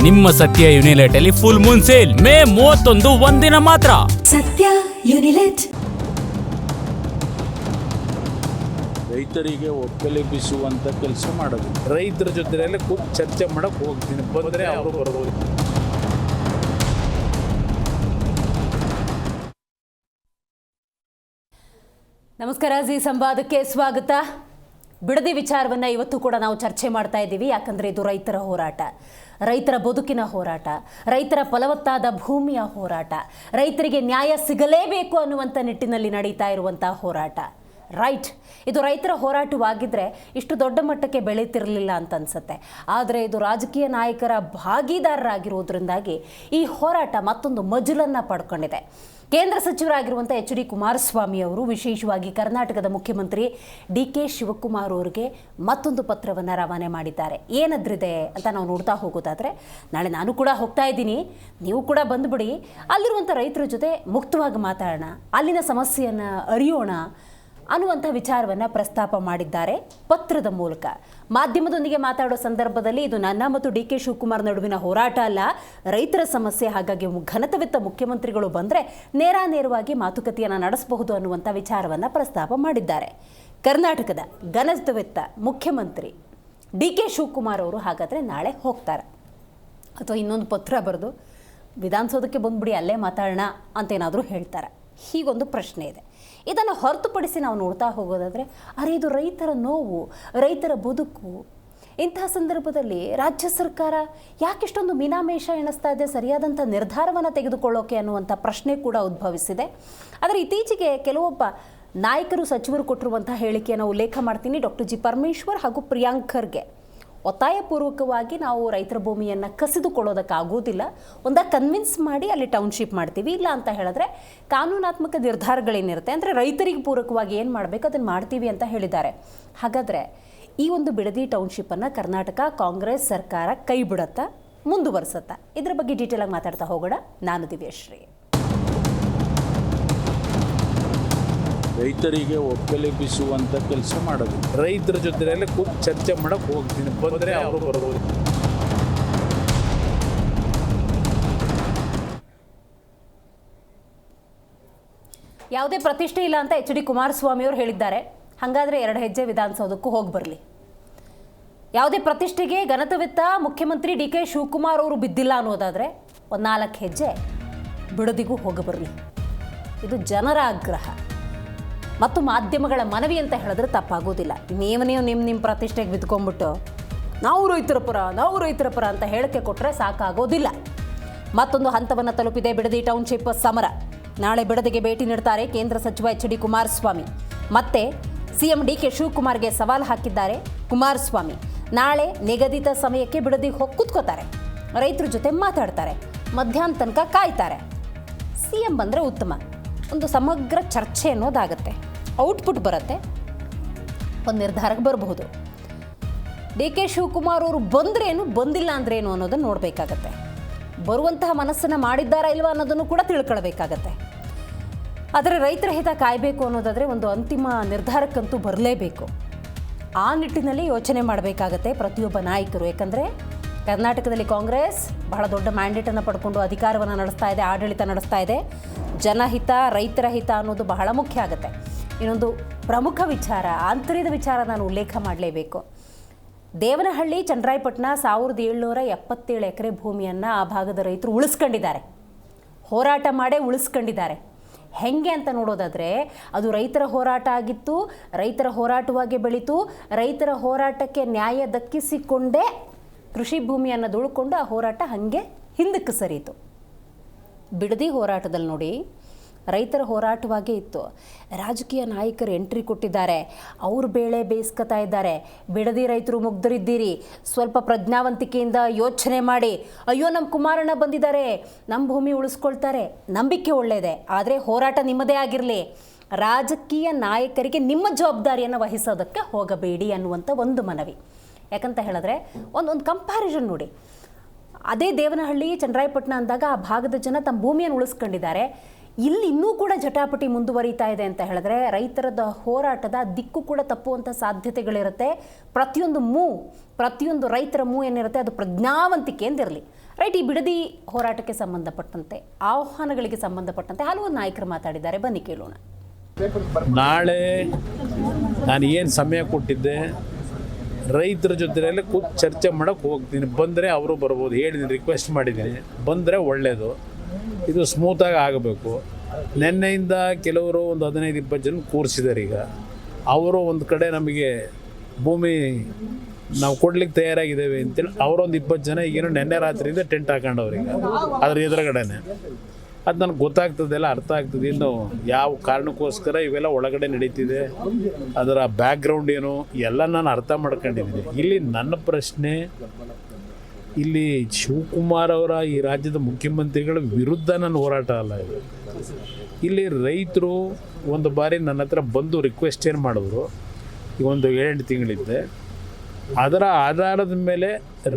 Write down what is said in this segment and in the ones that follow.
ನಿಮ್ಮ ಸತ್ಯ ಯುನಿಲೆಟ್ ಅಲ್ಲಿ ಫುಲ್ ಮೂನ್ ಸೇಲ್ ಮೇ 31 ಒಂದಿನ ಮಾತ್ರ. ಸತ್ಯ ಯುನಿಲೆಟ್ ರೈತರಿಗೆ ಒಕ್ಕಲೆಬ್ಬಿಸುವಂತ ಕೆಲಸ ಮಾಡೋದು. ರೈತರ ಜೊತೆಯಲ್ಲಿ ಕೂತು ಚರ್ಚೆ ಮಾಡಕ್ ಹೋಗ್ತೀನಿ, ಬಂದ್ರೆ ಅವರು ಬರ್ಬೋದು. ನಮಸ್ಕಾರ, ಜಿ ಸಂವಾದಕ್ಕೆ ಸ್ವಾಗತ. ಬಿಡದಿ ವಿಚಾರವನ್ನು ಇವತ್ತು ಕೂಡ ನಾವು ಚರ್ಚೆ ಮಾಡ್ತಾ ಇದ್ದೀವಿ. ಯಾಕಂದರೆ ಇದು ರೈತರ ಹೋರಾಟ, ರೈತರ ಬದುಕಿನ ಹೋರಾಟ, ರೈತರ ಫಲವತ್ತಾದ ಭೂಮಿಯ ಹೋರಾಟ, ರೈತರಿಗೆ ನ್ಯಾಯ ಸಿಗಲೇಬೇಕು ಅನ್ನುವಂಥ ನಿಟ್ಟಿನಲ್ಲಿ ನಡೀತಾ ಇರುವಂಥ ಹೋರಾಟ. ರೈಟ್, ಇದು ರೈತರ ಹೋರಾಟವಾಗಿದ್ದರೆ ಇಷ್ಟು ದೊಡ್ಡ ಮಟ್ಟಕ್ಕೆ ಬೆಳೀತಿರಲಿಲ್ಲ ಅಂತ ಅನ್ಸುತ್ತೆ. ಆದರೆ ಇದು ರಾಜಕೀಯ ನಾಯಕರ ಭಾಗಿದಾರರಾಗಿರುವುದರಿಂದಾಗಿ ಈ ಹೋರಾಟ ಮತ್ತೊಂದು ಮಜಲನ್ನು ಪಡ್ಕೊಂಡಿದೆ. ಕೇಂದ್ರ ಸಚಿವರಾಗಿರುವಂಥ HD ಕುಮಾರಸ್ವಾಮಿ ಅವರು ವಿಶೇಷವಾಗಿ ಕರ್ನಾಟಕದ ಮುಖ್ಯಮಂತ್ರಿ DK ಶಿವಕುಮಾರ್ ಅವರಿಗೆ ಮತ್ತೊಂದು ಪತ್ರವನ್ನು ರವಾನೆ ಮಾಡಿದ್ದಾರೆ. ಏನದ್ರಿದೆ ಅಂತ ನಾವು ನೋಡ್ತಾ ಹೋಗೋದಾದರೆ, ನಾಳೆ ನಾನು ಕೂಡ ಹೋಗ್ತಾ ಇದ್ದೀನಿ, ನೀವು ಕೂಡ ಬಂದುಬಿಡಿ, ಅಲ್ಲಿರುವಂಥ ರೈತರ ಜೊತೆ ಮುಕ್ತವಾಗಿ ಮಾತಾಡೋಣ, ಅಲ್ಲಿನ ಸಮಸ್ಯೆಯನ್ನು ಅರಿಯೋಣ ಅನ್ನುವಂಥ ವಿಚಾರವನ್ನು ಪ್ರಸ್ತಾಪ ಮಾಡಿದ್ದಾರೆ ಪತ್ರದ ಮೂಲಕ. ಮಾಧ್ಯಮದೊಂದಿಗೆ ಮಾತಾಡೋ ಸಂದರ್ಭದಲ್ಲಿ ಇದು ನನ್ನ ಮತ್ತು DK ಶಿವಕುಮಾರ್ ನಡುವಿನ ಹೋರಾಟ ಅಲ್ಲ, ರೈತರ ಸಮಸ್ಯೆ. ಹಾಗಾಗಿ ಘನತವಿತ್ತ ಮುಖ್ಯಮಂತ್ರಿಗಳು ಬಂದರೆ ನೇರವಾಗಿ ಮಾತುಕತೆಯನ್ನು ನಡೆಸಬಹುದು ಅನ್ನುವಂಥ ವಿಚಾರವನ್ನು ಪ್ರಸ್ತಾಪ ಮಾಡಿದ್ದಾರೆ. ಕರ್ನಾಟಕದ ಘನತವಿತ್ತ ಮುಖ್ಯಮಂತ್ರಿ DK ಶಿವಕುಮಾರ್ ಅವರು ಹಾಗಾದರೆ ನಾಳೆ ಹೋಗ್ತಾರೆ, ಅಥವಾ ಇನ್ನೊಂದು ಪತ್ರ ಬರೆದು ವಿಧಾನಸೌಧಕ್ಕೆ ಬಂದುಬಿಡಿ, ಅಲ್ಲೇ ಮಾತಾಡೋಣ ಅಂತೇನಾದರೂ ಹೇಳ್ತಾರೆ? ಹೀಗೊಂದು ಪ್ರಶ್ನೆ ಇದೆ. ಇದನ್ನು ಹೊರತುಪಡಿಸಿ ನಾವು ನೋಡ್ತಾ ಹೋಗೋದಾದರೆ, ಅರೆ ಇದು ರೈತರ ನೋವು, ರೈತರ ಬದುಕು. ಇಂತಹ ಸಂದರ್ಭದಲ್ಲಿ ರಾಜ್ಯ ಸರ್ಕಾರ ಯಾಕೆಷ್ಟೊಂದು ಮೀನಾಮೇಷ ಎಣಿಸ್ತಾ ಇದೆ ಸರಿಯಾದಂಥ ನಿರ್ಧಾರವನ್ನು ತೆಗೆದುಕೊಳ್ಳೋಕೆ ಅನ್ನುವಂಥ ಪ್ರಶ್ನೆ ಕೂಡ ಉದ್ಭವಿಸಿದೆ. ಆದರೆ ಇತ್ತೀಚೆಗೆ ಕೆಲವೊಬ್ಬ ನಾಯಕರು, ಸಚಿವರು ಕೊಟ್ಟಿರುವಂಥ ಹೇಳಿಕೆಯನ್ನು ಉಲ್ಲೇಖ ಮಾಡ್ತೀನಿ. ಡಾಕ್ಟರ್ G ಪರಮೇಶ್ವರ್ ಹಾಗೂ ಪ್ರಿಯಾಂಕ್ ಖರ್ಗೆ ಒತ್ತಾಯಪೂರ್ವಕವಾಗಿ ನಾವು ರೈತರ ಭೂಮಿಯನ್ನು ಕಸಿದುಕೊಳ್ಳೋದಕ್ಕಾಗೋದಿಲ್ಲ, ಕನ್ವಿನ್ಸ್ ಮಾಡಿ ಅಲ್ಲಿ ಟೌನ್ಶಿಪ್ ಮಾಡ್ತೀವಿ, ಇಲ್ಲ ಅಂತ ಹೇಳಿದ್ರೆ ಕಾನೂನಾತ್ಮಕ ನಿರ್ಧಾರಗಳೇನಿರುತ್ತೆ ಅಂದರೆ ರೈತರಿಗೆ ಪೂರಕವಾಗಿ ಏನು ಮಾಡಬೇಕು ಅದನ್ನು ಮಾಡ್ತೀವಿ ಅಂತ ಹೇಳಿದ್ದಾರೆ. ಹಾಗಾದರೆ ಈ ಒಂದು ಬಿಡದಿ ಟೌನ್ಶಿಪ್ಪನ್ನು ಕರ್ನಾಟಕ ಕಾಂಗ್ರೆಸ್ ಸರ್ಕಾರ ಕೈ ಬಿಡುತ್ತಾ, ಮುಂದುವರಿಸುತ್ತಾ? ಇದರ ಬಗ್ಗೆ ಡೀಟೇಲಾಗಿ ಮಾತಾಡ್ತಾ ಹೋಗೋಣ. ನಾನು ದಿವ್ಯಶ್ರೀ. ರೈತರಿಗೆ ಒಕ್ಕಲೆಬ್ಬಿಸುವಂತ ಕೆಲಸ ಮಾಡೋದು. ರೈತರ ಜೊತೆಯಲ್ಲಿ ಕೂತು ಚರ್ಚೆ ಮಾಡಕ್ ಹೋಗ್ತೀನಿ, ಬಂದ್ರೆ ಅವರು ಬರ್ಬೋದು. ಯಾವುದೇ ಪ್ರತಿಷ್ಠೆ ಇಲ್ಲ ಅಂತ HD ಕುಮಾರಸ್ವಾಮಿ ಅವರು ಹೇಳಿದ್ದಾರೆ. ಹಾಗಾದರೆ 2 ಹೆಜ್ಜೆ ವಿಧಾನಸೌಧಕ್ಕೂ ಹೋಗಿ ಬರಲಿ. ಯಾವುದೇ ಪ್ರತಿಷ್ಠೆಗೆ ಘನತವಿತ್ತ ಮುಖ್ಯಮಂತ್ರಿ DK ಶಿವಕುಮಾರ್ ಅವರು ಬಿದ್ದಿಲ್ಲ ಅನ್ನೋದಾದರೆ 4 ಹೆಜ್ಜೆ ಬಿಡದಿಗೂ ಹೋಗಿ ಬರಲಿ. ಇದು ಜನರ ಆಗ್ರಹ ಮತ್ತು ಮಾಧ್ಯಮಗಳ ಮನವಿ ಅಂತ ಹೇಳಿದ್ರೆ ತಪ್ಪಾಗೋದಿಲ್ಲ. ನೀವು ನಿಮ್ಮ ಪ್ರತಿಷ್ಠೆಗೆ ಬಿದ್ಕೊಂಡ್ಬಿಟ್ಟು ನಾವು ರೈತರ ಪರ ಅಂತ ಹೇಳಿಕೆ ಕೊಟ್ಟರೆ ಸಾಕಾಗೋದಿಲ್ಲ. ಮತ್ತೊಂದು ಹಂತವನ್ನು ತಲುಪಿದೆ ಬಿಡದಿ ಟೌನ್ಶಿಪ್ ಸಮರ. ನಾಳೆ ಬಿಡದಿಗೆ ಭೇಟಿ ನೀಡ್ತಾರೆ ಕೇಂದ್ರ ಸಚಿವ HD ಕುಮಾರಸ್ವಾಮಿ. ಮತ್ತೆ CM DK ಶಿವಕುಮಾರ್ಗೆ ಸವಾಲು ಹಾಕಿದ್ದಾರೆ ಕುಮಾರಸ್ವಾಮಿ. ನಾಳೆ ನಿಗದಿತ ಸಮಯಕ್ಕೆ ಬಿಡದಿಗೆ ಹೋಗಿ ಕೂತ್ಕೋತಾರೆ, ರೈತರ ಜೊತೆ ಮಾತಾಡ್ತಾರೆ, ಮಧ್ಯಾಹ್ನ ತನಕ ಕಾಯ್ತಾರೆ. CM ಬಂದರೆ ಉತ್ತಮ, ಒಂದು ಸಮಗ್ರ ಚರ್ಚೆ ಅನ್ನೋದಾಗತ್ತೆ, ಔಟ್ಪುಟ್ ಬರುತ್ತೆ, ಒಂದು ನಿರ್ಧಾರಕ್ಕೆ ಬರಬಹುದು. DK ಶಿವಕುಮಾರ್ ಅವರು ಬಂದ್ರೇನು, ಬಂದಿಲ್ಲ ಅಂದ್ರೇನು ಅನ್ನೋದನ್ನು ನೋಡಬೇಕಾಗತ್ತೆ. ಬರುವಂತಹ ಮನಸ್ಸನ್ನು ಮಾಡಿದ್ದಾರಾ ಇಲ್ವಾ ಅನ್ನೋದನ್ನು ಕೂಡ ತಿಳ್ಕೊಳ್ಬೇಕಾಗತ್ತೆ. ಆದರೆ ರೈತರ ಹಿತ ಕಾಯಬೇಕು ಅನ್ನೋದಾದರೆ ಒಂದು ಅಂತಿಮ ನಿರ್ಧಾರಕ್ಕಂತೂ ಬರಲೇಬೇಕು. ಆ ನಿಟ್ಟಿನಲ್ಲಿ ಯೋಚನೆ ಮಾಡಬೇಕಾಗತ್ತೆ ಪ್ರತಿಯೊಬ್ಬ ನಾಯಕರು. ಯಾಕಂದರೆ ಕರ್ನಾಟಕದಲ್ಲಿ ಕಾಂಗ್ರೆಸ್ ಬಹಳ ದೊಡ್ಡ ಮ್ಯಾಂಡೇಟನ್ನು ಪಡ್ಕೊಂಡು ಅಧಿಕಾರವನ್ನು ನಡೆಸ್ತಾ ಇದೆ, ಆಡಳಿತ ನಡೆಸ್ತಾ ಇದೆ. ಜನಹಿತ, ರೈತರ ಹಿತ ಅನ್ನೋದು ಬಹಳ ಮುಖ್ಯ ಆಗುತ್ತೆ. ಇನ್ನೊಂದು ಪ್ರಮುಖ ವಿಚಾರ, ಆಂತರ್ಯದ ವಿಚಾರ ನಾನು ಉಲ್ಲೇಖ ಮಾಡಲೇಬೇಕು. ದೇವನಹಳ್ಳಿ, ಚನ್ನರಾಯಪಟ್ಟಣ 1777 ಎಕರೆ ಭೂಮಿಯನ್ನು ಆ ಭಾಗದ ರೈತರು ಉಳಿಸ್ಕೊಂಡಿದ್ದಾರೆ, ಹೋರಾಟ ಮಾಡೇ ಉಳಿಸ್ಕೊಂಡಿದ್ದಾರೆ. ಹೆಂಗೆ ಅಂತ ನೋಡೋದಾದರೆ, ಅದು ರೈತರ ಹೋರಾಟ ಆಗಿತ್ತು, ರೈತರ ಹೋರಾಟವಾಗಿ ಬೆಳೀತು, ರೈತರ ಹೋರಾಟಕ್ಕೆ ನ್ಯಾಯ ದಕ್ಕಿಸಿಕೊಂಡೇ ಕೃಷಿ ಭೂಮಿಯನ್ನು ದುಳ್ಕೊಂಡು ಆ ಹೋರಾಟ ಹಾಗೆ ಹಿಂದಕ್ಕೆ ಸರಿಯಿತು. ಬಿಡದಿ ಹೋರಾಟದಲ್ಲಿ ನೋಡಿ, ರೈತರ ಹೋರಾಟವಾಗೇ ಇತ್ತು. ರಾಜಕೀಯ ನಾಯಕರು ಎಂಟ್ರಿ ಕೊಟ್ಟಿದ್ದಾರೆ, ಅವ್ರ ಬೇಳೆ ಬೇಯಿಸ್ಕೊತಾ ಇದ್ದಾರೆ. ಬಿಡದಿ ರೈತರು ಮುಗ್ಧರಿದ್ದೀರಿ, ಸ್ವಲ್ಪ ಪ್ರಜ್ಞಾವಂತಿಕೆಯಿಂದ ಯೋಚನೆ ಮಾಡಿ, ಅಯ್ಯೋ ನಮ್ಮ ಕುಮಾರಣ್ಣ ಬಂದಿದ್ದಾರೆ, ನಮ್ಮ ಭೂಮಿ ಉಳಿಸ್ಕೊಳ್ತಾರೆ, ನಂಬಿಕೆ ಒಳ್ಳೆಯದೇ, ಆದರೆ ಹೋರಾಟ ನಿಮ್ಮದೇ ಆಗಿರಲಿ, ರಾಜಕೀಯ ನಾಯಕರಿಗೆ ನಿಮ್ಮ ಜವಾಬ್ದಾರಿಯನ್ನು ವಹಿಸೋದಕ್ಕೆ ಹೋಗಬೇಡಿ ಅನ್ನುವಂಥ ಒಂದು ಮನವಿ. ಯಾಕಂತ ಹೇಳಿದ್ರೆ ಒಂದು ಕಂಪ್ಯಾರಿಸನ್ ನೋಡಿ. ಅದೇ ದೇವನಹಳ್ಳಿ, ಚನ್ನರಾಯಪಟ್ಟಣ ಅಂದಾಗ ಆ ಭಾಗದ ಜನ ತಮ್ಮ ಭೂಮಿಯನ್ನು ಉಳಿಸ್ಕೊಂಡಿದ್ದಾರೆ. ಇಲ್ಲಿ ಇನ್ನೂ ಕೂಡ ಜಟಾಪಟಿ ಮುಂದುವರಿತಾ ಇದೆ ಅಂತ ಹೇಳಿದ್ರೆ ರೈತರದ ಹೋರಾಟದ ದಿಕ್ಕು ಕೂಡ ತಪ್ಪುವಂಥ ಸಾಧ್ಯತೆಗಳಿರುತ್ತೆ. ಪ್ರತಿಯೊಂದು ರೈತರ ಏನಿರುತ್ತೆ ಅದು ಪ್ರಜ್ಞಾವಂತಿಕೆ ಎಂದಿರಲಿ. ರೈಟ್, ಈ ಬಿಡದಿ ಹೋರಾಟಕ್ಕೆ ಸಂಬಂಧಪಟ್ಟಂತೆ, ಆಹ್ವಾನಗಳಿಗೆ ಸಂಬಂಧಪಟ್ಟಂತೆ ಹಲವು ನಾಯಕರು ಮಾತಾಡಿದ್ದಾರೆ. ಬನ್ನಿ ಕೇಳೋಣ. ನಾಳೆ ನಾನು ಏನು ಸಮಯ ಕೊಟ್ಟಿದ್ದೆ, ರೈತರ ಜೊತೆಯಲ್ಲೇ ಕೂತು ಚರ್ಚೆ ಮಾಡೋಕ್ಕೆ ಹೋಗ್ತೀನಿ. ಬಂದರೆ ಅವರು ಬರ್ಬೋದು, ಹೇಳಿದ್ದೀನಿ, ರಿಕ್ವೆಸ್ಟ್ ಮಾಡಿದ್ದೀನಿ. ಬಂದರೆ ಒಳ್ಳೆಯದು. ಇದು ಸ್ಮೂತಾಗಿ ಆಗಬೇಕು. ನಿನ್ನೆಯಿಂದ ಕೆಲವರು ಒಂದು 15-20 ಜನ ಕೂರಿಸಿದ್ದಾರೆ. ಈಗ ಅವರು ಒಂದು ಕಡೆ ನಮಗೆ ಭೂಮಿ ನಾವು ಕೊಡ್ಲಿಕ್ಕೆ ತಯಾರಾಗಿದ್ದೇವೆ ಅಂತೇಳಿ ಅವರೊಂದು 20 ಜನ ಈಗೇನು ನೆನ್ನೆ ರಾತ್ರಿಯಿಂದ ಟೆಂಟ್ ಹಾಕೊಂಡವ್ರಿಗೆ ಅದ್ರ ಎದುರುಗಡೆನೆ. ಅದು ನನಗೆ ಗೊತ್ತಾಗ್ತದೆಲ್ಲ, ಅರ್ಥ ಆಗ್ತದೆ. ಇನ್ನು ಯಾವ ಕಾರಣಕ್ಕೋಸ್ಕರ ಇವೆಲ್ಲ ಒಳಗಡೆ ನಡೀತಿದೆ, ಅದರ ಬ್ಯಾಕ್ಗ್ರೌಂಡ್ ಏನು ಎಲ್ಲ ನಾನು ಅರ್ಥ ಮಾಡ್ಕೊಂಡಿದ್ದೀನಿ. ಇಲ್ಲಿ ನನ್ನ ಪ್ರಶ್ನೆ, ಇಲ್ಲಿ ಶಿವಕುಮಾರ್ ಅವರ ಈ ರಾಜ್ಯದ ಮುಖ್ಯಮಂತ್ರಿಗಳ ವಿರುದ್ಧ ನನ್ನ ಹೋರಾಟ ಅಲ್ಲ ಇದು. ಇಲ್ಲಿ ರೈತರು ಒಂದು ಬಾರಿ ನನ್ನ ಹತ್ರ ಬಂದು ರಿಕ್ವೆಸ್ಟ್ ಏನು ಮಾಡಿದ್ರು, ಈಗ ಒಂದು 7 ತಿಂಗಳಿದ್ದೆ. ಅದರ ಆಧಾರದ ಮೇಲೆ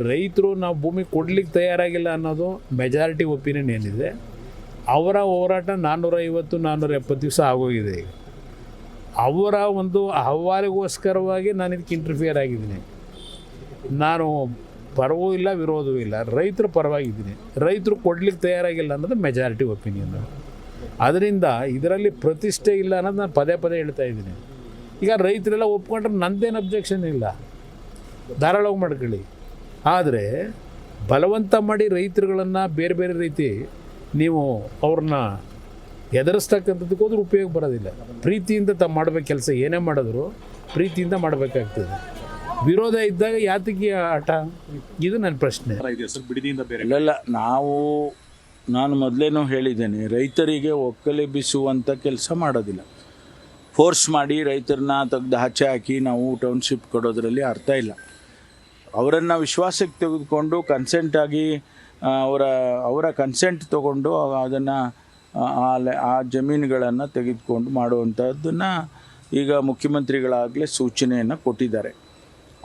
ರೈತರು ನಾವು ಭೂಮಿ ಕೊಡ್ಲಿಕ್ಕೆ ತಯಾರಾಗಿಲ್ಲ ಅನ್ನೋದು ಮೆಜಾರಿಟಿ ಒಪಿನಿಯನ್ ಏನಿದೆ. ಅವರ ಹೋರಾಟ 450-470 ದಿವಸ ಆಗೋಗಿದೆ. ಈಗ ಅವರ ಒಂದು ಅಹವಾಲಿಗೋಸ್ಕರವಾಗಿ ನಾನು ಇದಕ್ಕೆ ಇಂಟರ್ಫಿಯರ್ ಆಗಿದ್ದೀನಿ. ನಾನು ಪರವೂ ಇಲ್ಲ, ವಿರೋಧವೂ ಇಲ್ಲ, ರೈತರ ಪರವಾಗಿದ್ದೀನಿ. ರೈತರು ಕೊಡ್ಲಿಕ್ಕೆ ತಯಾರಾಗಿಲ್ಲ ಅನ್ನೋದು ಮೆಜಾರಿಟಿ ಒಪಿನಿಯನ್. ಅದರಿಂದ ಇದರಲ್ಲಿ ಪ್ರತಿಷ್ಠೆ ಇಲ್ಲ ಅನ್ನೋದು ನಾನು ಪದೇ ಪದೇ ಹೇಳ್ತಾ ಇದ್ದೀನಿ. ಈಗ ರೈತರೆಲ್ಲ ಒಪ್ಕೊಂಡ್ರೆ ನಂದೇನು ಅಬ್ಜೆಕ್ಷನ್ ಇಲ್ಲ, ಧಾರಾಳವಾಗಿ ಮಾಡ್ಕೊಳ್ಳಿ. ಆದರೆ ಬಲವಂತ ಮಾಡಿ ರೈತರುಗಳನ್ನು ಬೇರೆ ಬೇರೆ ರೀತಿ ನೀವು ಅವ್ರನ್ನ ಎದುರಿಸ್ತಕ್ಕಂಥದ್ದಕ್ಕೆ ಹೋದ್ರೆ ಉಪಯೋಗ ಬರೋದಿಲ್ಲ. ಪ್ರೀತಿಯಿಂದ ಮಾಡಬೇಕು ಕೆಲಸ, ಏನೇ ಮಾಡಿದ್ರು ಪ್ರೀತಿಯಿಂದ ಮಾಡಬೇಕಾಗ್ತದೆ. ವಿರೋಧ ಇದ್ದಾಗ ಯಾತಕ್ಕೆ ಆಟ? ಇದು ನನ್ನ ಪ್ರಶ್ನೆ. ಇಲ್ಲ, ನಾನು ಮೊದಲೇನೂ ಹೇಳಿದ್ದೇನೆ, ರೈತರಿಗೆ ಒಕ್ಕಲೆಬ್ಬಿಸುವಂಥ ಕೆಲಸ ಮಾಡೋದಿಲ್ಲ. ಫೋರ್ಸ್ ಮಾಡಿ ರೈತರನ್ನ ತೆಗೆದು ಆಚೆ ಹಾಕಿ ನಾವು ಟೌನ್ಶಿಪ್ ಕೊಡೋದ್ರಲ್ಲಿ ಅರ್ಥ ಇಲ್ಲ. ಅವರನ್ನು ವಿಶ್ವಾಸಕ್ಕೆ ತೆಗೆದುಕೊಂಡು ಕನ್ಸೆಂಟಾಗಿ ಅವರ ಕನ್ಸೆಂಟ್ ತೊಗೊಂಡು ಅದನ್ನು ಆ ಜಮೀನುಗಳನ್ನು ತೆಗೆದುಕೊಂಡು ಮಾಡುವಂಥದ್ದನ್ನು ಈಗ ಮುಖ್ಯಮಂತ್ರಿಗಳಾಗಲೇ ಸೂಚನೆಯನ್ನು ಕೊಟ್ಟಿದ್ದಾರೆ.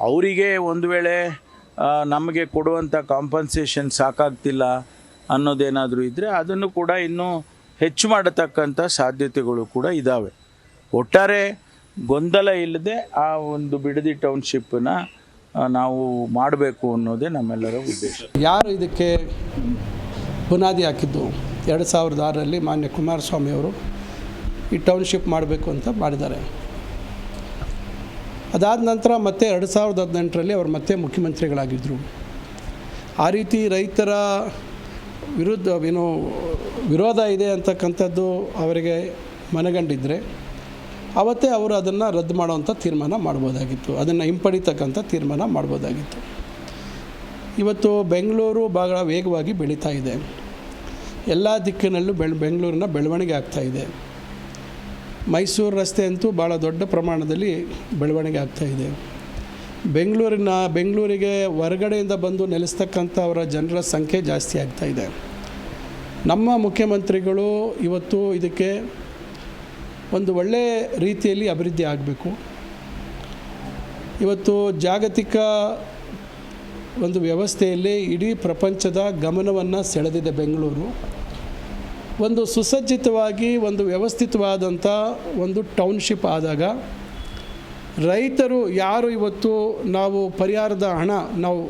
ಅವರಿಗೆ ಒಂದು ವೇಳೆ ನಮಗೆ ಕೊಡುವಂಥ ಕಾಂಪನ್ಸೇಷನ್ ಸಾಕಾಗ್ತಿಲ್ಲ ಅನ್ನೋದೇನಾದರೂ ಇದ್ದರೆ ಅದನ್ನು ಕೂಡ ಇನ್ನೂ ಹೆಚ್ಚು ಮಾಡತಕ್ಕಂಥ ಸಾಧ್ಯತೆಗಳು ಕೂಡ ಇದ್ದಾವೆ. ಒಟ್ಟಾರೆ ಗೊಂದಲ ಇಲ್ಲದೆ ಆ ಒಂದು ಬಿಡದಿ ಟೌನ್ಶಿಪ್ಪನ್ನು ನಾವು ಮಾಡಬೇಕು ಅನ್ನೋದೇ ನಮ್ಮೆಲ್ಲರ ಉದ್ದೇಶ. ಯಾರು ಇದಕ್ಕೆ ಬುನಾದಿ ಹಾಕಿದ್ದು 2006ರಲ್ಲಿ ಮಾನ್ಯ ಕುಮಾರಸ್ವಾಮಿ ಅವರು ಈ ಟೌನ್ಶಿಪ್ ಮಾಡಬೇಕು ಅಂತ ಮಾಡಿದ್ದಾರೆ. ಅದಾದ ನಂತರ ಮತ್ತೆ 2018ರಲ್ಲಿ ಅವರು ಮತ್ತೆ ಮುಖ್ಯಮಂತ್ರಿಗಳಾಗಿದ್ದರು. ಆ ರೀತಿ ರೈತರ ವಿರೋಧ ಇದೆ ಅಂತಕ್ಕಂಥದ್ದು ಅವರಿಗೆ ಮನಗಂಡಿದ್ದರೆ ಆವತ್ತೇ ಅವರು ಅದನ್ನು ರದ್ದು ಮಾಡುವಂಥ ತೀರ್ಮಾನ ಮಾಡ್ಬೋದಾಗಿತ್ತು, ಅದನ್ನು ಹಿಂಪಡಿತಕ್ಕಂಥ ತೀರ್ಮಾನ ಮಾಡ್ಬೋದಾಗಿತ್ತು. ಇವತ್ತು ಬೆಂಗಳೂರು ಬಹಳ ವೇಗವಾಗಿ ಬೆಳೀತಾ ಇದೆ. ಎಲ್ಲ ದಿಕ್ಕಿನಲ್ಲೂ ಬೆಂಗಳೂರಿನ ಬೆಳವಣಿಗೆ ಆಗ್ತಾಯಿದೆ. ಮೈಸೂರು ರಸ್ತೆ ಅಂತೂ ಭಾಳ ದೊಡ್ಡ ಪ್ರಮಾಣದಲ್ಲಿ ಬೆಳವಣಿಗೆ ಆಗ್ತಾಯಿದೆ. ಬೆಂಗಳೂರಿಗೆ ಹೊರಗಡೆಯಿಂದ ಬಂದು ನೆಲೆಸ್ತಕ್ಕಂಥ ಅವರ ಜನರ ಸಂಖ್ಯೆ ಜಾಸ್ತಿ ಆಗ್ತಾಯಿದೆ. ನಮ್ಮ ಮುಖ್ಯಮಂತ್ರಿಗಳು ಇವತ್ತು ಇದಕ್ಕೆ ಒಂದು ಒಳ್ಳೆಯ ರೀತಿಯಲ್ಲಿ ಅಭಿವೃದ್ಧಿ ಆಗಬೇಕು. ಇವತ್ತು ಜಾಗತಿಕ ಒಂದು ವ್ಯವಸ್ಥೆಯಲ್ಲಿ ಇಡೀ ಪ್ರಪಂಚದ ಗಮನವನ್ನು ಸೆಳೆದಿದೆ ಬೆಂಗಳೂರು. ಒಂದು ಸುಸಜ್ಜಿತವಾಗಿ ಒಂದು ವ್ಯವಸ್ಥಿತವಾದಂಥ ಒಂದು ಟೌನ್ಶಿಪ್ ಆದಾಗ ರೈತರು ಯಾರು ಇವತ್ತು ನಾವು ಪರಿಹಾರದ ಹಣ ನಾವು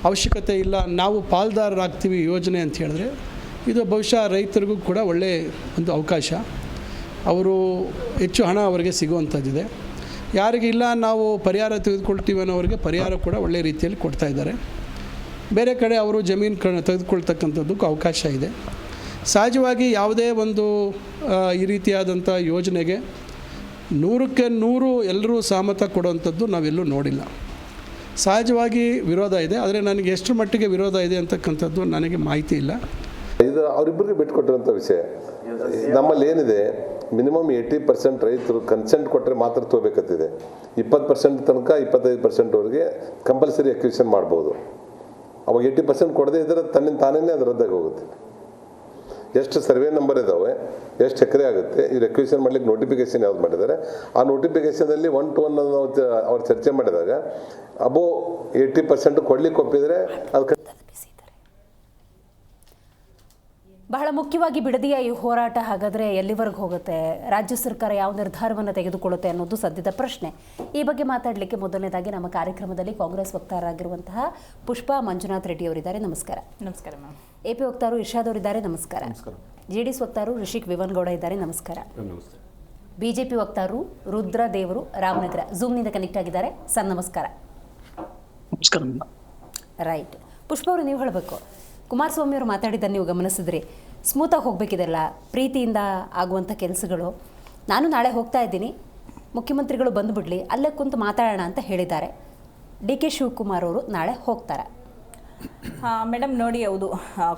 ಅವಶ್ಯಕತೆ ಇಲ್ಲ, ನಾವು ಪಾಲ್ದಾರರಾಗ್ತೀವಿ ಯೋಜನೆ ಅಂತ ಹೇಳಿದ್ರೆ ಇದು ಬಹುಶಃ ರೈತರಿಗೂ ಕೂಡ ಒಳ್ಳೆಯ ಒಂದು ಅವಕಾಶ. ಅವರು ಹೆಚ್ಚು ಹಣ ಅವರಿಗೆ ಸಿಗುವಂಥದ್ದಿದೆ. ಯಾರಿಗಿಲ್ಲ ನಾವು ಪರಿಹಾರ ತೆಗೆದುಕೊಳ್ತೀವಿ ಅನ್ನೋರಿಗೆ ಪರಿಹಾರ ಕೂಡ ಒಳ್ಳೆಯ ರೀತಿಯಲ್ಲಿ ಕೊಡ್ತಾ ಇದ್ದಾರೆ. ಬೇರೆ ಕಡೆ ಅವರು ಜಮೀನು ತೆಗೆದುಕೊಳ್ತಕ್ಕಂಥದ್ದಕ್ಕೂ ಅವಕಾಶ ಇದೆ. ಸಹಜವಾಗಿ ಯಾವುದೇ ಒಂದು ಈ ರೀತಿಯಾದಂಥ ಯೋಜನೆಗೆ 100ಕ್ಕೆ 100 ಎಲ್ಲರೂ ಸಹಮತ ಕೊಡುವಂಥದ್ದು ನಾವೆಲ್ಲೂ ನೋಡಿಲ್ಲ. ಸಹಜವಾಗಿ ವಿರೋಧ ಇದೆ, ಆದರೆ ನನಗೆ ಎಷ್ಟು ಮಟ್ಟಿಗೆ ವಿರೋಧ ಇದೆ ಅಂತಕ್ಕಂಥದ್ದು ನನಗೆ ಮಾಹಿತಿ ಇಲ್ಲ. ಇದು ಅವರಿಬ್ಬರಿಗೆ ಬಿಟ್ಟುಕೊಟ್ಟಿರೋಂಥ ವಿಷಯ. ನಮ್ಮಲ್ಲಿ ಏನಿದೆ, ಮಿನಿಮಮ್ 80% ರೈತರು ಕನ್ಸೆಂಟ್ ಕೊಟ್ಟರೆ ಮಾತ್ರ ತಗೋಬೇಕಂತಿದೆ. 20% ತನಕ 25%ವರೆಗೆ ಕಂಪಲ್ಸರಿ ಅಕ್ವಿಷನ್ ಮಾಡ್ಬೋದು. ಅವಾಗ 80% ಕೊಡದೇ ಇದ್ದರೆ ತನ್ನಿಂದ ತಾನೇ ಅದು ರದ್ದಾಗಿ ಹೋಗುತ್ತೆ. ಎಷ್ಟು ಸರ್ವೆ ನಂಬರ್ ಇದ್ದಾವೆ, ಎಷ್ಟು ಎಕರೆ ಆಗುತ್ತೆ, ಇವ್ರು ಅಕ್ವಿಷನ್ ಮಾಡ್ಲಿಕ್ಕೆ ನೋಟಿಫಿಕೇಶನ್ ಯಾವ್ದು ಮಾಡಿದ್ದಾರೆ, ಆ ನೋಟಿಫಿಕೇಶನಲ್ಲಿ 1 to 1 ಅವ್ರು ಚರ್ಚೆ ಮಾಡಿದಾಗ ಅಬೋ 80% ಕೊಡ್ಲಿಕ್ಕೆ ಒಪ್ಪಿದರೆ ಅದು ಬಹಳ ಮುಖ್ಯವಾಗಿ ಬಿಡದಿಯ ಈ ಹೋರಾಟ ಹಾಗಾದರೆ ಎಲ್ಲಿವರೆಗೆ ಹೋಗುತ್ತೆ, ರಾಜ್ಯ ಸರ್ಕಾರ ಯಾವ ನಿರ್ಧಾರವನ್ನು ತೆಗೆದುಕೊಳ್ಳುತ್ತೆ ಅನ್ನೋದು ಸದ್ಯದ ಪ್ರಶ್ನೆ. ಈ ಬಗ್ಗೆ ಮಾತಾಡಲಿಕ್ಕೆ ಮೊದಲನೇದಾಗಿ ನಮ್ಮ ಕಾರ್ಯಕ್ರಮದಲ್ಲಿ ಕಾಂಗ್ರೆಸ್ ವಕ್ತಾರರಾಗಿರುವಂತಹ ಪುಷ್ಪಾ ಮಂಜುನಾಥ್ ರೆಡ್ಡಿ ಅವರಿದ್ದಾರೆ. ನಮಸ್ಕಾರ. ನಮಸ್ಕಾರ ಮ್ಯಾಮ್. ಎಪಿ ವಕ್ತಾರು ಇರ್ಷಾದ್ ಅವರಿದ್ದಾರೆ. ನಮಸ್ಕಾರ. ಜೆಡಿಎಸ್ ವಕ್ತಾರು ರಿಷಿಕ್ ವಿವನ್ಗೌಡ ಇದ್ದಾರೆ. ನಮಸ್ಕಾರ. ಬಿಜೆಪಿ ವಕ್ತಾರರು ರುದ್ರ ದೇವರು ರಾಮನಗರ ಝೂಮ್ನಿಂದ ಕನೆಕ್ಟ್ ಆಗಿದ್ದಾರೆ. ಸರ್ ನಮಸ್ಕಾರ. ರೈಟ್. ಪುಷ್ಪ ಅವರು, ನೀವು ಹೇಳಬೇಕು, ಕುಮಾರಸ್ವಾಮಿ ಅವರು ಮಾತಾಡಿದ್ದನ್ನು ನೀವು ಗಮನಿಸಿದ್ರಿ, ಸ್ಮೂತಾಗಿ ಹೋಗಬೇಕಿದೆಲ್ಲ, ಪ್ರೀತಿಯಿಂದ ಆಗುವಂಥ ಕೆಲಸಗಳು. ನಾನು ನಾಳೆ ಹೋಗ್ತಾ ಇದ್ದೀನಿ, ಮುಖ್ಯಮಂತ್ರಿಗಳು ಬಂದುಬಿಡಲಿ, ಅಲ್ಲೇ ಕುಂತು ಮಾತಾಡೋಣ ಅಂತ ಹೇಳಿದ್ದಾರೆ. ಡಿ ಕೆ ಶಿವಕುಮಾರ್ ಅವರು ನಾಳೆ ಹೋಗ್ತಾರೆ. ಮೇಡಮ್ ನೋಡಿ, ಹೌದು,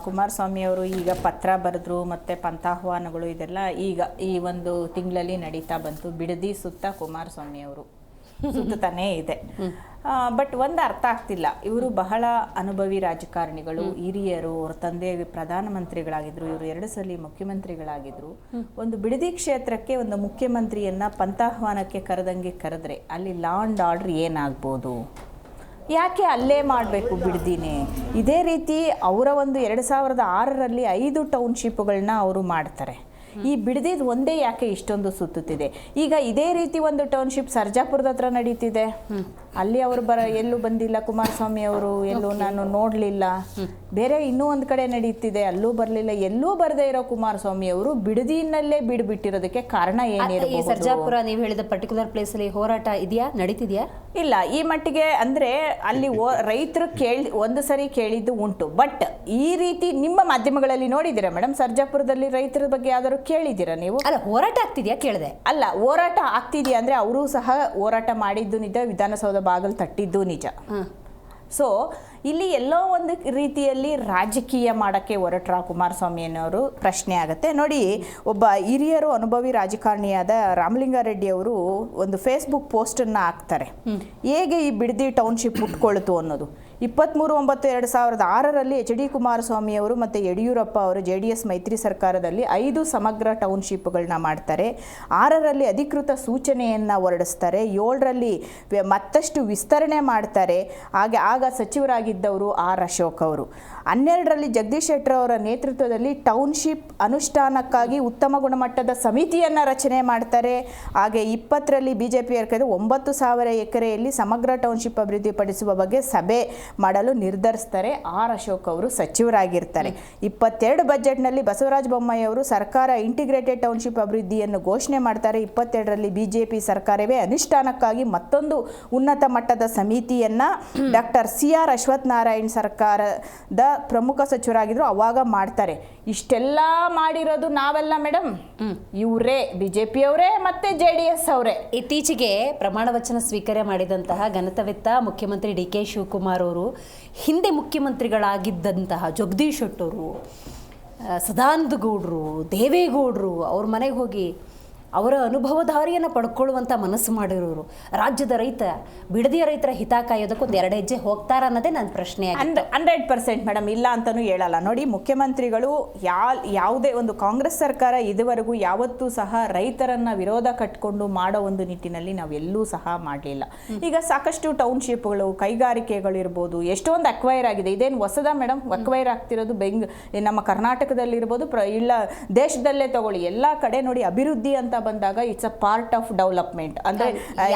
ಕುಮಾರಸ್ವಾಮಿ ಅವರು ಈಗ ಪತ್ರ ಬರೆದ್ರು, ಮತ್ತು ಪಂಥಾಹ್ವಾನಗಳು ಇದೆಲ್ಲ ಈಗ ಈ ಒಂದು ತಿಂಗಳಲ್ಲಿ ನಡೀತಾ ಬಂತು. ಬಿಡದಿ ಸುತ್ತ ಕುಮಾರಸ್ವಾಮಿ ಅವರು ಸುತ್ತಾನೇ ಇದೆ. ಬಟ್ ಒಂದು ಅರ್ಥ ಆಗ್ತಿಲ್ಲ, ಇವರು ಬಹಳ ಅನುಭವಿ ರಾಜಕಾರಣಿಗಳು, ಹಿರಿಯರು, ಅವ್ರ ತಂದೆ ಪ್ರಧಾನಮಂತ್ರಿಗಳಾಗಿದ್ರು, ಇವರು 2 ಸಲ ಮುಖ್ಯಮಂತ್ರಿಗಳಾಗಿದ್ರು. ಒಂದು ಬಿಡದಿ ಕ್ಷೇತ್ರಕ್ಕೆ ಒಂದು ಮುಖ್ಯಮಂತ್ರಿಯನ್ನ ಪಂಥಾಹ್ವಾನಕ್ಕೆ ಕರೆದ್ರೆ ಅಲ್ಲಿ ಲಾ ಆ್ಯಂಡ್ ಆರ್ಡರ್ ಏನಾಗ್ಬೋದು? ಯಾಕೆ ಅಲ್ಲೇ ಮಾಡಬೇಕು ಬಿಡದಿನೇ? ಇದೇ ರೀತಿ ಅವರ ಒಂದು 2006ರಲ್ಲಿ 5 ಟೌನ್ಶಿಪ್ಗಳನ್ನ ಅವರು ಮಾಡ್ತಾರೆ. ಈ ಬಿಡದಿದ್ದು ಒಂದೇ ಯಾಕೆ ಇಷ್ಟೊಂದು ಸುತ್ತುತ್ತಿದೆ? ಈಗ ಇದೇ ರೀತಿ ಒಂದು ಟೌನ್ಶಿಪ್ ಸರ್ಜಾಪುರದ ಹತ್ರ ನಡೀತಿದೆ, ಅಲ್ಲಿ ಅವರು ಎಲ್ಲೂ ಬಂದಿಲ್ಲ ಕುಮಾರಸ್ವಾಮಿ ಅವರು, ಎಲ್ಲೂ ನಾನು ನೋಡಲಿಲ್ಲ. ಬೇರೆ ಇನ್ನೂ ಒಂದು ಕಡೆ ನಡೀತಿದೆ, ಅಲ್ಲೂ ಬರಲಿಲ್ಲ. ಎಲ್ಲೂ ಬರದೇ ಇರೋ ಕುಮಾರಸ್ವಾಮಿ ಅವರು ಬಿಡದಿನಲ್ಲೇ ಬಿಟ್ಟಿರೋದಕ್ಕೆ ಕಾರಣ ಏನಿರಬಹುದು? ಈ ಸರ್ಜಾಪುರ ನೀವು ಹೇಳಿದ ಪರ್ಟಿಕ್ಯುಲರ್ ಪ್ಲೇಸ್ ಅಲ್ಲಿ ಹೋರಾಟ ಇದೆಯಾ, ನಡೀತಿದೆಯಾ? ಇಲ್ಲ, ಈ ಮಟ್ಟಿಗೆ ಅಂದರೆ ಅಲ್ಲಿ ರೈತರು ಒಂದು ಸರಿ ಕೇಳಿದ್ದು ಉಂಟು. ಬಟ್ ಈ ರೀತಿ ನಿಮ್ಮ ಮಾಧ್ಯಮಗಳಲ್ಲಿ ನೋಡಿದ್ದೀರಾ ಮೇಡಮ್? ಸರ್ಜಾಪುರದಲ್ಲಿ ರೈತರ ಬಗ್ಗೆ ಯಾವ್ದಾದ್ರು ಕೇಳಿದ್ದೀರಾ ನೀವು? ಅಲ್ಲ, ಹೋರಾಟ ಆಗ್ತಿದ್ಯಾ ಕೇಳಿದೆ. ಅಲ್ಲ, ಹೋರಾಟ ಆಗ್ತಿದ್ಯಾ ಅಂದರೆ ಅವರು ಸಹ ಹೋರಾಟ ಮಾಡಿದ್ದು ನಿಜ, ವಿಧಾನಸೌಧ ಬಾಗಿಲು ತಟ್ಟಿದ್ದು ನಿಜ. ಸೊ ಇಲ್ಲಿ ಎಲ್ಲೋ ಒಂದು ರೀತಿಯಲ್ಲಿ ರಾಜಕೀಯ ಮಾಡೋಕ್ಕೆ ಹೊರಟ್ರ ಕುಮಾರಸ್ವಾಮಿಯವರು ಪ್ರಶ್ನೆ ಆಗುತ್ತೆ. ನೋಡಿ, ಒಬ್ಬ ಹಿರಿಯರು ಅನುಭವಿ ರಾಜಕಾರಣಿಯಾದ ರಾಮಲಿಂಗಾರೆಡ್ಡಿ ಅವರು ಒಂದು ಫೇಸ್ಬುಕ್ ಪೋಸ್ಟನ್ನು ಹಾಕ್ತಾರೆ, ಹೇಗೆ ಈ ಬಿಡದಿ ಟೌನ್ಶಿಪ್ ಹುಟ್ಕೊಳ್ತು ಅನ್ನೋದು. 23/9/2006ರಲ್ಲಿ HD ಕುಮಾರಸ್ವಾಮಿ ಅವರು ಮತ್ತು ಯಡಿಯೂರಪ್ಪ ಅವರು JDS ಮೈತ್ರಿ ಸರ್ಕಾರದಲ್ಲಿ 5 ಸಮಗ್ರ ಟೌನ್ಶಿಪ್ಗಳನ್ನ ಮಾಡ್ತಾರೆ. 6ರಲ್ಲಿ ಅಧಿಕೃತ ಸೂಚನೆಯನ್ನು ಹೊರಡಿಸ್ತಾರೆ. 7ರಲ್ಲಿ ಮತ್ತಷ್ಟು ವಿಸ್ತರಣೆ ಮಾಡ್ತಾರೆ. ಆಗ ಸಚಿವರಾಗಿದ್ದವರು R ಅಶೋಕ್ ಅವರು. 12ರಲ್ಲಿ ಜಗದೀಶ್ ಶೆಟ್ಟರ್ ಅವರ ನೇತೃತ್ವದಲ್ಲಿ ಟೌನ್ಶಿಪ್ ಅನುಷ್ಠಾನಕ್ಕಾಗಿ ಉತ್ತಮ ಗುಣಮಟ್ಟದ ಸಮಿತಿಯನ್ನು ರಚನೆ ಮಾಡ್ತಾರೆ. ಹಾಗೆ 20ರಲ್ಲಿ BJP 9,000 ಎಕರೆಯಲ್ಲಿ ಸಮಗ್ರ ಟೌನ್ಶಿಪ್ ಅಭಿವೃದ್ಧಿಪಡಿಸುವ ಬಗ್ಗೆ ಸಭೆ ಮಾಡಲು ನಿರ್ಧರಿಸ್ತಾರೆ. R ಅಶೋಕ್ ಅವರು ಸಚಿವರಾಗಿರ್ತಾರೆ. 22 ಬಜೆಟ್ನಲ್ಲಿ ಬಸವರಾಜ ಬೊಮ್ಮಾಯಿ ಅವರು ಸರ್ಕಾರ ಇಂಟಿಗ್ರೇಟೆಡ್ ಟೌನ್ಶಿಪ್ ಅಭಿವೃದ್ಧಿಯನ್ನು ಘೋಷಣೆ ಮಾಡ್ತಾರೆ. 22ರಲ್ಲಿ BJP ಸರ್ಕಾರವೇ ಅನುಷ್ಠಾನಕ್ಕಾಗಿ ಮತ್ತೊಂದು ಉನ್ನತ ಮಟ್ಟದ ಸಮಿತಿಯನ್ನ ಡಾಕ್ಟರ್ CR ಅಶ್ವತ್ಥನಾರಾಯಣ್ ಸರ್ಕಾರದ ಪ್ರಮುಖ ಸಚಿವರಾಗಿದ್ರು ಅವಾಗ ಮಾಡ್ತಾರೆ. ಇಷ್ಟೆಲ್ಲ ಮಾಡಿರೋದು ನಾವೆಲ್ಲ ಮೇಡಮ್, ಇವರೇ BJP ಅವರೇ ಮತ್ತೆ JDS ಅವರೇ. ಇತ್ತೀಚೆಗೆ ಪ್ರಮಾಣ ವಚನ ಸ್ವೀಕಾರ ಮಾಡಿದಂತಹ ಘನತವೆತ್ತ ಮುಖ್ಯಮಂತ್ರಿ ಡಿ ಕೆ ಶಿವಕುಮಾರ್ ಅವರು ಹಿಂದೆ ಮುಖ್ಯಮಂತ್ರಿಗಳಾಗಿದ್ದಂತಹ ಜಗದೀಶ್ ಶೆಟ್ಟರು, ಸದಾನಂದ ಗೌಡರು, ದೇವೇಗೌಡರು ಅವ್ರ ಮನೆಗೆ ಹೋಗಿ ಅವರ ಅನುಭವಧಾರಿಯನ್ನು ಪಡ್ಕೊಳ್ಳುವಂಥ ಮನಸ್ಸು ಮಾಡಿರೋರು. ರಾಜ್ಯದ ರೈತ, ಬಿಡದಿಯ ರೈತರ ಹಿತ ಕಾಯೋದಕ್ಕೆ 2 ಹೆಜ್ಜೆ ಹೋಗ್ತಾರ ಅನ್ನೋದೇ ನನ್ನ ಪ್ರಶ್ನೆ. 100% ಮೇಡಮ್, ಇಲ್ಲ ಅಂತಲೂ ಹೇಳಲ್ಲ. ನೋಡಿ, ಮುಖ್ಯಮಂತ್ರಿಗಳು ಯಾವುದೇ ಒಂದು ಕಾಂಗ್ರೆಸ್ ಸರ್ಕಾರ ಇದುವರೆಗೂ ಯಾವತ್ತೂ ಸಹ ರೈತರನ್ನ ವಿರೋಧ ಕಟ್ಕೊಂಡು ಮಾಡೋ ಒಂದು ನಿಟ್ಟಿನಲ್ಲಿ ನಾವೆಲ್ಲೂ ಸಹ ಮಾಡಲಿಲ್ಲ. ಈಗ ಸಾಕಷ್ಟು ಟೌನ್ಶಿಪ್ಗಳು, ಕೈಗಾರಿಕೆಗಳು ಇರ್ಬೋದು, ಎಷ್ಟೊಂದು ಅಕ್ವೈರ್ ಆಗಿದೆ. ಇದೇನು ಹೊಸದ ಮೇಡಮ್? ಅಕ್ವೈರ್ ಆಗ್ತಿರೋದು ನಮ್ಮ ಕರ್ನಾಟಕದಲ್ಲಿರ್ಬೋದು, ಇಲ್ಲ ದೇಶದಲ್ಲೇ ತಗೊಳ್ಳಿ, ಎಲ್ಲ ಕಡೆ ನೋಡಿ ಅಭಿವೃದ್ಧಿ ಅಂತ ಬಂದಾಗ it's a part of development. ಅಂದ್ರೆ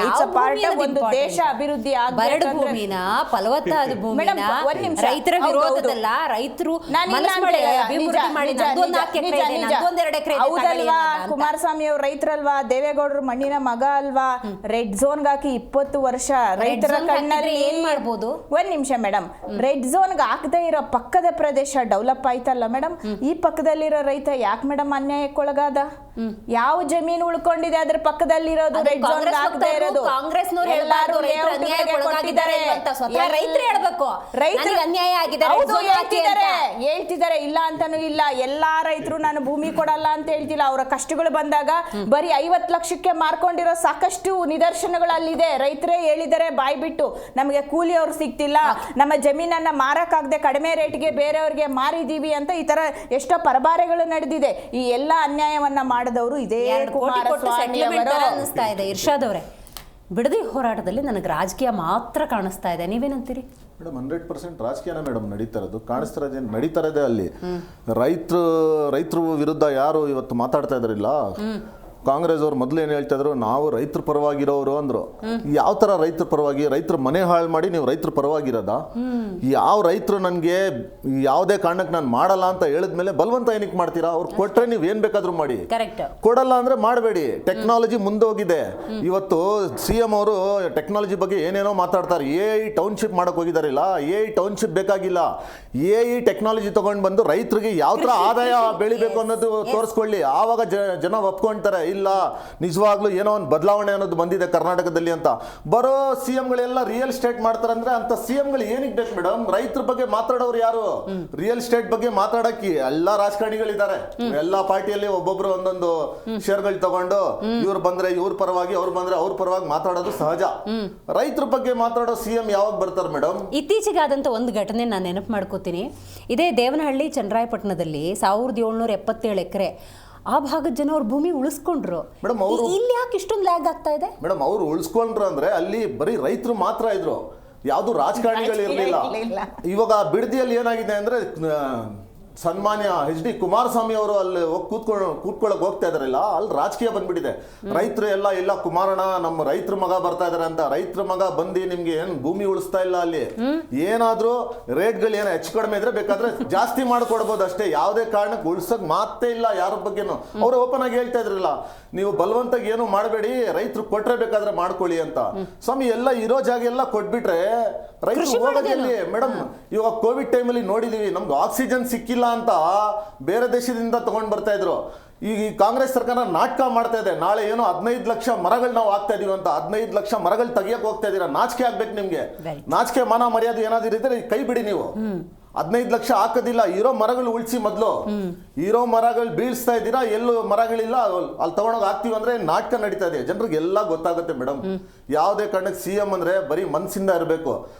ಇಟ್ಸ್ ಅ ಪಾರ್ಟ್ ಆಫ್ ಒಂದು ದೇಶ ಅಭಿವೃದ್ಧಿ ಬರಡು ಭೂಮಿನ, ಫಲವತ್ತಾದ ಭೂಮಿನ ರೈತರ ವಿರೋಧದಲ್ಲ, ರೈತರು ಕುಮಾರಸ್ವಾಮಿ ಅವರು ರೈತರಲ್ವಾ? ದೇವೇಗೌಡರು ಮಣ್ಣಿನ ಮಗ ಅಲ್ವಾ? ರೆಡ್ ಝೋನ್ಗೆ ಹಾಕಿ 20 ವರ್ಷ ರೈತರ ಕಣ್ಣಲ್ಲಿ ಏನ್ ಮಾಡ್ಬೋದು? 1 ನಿಮಿಷ ಮೇಡಮ್, ರೆಡ್ ಝೋನ್ಗೆ ಹಾಕದೇ ಇರೋ ಪಕ್ಕದ ಪ್ರದೇಶ ಡೆವಲಪ್ ಆಯ್ತಲ್ಲ ಮೇಡಮ್? ಈ ಪಕ್ಕದಲ್ಲಿರೋ ರೈತ ಯಾಕೆ ಮೇಡಮ್ ಅನ್ಯಾಯಕ್ಕೊಳಗಾದ? ಯಾವ ಜಮೀನು ಉಳ್ಕೊಂಡಿದೆ ಅದ್ರ ಪಕ್ಕದಲ್ಲಿರೋದು ರೆಡ್ ಝೋನ್ ಆಗದೆ ಇರೋದು? ಕಾಂಗ್ರೆಸ್ನವರು ಎಲ್ಲರೂ ಹೇಳ್ತಿದ್ದಾರೆ, ಇಲ್ಲ ಅಂತಾನು ಇಲ್ಲ. ಎಲ್ಲಾ ರೈತರು ನಾನು ಭೂಮಿ ಕೊಡಲ್ಲ ಅಂತ ಹೇಳ್ತಿಲ್ಲ. ಅವರ ಕಷ್ಟಗಳು ಬಂದಾಗ ಬರೀ 50 ಲಕ್ಷಕ್ಕೆ ಮಾರ್ಕೊಂಡಿರೋ ಸಾಕಷ್ಟು ನಿದರ್ಶನಗಳು ಅಲ್ಲಿದೆ. ರೈತರೇ ಹೇಳಿದ್ದಾರೆ ಬಾಯ್ ಬಿಟ್ಟು, ನಮಗೆ ಕೂಲಿ ಅವ್ರು ಸಿಗ್ತಿಲ್ಲ, ನಮ್ಮ ಜಮೀನನ್ನ ಮಾರಕ್ಕಾಗದೆ ಕಡಿಮೆ ರೇಟ್ಗೆ ಬೇರೆಯವ್ರಿಗೆ ಮಾರಿದೀವಿ ಅಂತ ಈ ತರ ಎಷ್ಟೋ ಪರಬಾರೆಗಳು ನಡೆದಿದೆ. ಈ ಎಲ್ಲ ಅನ್ಯಾಯವನ್ನ ಮಾಡಿದವರು ಇದೇ ಕುಮಾರಸ್ವಾಮಿ ಅವರು. ಅನ್ನಿಸ್ತಾ ಇದೆ ಇರ್ಷಾದ್ ಅವರೇ, ಬಿಡದಿ ಹೋರಾಟದಲ್ಲಿ ನನಗೆ ರಾಜಕೀಯ ಮಾತ್ರ ಕಾಣಿಸ್ತಾ ಇದೆ, ನೀವೇನಂತೀರಿ? ಮೇಡಮ್ 100% ರಾಜಕೀಯನ ಮೇಡಮ್ ನಡೀತಾ ಇರೋದು, ಕಾಣಿಸ್ತಾ ಇರೋದು ನಡೀತಾ ಇರೋದೇ ಅಲ್ಲಿ. ರೈತರು ವಿರುದ್ಧ ಯಾರು ಇವತ್ತು ಮಾತಾಡ್ತಾ ಇದಾರಿಲ್ಲ, ಕಾಂಗ್ರೆಸ್ ಅವ್ರು ಮೊದಲು ಏನು ಹೇಳ್ತಾ ಇದ್ರು, ನಾವು ರೈತರ ಪರವಾಗಿರೋರು ಅಂದ್ರು. ಯಾವ ತರ ರೈತರ ಪರವಾಗಿ? ರೈತರ ಮನೆ ಹಾಳು ಮಾಡಿ ನೀವು ರೈತರ ಪರವಾಗಿರೋದಾ? ಯಾವ ರೈತರು ನನಗೆ ಯಾವುದೇ ಕಾರಣಕ್ಕೆ ನಾನು ಮಾಡಲ್ಲ ಅಂತ ಹೇಳಿದ್ಮೇಲೆ ಬಲವಂತ ಏನಕ್ಕೆ ಮಾಡ್ತೀರಾ? ಅವ್ರು ಕೊಟ್ರೆ ನೀವು ಏನ್ ಬೇಕಾದ್ರೂ ಮಾಡಿ, ಕೊಡಲ್ಲ ಅಂದ್ರೆ ಮಾಡಬೇಡಿ. ಟೆಕ್ನಾಲಜಿ ಮುಂದೋಗಿದೆ. ಇವತ್ತು CM ಅವರು ಟೆಕ್ನಾಲಜಿ ಬಗ್ಗೆ ಏನೇನೋ ಮಾತಾಡ್ತಾರೆ. AI ಟೌನ್ಶಿಪ್ ಮಾಡಕ್ ಹೋಗಿದಾರಿಲ್ಲ, AI ಟೌನ್ಶಿಪ್ ಬೇಕಾಗಿಲ್ಲ. AI ಟೆಕ್ನಾಲಜಿ ತಗೊಂಡು ಬಂದು ರೈತರಿಗೆ ಯಾವ ತರ ಆದಾಯ ಬೆಳಿಬೇಕು ಅನ್ನೋದು ತೋರಿಸ್ಕೊಳ್ಳಿ, ಆವಾಗ ಜನ ಒಪ್ಕೊಂತಾರೆ. ಇಲ್ಲ, ನಿಜವಾಗ್ಲೂ ಏನೋ ಒಂದು ಬದಲಾವಣೆ ಅನ್ನೋದು ಬಂದಿದೆ ಕರ್ನಾಟಕದಲ್ಲಿ ಅಂತ. ಬರೋ CMಗಳೆಲ್ಲ ರಿಯಲ್ ಎಸ್ಟೇಟ್ ಮಾಡ್ತಾರಂದ್ರೆ ಅಂತ CMಗಳು ಏನಿಗೆ ಬೇಕು ಮೇಡಮ್? ರೈತರ ಬಗ್ಗೆ ಮಾತಾಡೋರು ಯಾರು? ರಿಯಲ್ ಎಸ್ಟೇಟ್ ಬಗ್ಗೆ ಮಾತಾಡಕ್ಕೆ ಎಲ್ಲ ರಾಜಕಾರಣಿಗಳಿದ್ದಾರೆ. ಎಲ್ಲಾ ಪಾರ್ಟಿಯಲ್ಲಿ ಒಬ್ಬೊಬ್ರು ಒಂದೊಂದು ಶೇರ್ಗಳು ತಗೊಂಡು ಇವ್ರು ಬಂದ್ರೆ ಇವ್ರ ಪರವಾಗಿ, ಅವ್ರು ಬಂದ್ರೆ ಅವ್ರ ಪರವಾಗಿ ಮಾತಾಡೋದು ಸಹಜ. ರೈತರ ಬಗ್ಗೆ ಮಾತಾಡೋ CM ಯಾವಾಗ ಬರ್ತಾರೆ ಮೇಡಮ್? ಇತ್ತೀಚೆಗಾದಂಥ ಒಂದು ಘಟನೆ ನಾನು ನೆನಪು ಮಾಡ್ಕೋತೀನಿ. ಇದೇ ದೇವನಹಳ್ಳಿ ಚನ್ನರಾಯಪಟ್ಟಣದಲ್ಲಿ 1777 ಎಕರೆ ಆ ಭಾಗದ ಜನ ಅವ್ರ ಭೂಮಿ ಉಳಿಸ್ಕೊಂಡ್ರು. ಮೇಡಮ್ ಅವರು ಇಲ್ಲಿ ಯಾಕೆ ಇಷ್ಟೊಂದು ಲ್ಯಾಗ್ ಆಗ್ತಾ ಇದೆ? ಮೇಡಮ್ ಅವ್ರು ಉಳಿಸ್ಕೊಂಡ್ರು ಅಂದ್ರೆ ಅಲ್ಲಿ ಬರೀ ರೈತರು ಮಾತ್ರ ಇದ್ರು, ಯಾವುದು ರಾಜಕಾರಣಿಗಳು ಇರಲಿಲ್ಲ. ಇವಾಗ ಬಿಡದಿಯಲ್ಲಿ ಏನಾಗಿದೆ ಅಂದ್ರೆ ಸನ್ಮಾನ್ಯ HD ಕುಮಾರಸ್ವಾಮಿ ಅವರು ಅಲ್ಲಿ ಕೂತ್ಕೊಳ್ಳಕ್ ಹೋಗ್ತಾ ಇದಾರಲ್ಲ, ಅಲ್ಲಿ ರಾಜಕೀಯ ಬಂದ್ಬಿಟ್ಟಿದೆ. ರೈತರು ಎಲ್ಲ ಕುಮಾರಣ್ಣ ನಮ್ಮ ರೈತರ ಮಗ ಬರ್ತಾ ಇದಾರೆ ಅಂತ. ರೈತರ ಮಗ ಬಂದು ನಿಮ್ಗೆ ಏನ್ ಭೂಮಿ ಉಳಿಸ್ತಾ ಇಲ್ಲ. ಅಲ್ಲಿ ಏನಾದ್ರೂ ರೇಟ್ಗಳು ಏನೋ ಹೆಚ್ಚು ಕಡಿಮೆ ಇದ್ರೆ ಬೇಕಾದ್ರೆ ಜಾಸ್ತಿ ಮಾಡ್ಕೊಡ್ಬೋದು ಅಷ್ಟೇ. ಯಾವುದೇ ಕಾರಣಕ್ಕೆ ಉಳ್ಸಕ್ ಮಾತೇ ಇಲ್ಲ ಯಾರ ಬಗ್ಗೆನು. ಅವ್ರು ಓಪನ್ ಆಗಿ ಹೇಳ್ತಾ ಇದ್ರಲ್ಲ, ನೀವು ಬಲವಂತಾಗಿ ಏನು ಮಾಡಬೇಡಿ, ರೈತರು ಕೊಟ್ರೆ ಬೇಕಾದ್ರೆ ಮಾಡ್ಕೊಳ್ಳಿ ಅಂತ. ಸ್ವಾಮಿ ಎಲ್ಲ ಇರೋ ಜಾಗ ಎಲ್ಲ ಕೊಟ್ಬಿಟ್ರೆ ರೈತರು ಹೋಗೋದಲ್ಲಿ ಮೇಡಮ್. ಇವಾಗ ಕೋವಿಡ್ ಟೈಮಲ್ಲಿ ನೋಡಿದೀವಿ, ನಮ್ಗೆ ಆಕ್ಸಿಜನ್ ಸಿಕ್ಕಿಲ್ಲ ಅಂತ ಬೇರೆ ದೇಶದಿಂದ ತಗೊಂಡ್ ಬರ್ತಾ ಇದ್ರು. ಈಗ ಕಾಂಗ್ರೆಸ್ ಸರ್ಕಾರ ನಾಟಕ ಮಾಡ್ತಾ ಇದೆ. ನಾಳೆ ಏನೋ 15 ಲಕ್ಷ ಮರಗಳು ನಾವು ಹಾಕ್ತಾ ಇದೀವಿ ಅಂತ. 15 ಲಕ್ಷ ಮರಗಳು ತೆಗಿಯಕ್ ಹೋಗ್ತಾ ಇದೀರಾ. ನಾಚಿಕೆ ಆಗ್ಬೇಕು ನಿಮ್ಗೆ. ನಾಚಿಕೆ ಮಾನ ಮರ್ಯಾದೆ ಏನಾದ್ರು ಇದ್ರೆ ಕೈ ಬಿಡಿ ನೀವು. 15 ಲಕ್ಷ ಹಾಕೋದಿಲ್ಲ, ಇರೋ ಮರಗಳು ಉಳಿಸಿ ಮೊದಲು. ಇರೋ ಮರಗಳು ಬೀಳ್ಸ್ತಾ ಇದ್ದೀರಾ, ಎಲ್ಲೂ ಮರಗಳಿಲ್ಲ, ಅಲ್ಲಿ ತಗೊಂಡೋಗಿ ಹಾಕ್ತಿವಿ ಅಂದ್ರೆ ನಾಟಕ ನಡೀತಾ ಇದೆ. ಜನರಿಗೆ ಎಲ್ಲ ಗೊತ್ತಾಗುತ್ತೆ ಮೇಡಮ್. ಯಾವುದೇ ಕಾರಣಕ್ಕೆ CM ಅಂದ್ರೆ ಬರೀ ಮನ್ಸಿಂದ ಇರಬೇಕು.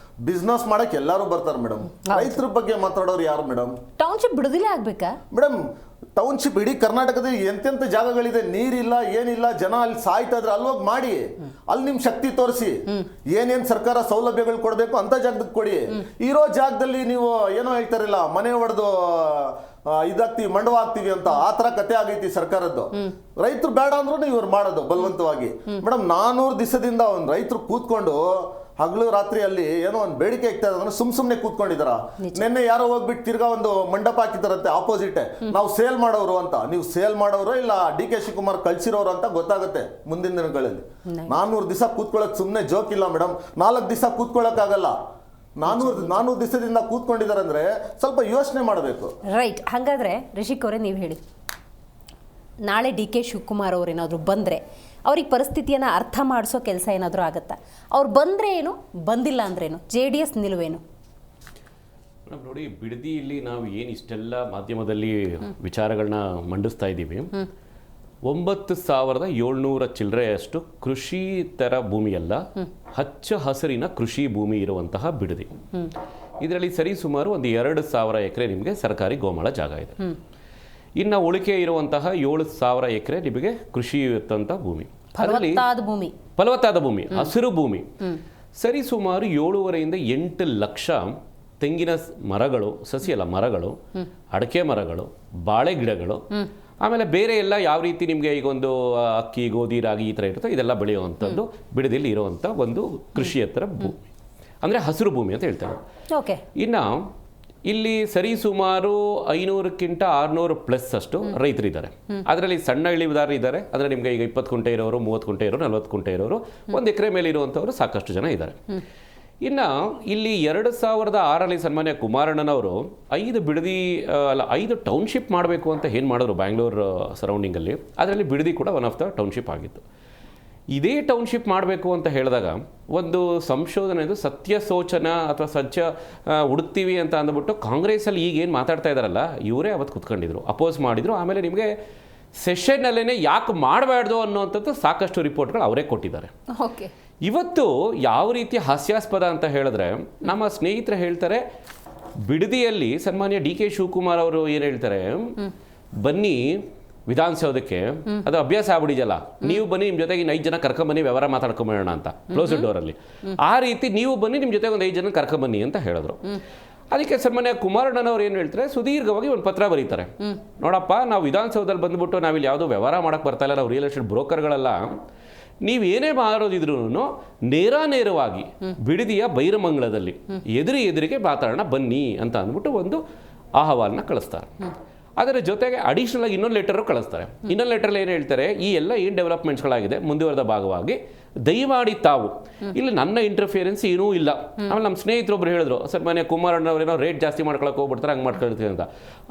ಬಿಸ್ನೆಸ್ ಮಾಡಕ್ ಎಲ್ಲರೂ ಬರ್ತಾರೆ ಮೇಡಮ್. ರೈತರ ಬಗ್ಗೆ ಮಾತಾಡೋರು ಯಾರು ಮೇಡಮ್? ಟೌನ್ಶಿಪ್ ಬಿಡುದಿಲ್ಲ ಆಗ್ಬೇಕಾ ಮೇಡಮ್? ಟೌನ್ಶಿಪ್ ಇಡೀ ಕರ್ನಾಟಕದಲ್ಲಿ ಎಂತೆಂತ ಜಾಗಗಳಿದೆ, ನೀರಿಲ್ಲ ಏನಿಲ್ಲ, ಜನ ಅಲ್ಲಿ ಸಾಯ್ತಾ ಇದ್ರೆ ಅಲ್ಲಿ ಹೋಗಿ ಮಾಡಿ. ಅಲ್ಲಿ ನಿಮ್ ಶಕ್ತಿ ತೋರಿಸಿ, ಏನೇನ್ ಸರ್ಕಾರ ಸೌಲಭ್ಯಗಳು ಕೊಡ್ಬೇಕು ಅಂತ ಜಾಗದಕ್ಕೆ ಕೊಡಿ. ಇರೋ ಜಾಗದಲ್ಲಿ ನೀವು ಏನೋ ಹೇಳ್ತಾರಿಲ್ಲ, ಮನೆ ಹೊಡೆದು ಇದಾಗ್ತೀವಿ ಮಂಡವ ಆಗ್ತೀವಿ ಅಂತ, ಆ ತರ ಕತೆ ಆಗೈತಿ ಸರ್ಕಾರದ್ದು. ರೈತರು ಬೇಡ ಅಂದ್ರೂ ಇವ್ರು ಮಾಡೋದು ಬಲವಂತವಾಗಿ. ಮೇಡಮ್ 400 ದಿವಸದಿಂದ ಒಂದು ರೈತರು ಕೂತ್ಕೊಂಡು ಹಗಲು ರಾತ್ರಿ ಅಲ್ಲಿ ಏನೋ ಒಂದು ಬೇಡಿಕೆ ಇಕ್ತಾ ಇದ್ರೆ ಸುಮ್ನೆ ಕೂತ್ಕೊಂಡಿದಾರ. ನಿನ್ನೆ ಯಾರೋ ಹೋಗ್ಬಿಟ್ಟು ತಿರ್ಗಾ ಒಂದು ಮಂಡಪ ಹಾಕಿದಾರಂತೆ ಆಪೋಸಿಟ್, ನಾವು ಸೇಲ್ ಮಾಡೋರು ಅಂತ. ನೀವು ಸೇಲ್ ಮಾಡೋರು ಇಲ್ಲ DK ಶಿವಕುಮಾರ್ ಕಳ್ಸಿರೋರು ಅಂತ ಗೊತ್ತಾಗುತ್ತೆ ಮುಂದಿನ ದಿನಗಳಲ್ಲಿ. 400 ದಿವಸ ಕೂತ್ಕೊಳ್ಳೋಕೆ ಸುಮ್ಮನೆ ಜೋಕ್ ಇಲ್ಲ ಮೇಡಮ್. 4 ದಿವಸ ಕೂತ್ಕೊಳ್ಳೋಕೆ ಆಗಲ್ಲ. 400 ದಿವಸದಿಂದ ಕೂತ್ಕೊಂಡಿದ್ದಾರೆ ಅಂದ್ರೆ ಸ್ವಲ್ಪ ಯೋಚನೆ ಮಾಡಬೇಕು. ರೈಟ್. ಹಾಗಾದ್ರೆ ರಿಷಿಕ್ ಅವರೇ ನೀವು ಹೇಳಿ, ನಾಳೆ DK ಶಿವಕುಮಾರ್ ಅವ್ರು ಏನಾದರೂ ಬಂದರೆ ಅವ್ರಿಗೆ ಪರಿಸ್ಥಿತಿಯನ್ನು ಅರ್ಥ ಮಾಡಿಸೋ ಕೆಲಸ ಏನಾದರೂ ಆಗುತ್ತಾ? ಅವ್ರು ಬಂದರೆ ಏನು, ಬಂದಿಲ್ಲ ಅಂದ್ರೇನು, JDS ನಿಲುವೇನು? ಮೇಡಮ್ ನೋಡಿ, ಬಿಡದಿಯಲ್ಲಿ ನಾವು ಏನು ಇಷ್ಟೆಲ್ಲ ಮಾಧ್ಯಮದಲ್ಲಿ ವಿಚಾರಗಳನ್ನ ಮಂಡಿಸ್ತಾ ಇದ್ದೀವಿ. 9,700 ಚಿಲ್ಲರೆಯಷ್ಟು ಕೃಷಿ ಥರ ಭೂಮಿಯಲ್ಲ, ಹಚ್ಚ ಹಸಿರಿನ ಕೃಷಿ ಭೂಮಿ ಇರುವಂತಹ ಬಿಡದಿ. ಇದರಲ್ಲಿ ಸರಿಸುಮಾರು ಒಂದು 2,000 ಎಕರೆ ನಿಮಗೆ ಸರ್ಕಾರಿ ಗೋಮಾಳ ಜಾಗ ಇದೆ. ಇನ್ನು ಉಳಿಕೆ ಇರುವಂತಹ 7,000 ಎಕರೆ ನಿಮಗೆ ಕೃಷಿ ಇರುತ್ತಂತ ಭೂಮಿ, ಫಲವತ್ತಾದ ಭೂಮಿ, ಹಸಿರು ಭೂಮಿ. ಸರಿಸುಮಾರು 7.5 ರಿಂದ 8 ಲಕ್ಷ ತೆಂಗಿನ ಮರಗಳು, ಸಸಿ ಅಲ್ಲ ಮರಗಳು, ಅಡಕೆ ಮರಗಳು, ಬಾಳೆ ಗಿಡಗಳು, ಆಮೇಲೆ ಬೇರೆ ಎಲ್ಲ ಯಾವ ರೀತಿ ನಿಮಗೆ ಈಗ ಒಂದು ಅಕ್ಕಿ, ಗೋಧಿ, ರಾಗಿ ಈ ಥರ ಇರುತ್ತೆ, ಇದೆಲ್ಲ ಬೆಳೆಯುವಂಥದ್ದು ಬಿಡದಿಯಲ್ಲಿ ಇರುವಂಥ ಒಂದು ಕೃಷಿಯೇತರ ಭೂಮಿ, ಅಂದರೆ ಹಸಿರು ಭೂಮಿ ಅಂತ ಹೇಳ್ತಾರೆ. ಇನ್ನು ಇಲ್ಲಿ ಸರಿಸುಮಾರು 500ಕ್ಕಿಂತ 600 ಪ್ಲಸ್ ಅಷ್ಟು ರೈತರಿದ್ದಾರೆ. ಅದರಲ್ಲಿ ಸಣ್ಣ ಇಳಿದಾರರು ಇದ್ದಾರೆ. ಅಂದರೆ ನಿಮಗೆ ಈಗ 20 ಕುಂಟೆ ಇರೋರು, 30 ಕುಂಟೆ ಇರೋರು, 40 ಕುಂಟೆ ಇರೋರು, 1 ಎಕರೆ ಮೇಲೆ ಇರುವಂಥವರು ಸಾಕಷ್ಟು ಜನ ಇದ್ದಾರೆ. ಇನ್ನು ಇಲ್ಲಿ 2006ರಲ್ಲಿ ಸನ್ಮಾನ್ಯ ಕುಮಾರಣ್ಣನವರು 5 ಟೌನ್ಶಿಪ್ ಮಾಡಬೇಕು ಅಂತ ಏನು ಮಾಡಿದ್ರು ಬ್ಯಾಂಗ್ಳೂರು ಸರೌಂಡಿಂಗಲ್ಲಿ. ಅದರಲ್ಲಿ ಬಿಡದಿ ಕೂಡ ಒನ್ ಆಫ್ ದ ಟೌನ್ಶಿಪ್ ಆಗಿತ್ತು. ಇದೇ ಟೌನ್ಶಿಪ್ ಮಾಡಬೇಕು ಅಂತ ಹೇಳಿದಾಗ ಒಂದು ಸಂಶೋಧನೆದು ಸತ್ಯ ಸೋಚನ ಅಥವಾ ಸತ್ಯ ಹುಡುಕ್ತೀವಿ ಅಂತ ಅಂದ್ಬಿಟ್ಟು ಕಾಂಗ್ರೆಸ್ಸಲ್ಲಿ ಈಗೇನು ಮಾತಾಡ್ತಾ ಇದ್ದಾರಲ್ಲ, ಇವರೇ ಅವತ್ತು ಕುತ್ಕೊಂಡಿದ್ರು, ಅಪೋಸ್ ಮಾಡಿದರು. ಆಮೇಲೆ ನಿಮಗೆ ಸೆಷನ್ನಲ್ಲೇ ಯಾಕೆ ಮಾಡಬಾರ್ದು ಅನ್ನೋಂಥದ್ದು ಸಾಕಷ್ಟು ರಿಪೋರ್ಟ್ಗಳು ಅವರೇ ಕೊಟ್ಟಿದ್ದಾರೆ. ಇವತ್ತು ಯಾವ ರೀತಿ ಹಾಸ್ಯಾಸ್ಪದ ಅಂತ ಹೇಳಿದ್ರೆ, ನಮ್ಮ ಸ್ನೇಹಿತರು ಹೇಳ್ತಾರೆ ಬಿಡದಿಯಲ್ಲಿ ಸನ್ಮಾನ್ಯ DK ಶಿವಕುಮಾರ್ ಅವರು ಏನು ಹೇಳ್ತಾರೆ, ಬನ್ನಿ ವಿಧಾನಸೌಧಕ್ಕೆ ಅದು ಅಭ್ಯಾಸ ಆಗ್ಬಿಡಿದಲ್ಲ, ನೀವು ಬನ್ನಿ ನಿಮ್ಮ ಜೊತೆಗೆ 5 ಜನ ಕರ್ಕೊಂಬನ್ನಿ ವ್ಯವಹಾರ ಮಾತಾಡ್ಕೊಂಬೋಣ ಅಂತ ಕ್ಲೋಸ್ಡ್ ಡೋರಲ್ಲಿ. ಆ ರೀತಿ ನೀವು ಬನ್ನಿ ನಿಮ್ಮ ಜೊತೆಗೆ ಒಂದು 5 ಜನ ಕರ್ಕೊಂಬನ್ನಿ ಅಂತ ಹೇಳಿದ್ರು. ಅದಕ್ಕೆ ಸನ್ಮಾನ್ಯ ಕುಮಾರಣ್ಣನವ್ರು ಏನು ಹೇಳ್ತಾರೆ, ಸುದೀರ್ಘವಾಗಿ ಒಂದು ಪತ್ರ ಬರೀತಾರೆ. ನೋಡಪ್ಪ, ನಾವು ವಿಧಾನಸೌಧದಲ್ಲಿ ಬಂದ್ಬಿಟ್ಟು ನಾವಿಲ್ಲಿ ಯಾವುದೋ ವ್ಯವಹಾರ ಮಾಡಕ್ಕೆ ಬರ್ತಾ ಇಲ್ಲ, ನಾವು ರಿಯಲ್ ಎಸ್ಟೇಟ್ ಬ್ರೋಕರ್ಗಳಲ್ಲ. ನೀವೇನೇ ಮಾಡೋದಿದ್ರು ನೇರವಾಗಿ ಬಿಡದಿಯ ಬೈರಮಂಗಲದಲ್ಲಿ ಎದುರಿಗೆ ಮಾತಾಡೋಣ ಬನ್ನಿ ಅಂತ ಅಂದ್ಬಿಟ್ಟು ಒಂದು ಅಹವಾಲನ್ನ ಕಳಿಸ್ತಾರೆ. ಅದರ ಜೊತೆಗೆ ಅಡಿಷನಲ್ ಆಗಿ ಇನ್ನೊಂದು ಲೆಟರು ಕಳಿಸ್ತಾರೆ. ಇನ್ನೊಂದು ಲೆಟರಲ್ಲಿ ಏನು ಹೇಳ್ತಾರೆ, ಈ ಎಲ್ಲ ಏನು ಡೆವಲಪ್ಮೆಂಟ್ಸ್ಗಳಾಗಿದೆ ಮುಂದುವರೆದ ಭಾಗವಾಗಿ ದಯಮಾಡಿ ತಾವು ಇಲ್ಲಿ ನನ್ನ ಇಂಟರ್ಫಿಯರೆನ್ಸ್ ಏನೂ ಇಲ್ಲ. ಆಮೇಲೆ ನಮ್ಮ ಸ್ನೇಹಿತರೊಬ್ರು ಹೇಳಿದ್ರು, ಸನ್ಮಾನ್ಯ ಕುಮಾರಣ್ಣವ್ರೇನೋ ರೇಟ್ ಜಾಸ್ತಿ ಮಾಡ್ಕೊಳಕ್ಕೆ ಹೋಗ್ಬಿಡ್ತಾರೆ, ಹಂಗೆ ಮಾಡ್ಕೊಳ್ತೀವಿ ಅಂತ.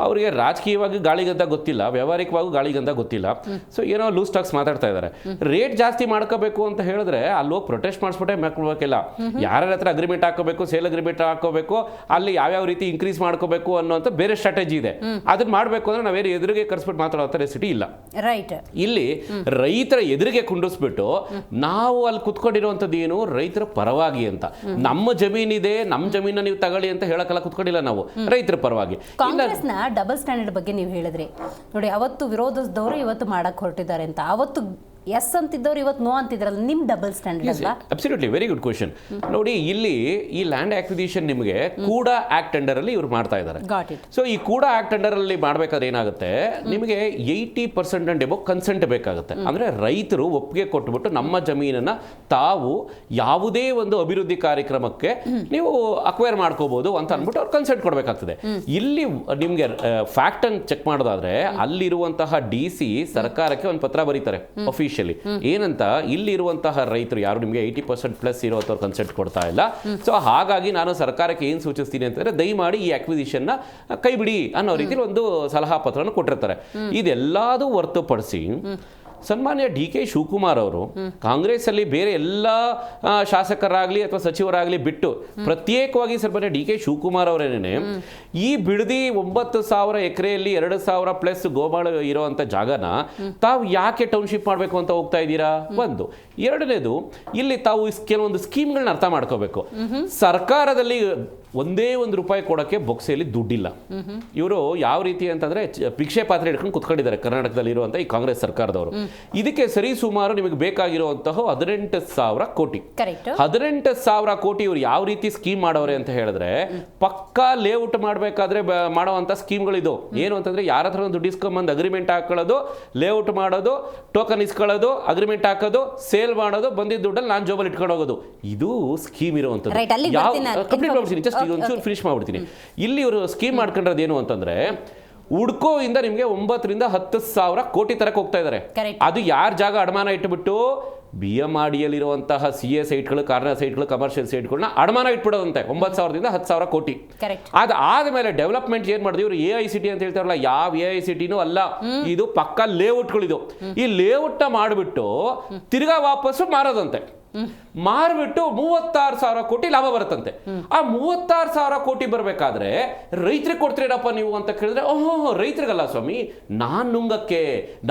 ಅವರಿಗೆ ರಾಜಕೀಯವಾಗಿ ಗಾಳಿಗಂತ ಗೊತ್ತಿಲ್ಲ, ವ್ಯಾವಹಾರಿಕವಾಗೂ ಗಾಳಿಗಂತ ಗೊತ್ತಿಲ್ಲ. ಸೊ ಏನೋ ಲೂಸ್ ಟಾಕ್ಸ್ ಮಾತಾಡ್ತಾ ಇದ್ದಾರೆ. ರೇಟ್ ಜಾಸ್ತಿ ಮಾಡ್ಕೋಬೇಕು ಅಂತ ಹೇಳಿದ್ರೆ ಅಲ್ಲಿ ಹೋಗಿ ಪ್ರೊಟೆಸ್ಟ್ ಮಾಡಿಸ್ಬಿಟ್ಟೆ ಮಾಡ್ಕೊಳ್ಬೇಕಿಲ್ಲ. ಯಾರ್ಯಾರ ಹತ್ರ ಅಗ್ರಿಮೆಂಟ್ ಹಾಕೋಬೇಕು, ಸೇಲ್ ಅಗ್ರಿಮೆಂಟ್ ಹಾಕೋಬೇಕು, ಅಲ್ಲಿ ಯಾವ್ಯಾವ ರೀತಿ ಇನ್ಕ್ರೀಸ್ ಮಾಡ್ಕೋಬೇಕು ಅನ್ನೋಂಥ ಬೇರೆ ಸ್ಟ್ರಾಟಜಿ ಇದೆ. ಅದನ್ನ ಮಾಡಬೇಕು ಅಂದ್ರೆ ನಾವೇನು ಎದುರಿಗೆ ಕರೆಸ್ಬಿಟ್ಟು ಮಾತಾಡೋ ರೆಸಿಟಿ ಇಲ್ಲ. ರೈಟ್. ಇಲ್ಲಿ ರೈತರ ಎದುರಿಗೆ ಕುಂಡಿಸ್ಬಿಟ್ಟು ನಾವು ಅಲ್ಲಿ ಕುತ್ಕೊಂಡಿರುವಂಥದ್ದು ಏನು, ರೈತರ ಪರವಾಗಿ ಅಂತ. ನಮ್ಮ ಜಮೀನಿದೆ, ನಮ್ಮ ಜಮೀನ ನೀವು ತಗೊಳ್ಳಿ ಅಂತ ಹೇಳಕ್ಕೆಲ್ಲ ಕುತ್ಕೊಂಡಿಲ್ಲ ನಾವು, ರೈತರ ಪರವಾಗಿ. ಕಾಂಗ್ರೆಸ್ನ ಡಬಲ್ ಸ್ಟ್ಯಾಂಡರ್ಡ್ ಬಗ್ಗೆ ನೀವು ಹೇಳಿದ್ರಿ ನೋಡಿ, ಅವತ್ತು ವಿರೋಧಿಸಿದವರು ಇವತ್ತು ಮಾಡಕ್ ಹೊರಟಿದ್ದಾರೆ ಅಂತ. ಅವತ್ತು ಎಸ್ ಅಂತಿದ್ದವ್ರು ಇವತ್ತು ನೋ ಅಂತಿದ್ರಲ್ಲ, ನಿಮ್ ಡಬಲ್ ಸ್ಟ್ಯಾಂಡರ್ಡ್ ಅಲ್ವಾ? Absolutely, very good question. ನೋಡಿ, ಇಲ್ಲಿ ಈ ಲ್ಯಾಂಡ್ ಆಕ್ವಿಸಿಷನ್ ನಿಮಗೆ ಕೂಡ ಆಕ್ಟ್ ಅಂಡರ್ ಅಲ್ಲಿ ಇವ್ರು ಮಾಡ್ತಾ ಇದ್ದಾರೆ. ಸೊ ಈ ಕೂಡ ಆಕ್ಟ್ ಅಂಡರ್ ಅಲ್ಲಿ ಮಾಡ್ಬೇಕಾದ್ರೆ ಏನಾಗುತ್ತೆ, ನಿಮಗೆ 80% ಅಂಡ್ ಎಬೋ ಕನ್ಸೆಂಟ್ ಬೇಕಾಗುತ್ತೆ. ಅಂದ್ರೆ ರೈತರು ಒಪ್ಪಿಗೆ ಕೊಟ್ಬಿಟ್ಟು ನಮ್ಮ ಜಮೀನನ್ನ ತಾವು ಯಾವುದೇ ಒಂದು ಅಭಿವೃದ್ಧಿ ಕಾರ್ಯಕ್ರಮಕ್ಕೆ ನೀವು ಅಕ್ವೈರ್ ಮಾಡ್ಕೋಬಹುದು ಅಂತ ಅಂದ್ಬಿಟ್ಟು ಅವ್ರು ಕನ್ಸೆಂಟ್ ಕೊಡಬೇಕಾಗ್ತದೆ. ಇಲ್ಲಿ ನಿಮ್ಗೆ ಫ್ಯಾಕ್ಟ್ ಅನ್ನು ಚೆಕ್ ಮಾಡೋದಾದ್ರೆ ಅಲ್ಲಿರುವಂತಹ DC ಸರ್ಕಾರಕ್ಕೆ ಒಂದು ಪತ್ರ ಬರೀತಾರೆ ಅಫಿಷಿಯಲ್ ಏನಂತ, ಇಲ್ಲಿರುವಂತಹ ರೈತರು ಯಾರು ನಿಮಗೆ 80% ಪ್ಲಸ್ ಇರುವಂತವ್ರು ಕನ್ಸೆಂಟ್ ಕೊಡ್ತಾ ಇಲ್ಲ. ಸೊ ಹಾಗಾಗಿ ನಾನು ಸರ್ಕಾರಕ್ಕೆ ಏನು ಸೂಚಿಸ್ತೀನಿ ಅಂತಂದ್ರೆ, ದಯಮಾಡಿ ಈ ಅಕ್ವಿಸಿಷನ್ ನ ಕೈ ಬಿಡಿ ಅನ್ನೋ ರೀತಿಯಲ್ಲಿ ಒಂದು ಸಲಹಾ ಪತ್ರವನ್ನು ಕೊಟ್ಟಿರ್ತಾರೆ. ಇದೆಲ್ಲದೂ ಹೊರತುಪಡಿಸಿ ಸನ್ಮಾನ್ಯ DK ಶಿವಕುಮಾರ್ ಅವರು ಕಾಂಗ್ರೆಸ್ ಅಲ್ಲಿ ಬೇರೆ ಎಲ್ಲ ಶಾಸಕರಾಗ್ಲಿ ಅಥವಾ ಸಚಿವರಾಗ್ಲಿ ಬಿಟ್ಟು ಪ್ರತ್ಯೇಕವಾಗಿ ಸನ್ಮಾನ್ಯ DK ಶಿವಕುಮಾರ್ ಅವರೇನೆ ಈ ಬಿಡದಿ 9,000 ಎಕರೆಯಲ್ಲಿ 2,000 ಪ್ಲಸ್ ಗೋಮಾಳ ಇರುವಂತ ಜಾಗನ ತಾವು ಯಾಕೆ ಟೌನ್ಶಿಪ್ ಮಾಡಬೇಕು ಅಂತ ಹೋಗ್ತಾ ಇದ್ದೀರಾ? ಒಂದು. ಎರಡನೇದು, ಇಲ್ಲಿ ತಾವು ಕೆಲವೊಂದು ಸ್ಕೀಮ್ಗಳನ್ನ ಅರ್ಥ ಮಾಡ್ಕೋಬೇಕು. ಸರ್ಕಾರದಲ್ಲಿ ಒಂದೇ ಒಂದು ರೂಪಾಯಿ ಕೊಡೋಕ್ಕೆ ಬೊಕ್ಸೆಯಲ್ಲಿ ದುಡ್ಡಿಲ್ಲ. ಇವರು ಯಾವ ರೀತಿ ಅಂತಂದ್ರೆ ಭಿಕ್ಷೆ ಪಾತ್ರೆ ಹಿಡ್ಕೊಂಡು ಕುತ್ಕೊಂಡಿದ್ದಾರೆ ಕರ್ನಾಟಕದಲ್ಲಿ ಇರುವಂತ ಈ ಕಾಂಗ್ರೆಸ್ ಸರ್ಕಾರದವರು. ಇದಕ್ಕೆ ಸರಿ ಸುಮಾರು ನಿಮಗೆ ಬೇಕಾಗಿರುವಂತಹ 18,000 ಕೋಟಿ. 18,000 ಕೋಟಿ ಇವರು ಯಾವ ರೀತಿ ಸ್ಕೀಮ್ ಮಾಡೋರೆ ಅಂತ ಹೇಳಿದ್ರೆ, ಪಕ್ಕಾ ಲೇಔಟ್ ಮಾಡಬೇಕಾದ್ರೆ ಮಾಡುವಂತ ಸ್ಕೀಮ್ಗಳಿದು. ಏನು ಅಂತಂದ್ರೆ, ಯಾರ ಹತ್ರ ದುಡ್ಡು ಇಸ್ಕೊಂಬಂದು ಅಗ್ರಿಮೆಂಟ್ ಹಾಕೊಳ್ಳೋದು, ಲೇಔಟ್ ಮಾಡೋದು, ಟೋಕನ್ ಇಸ್ಕೊಳ್ಳೋದು, ಅಗ್ರಿಮೆಂಟ್ ಹಾಕೋದು, ಸೇಲ್ ಮಾಡೋದು, ಬಂದಿದ್ದ ದುಡ್ಡಲ್ಲಿ ನಾನು ಜೋಬಲ್ಲಿ ಇಟ್ಕೊಂಡು ಹೋಗೋದು. ಇದು ಸ್ಕೀಮ್ ಇರುವಂತದ್ದು. ಕಂಪ್ಲೀಟ್ ಮಾಡ್ಬಿಡ್ತೀನಿ, ಜಸ್ಟ್ ಒಂಚೂರು ಫಿನಿಶ್ ಮಾಡ್ಬಿಡ್ತೀನಿ. ಇಲ್ಲಿ ಇವರು ಸ್ಕೀಮ್ ಮಾಡ್ಕೊಂಡಿರೋದು ಏನು ಅಂತಂದ್ರೆ, ಉಡ್ಕೋ ಇಂದ ನಿಮಗೆ 9,000 ರಿಂದ 10,000 ಕೋಟಿ ತರಕ್ಕೆ ಹೋಗ್ತಾ ಇದ್ದಾರೆ. ಅದು ಯಾರ ಜಾಗ ಅಡಮಾನ ಇಟ್ಟುಬಿಟ್ಟು BMRDಯಲ್ಲಿರುವಂತಹ CA ಸೈಟ್ಗಳು, ಕಾರ್ನರ್ ಸೈಟ್ಗಳು, ಕಮರ್ಷಿಯಲ್ ಸೈಟ್ಗಳನ್ನ ಅಡಮಾನ ಇಟ್ಬಿಡೋದಂತೆ 9,000 ರಿಂದ 10,000 ಕೋಟಿ. ಅದಾದ್ಮೇಲೆ ಡೆವಲಪ್ಮೆಂಟ್ ಏನ್ ಮಾಡಿದ್ರು ಇವರು, AICT ಅಂತ ಹೇಳ್ತಾರಲ್ಲ, ಯಾವ AICTನೂ ಅಲ್ಲ, ಇದು ಪಕ್ಕ ಲೇಔಟ್ಗಳಿದು. ಈ ಲೇಔಟ್ ನ ಮಾಡಿಬಿಟ್ಟು ತಿರ್ಗಾ ವಾಪಸ್ಸು ಮಾರೋದಂತೆ. ಮಾರ್ಬಿಟ್ಟು 36,000 ಕೋಟಿ ಲಾಭ ಬರುತ್ತಂತೆ. ಆ 36,000 ಕೋಟಿ ಬರಬೇಕಾದ್ರೆ ರೈತರಿಗೆ ಕೊಡ್ತೀರಪ್ಪ ನೀವು ಅಂತ ಕೇಳಿದ್ರೆ, ಓಹೋ ರೈತರಿಗಲ್ಲ ಸ್ವಾಮಿ, ನಾನ್ ನುಂಗಕ್ಕೆ,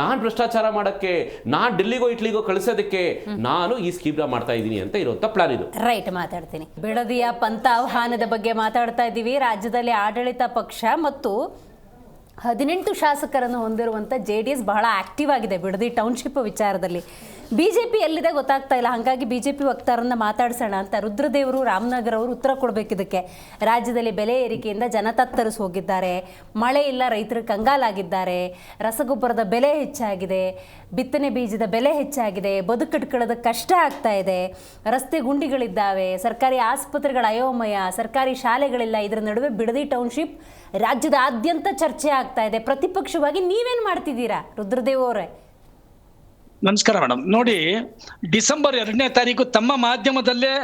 ನಾನ್ ಭ್ರಷ್ಟಾಚಾರ ಮಾಡಕ್ಕೆ, ನಾನ್ ಡೆಲ್ಲಿಗೋ ಇಟ್ಲಿಗೋ ಕಳಿಸೋದಕ್ಕೆ ನಾನು ಈ ಸ್ಕೀಮ್ ಮಾಡ್ತಾ ಇದ್ದೀನಿ ಅಂತ ಇರುವಂತ ಪ್ಲಾನ್ ಇದು. ರೈಟ್, ಮಾತಾಡ್ತೀನಿ. ಬಿಡದಿಯ ಪಂಥಾಹ್ವಾನದ ಬಗ್ಗೆ ಮಾತಾಡ್ತಾ ಇದ್ದೀವಿ. ರಾಜ್ಯದಲ್ಲಿ ಆಡಳಿತ ಪಕ್ಷ ಮತ್ತು 18 ಶಾಸಕರನ್ನು ಹೊಂದಿರುವಂಥ JDS ಬಹಳ ಆಕ್ಟಿವ್ ಆಗಿದೆ ಬಿಡದಿ ಟೌನ್ಶಿಪ್ ವಿಚಾರದಲ್ಲಿ. BJP ಎಲ್ಲಿದೆ ಗೊತ್ತಾಗ್ತಾ ಇಲ್ಲ. ಹಾಗಾಗಿ BJP ವಕ್ತಾರನ್ನ ಮಾತಾಡ್ಸೋಣ ಅಂತ ರುದ್ರದೇವರು ರಾಮನಗರ ಅವರು ಉತ್ತರ ಕೊಡಬೇಕಿದ್ದಕ್ಕೆ. ರಾಜ್ಯದಲ್ಲಿ ಬೆಲೆ ಏರಿಕೆಯಿಂದ ಜನ ತತ್ತರಿಸಿ ಹೋಗಿದ್ದಾರೆ, ಮಳೆ ಇಲ್ಲ, ರೈತರು ಕಂಗಾಲಾಗಿದ್ದಾರೆ, ರಸಗೊಬ್ಬರದ ಬೆಲೆ ಹೆಚ್ಚಾಗಿದೆ, ಬಿತ್ತನೆ ಬೀಜದ ಬೆಲೆ ಹೆಚ್ಚಾಗಿದೆ, ಬದುಕಟ್ಕೊಳ್ಳೋದು ಕಷ್ಟ ಆಗ್ತಾ ಇದೆ, ರಸ್ತೆ ಗುಂಡಿಗಳಿದ್ದಾವೆ, ಸರ್ಕಾರಿ ಆಸ್ಪತ್ರೆಗಳ ಅಯೋಮಯ, ಸರ್ಕಾರಿ ಶಾಲೆಗಳಿಲ್ಲ. ಇದರ ನಡುವೆ ಬಿಡದಿ ಟೌನ್ಶಿಪ್ ರಾಜ್ಯದಾದ್ಯಂತ ಚರ್ಚೆ ಆಗ್ತಾ ಇದೆ. ಪ್ರತಿಪಕ್ಷವಾಗಿ ನೀವೇನು ಮಾಡ್ತಿದ್ದೀರಾ ರುದ್ರದೇವ್ ಅವರೇ? ನಮಸ್ಕಾರ ಮೇಡಮ್. ನೋಡಿ, ಡಿಸೆಂಬರ್ 2ನೇ ತಾರೀಕು ತಮ್ಮ ಮಾಧ್ಯಮದಲ್ಲೇ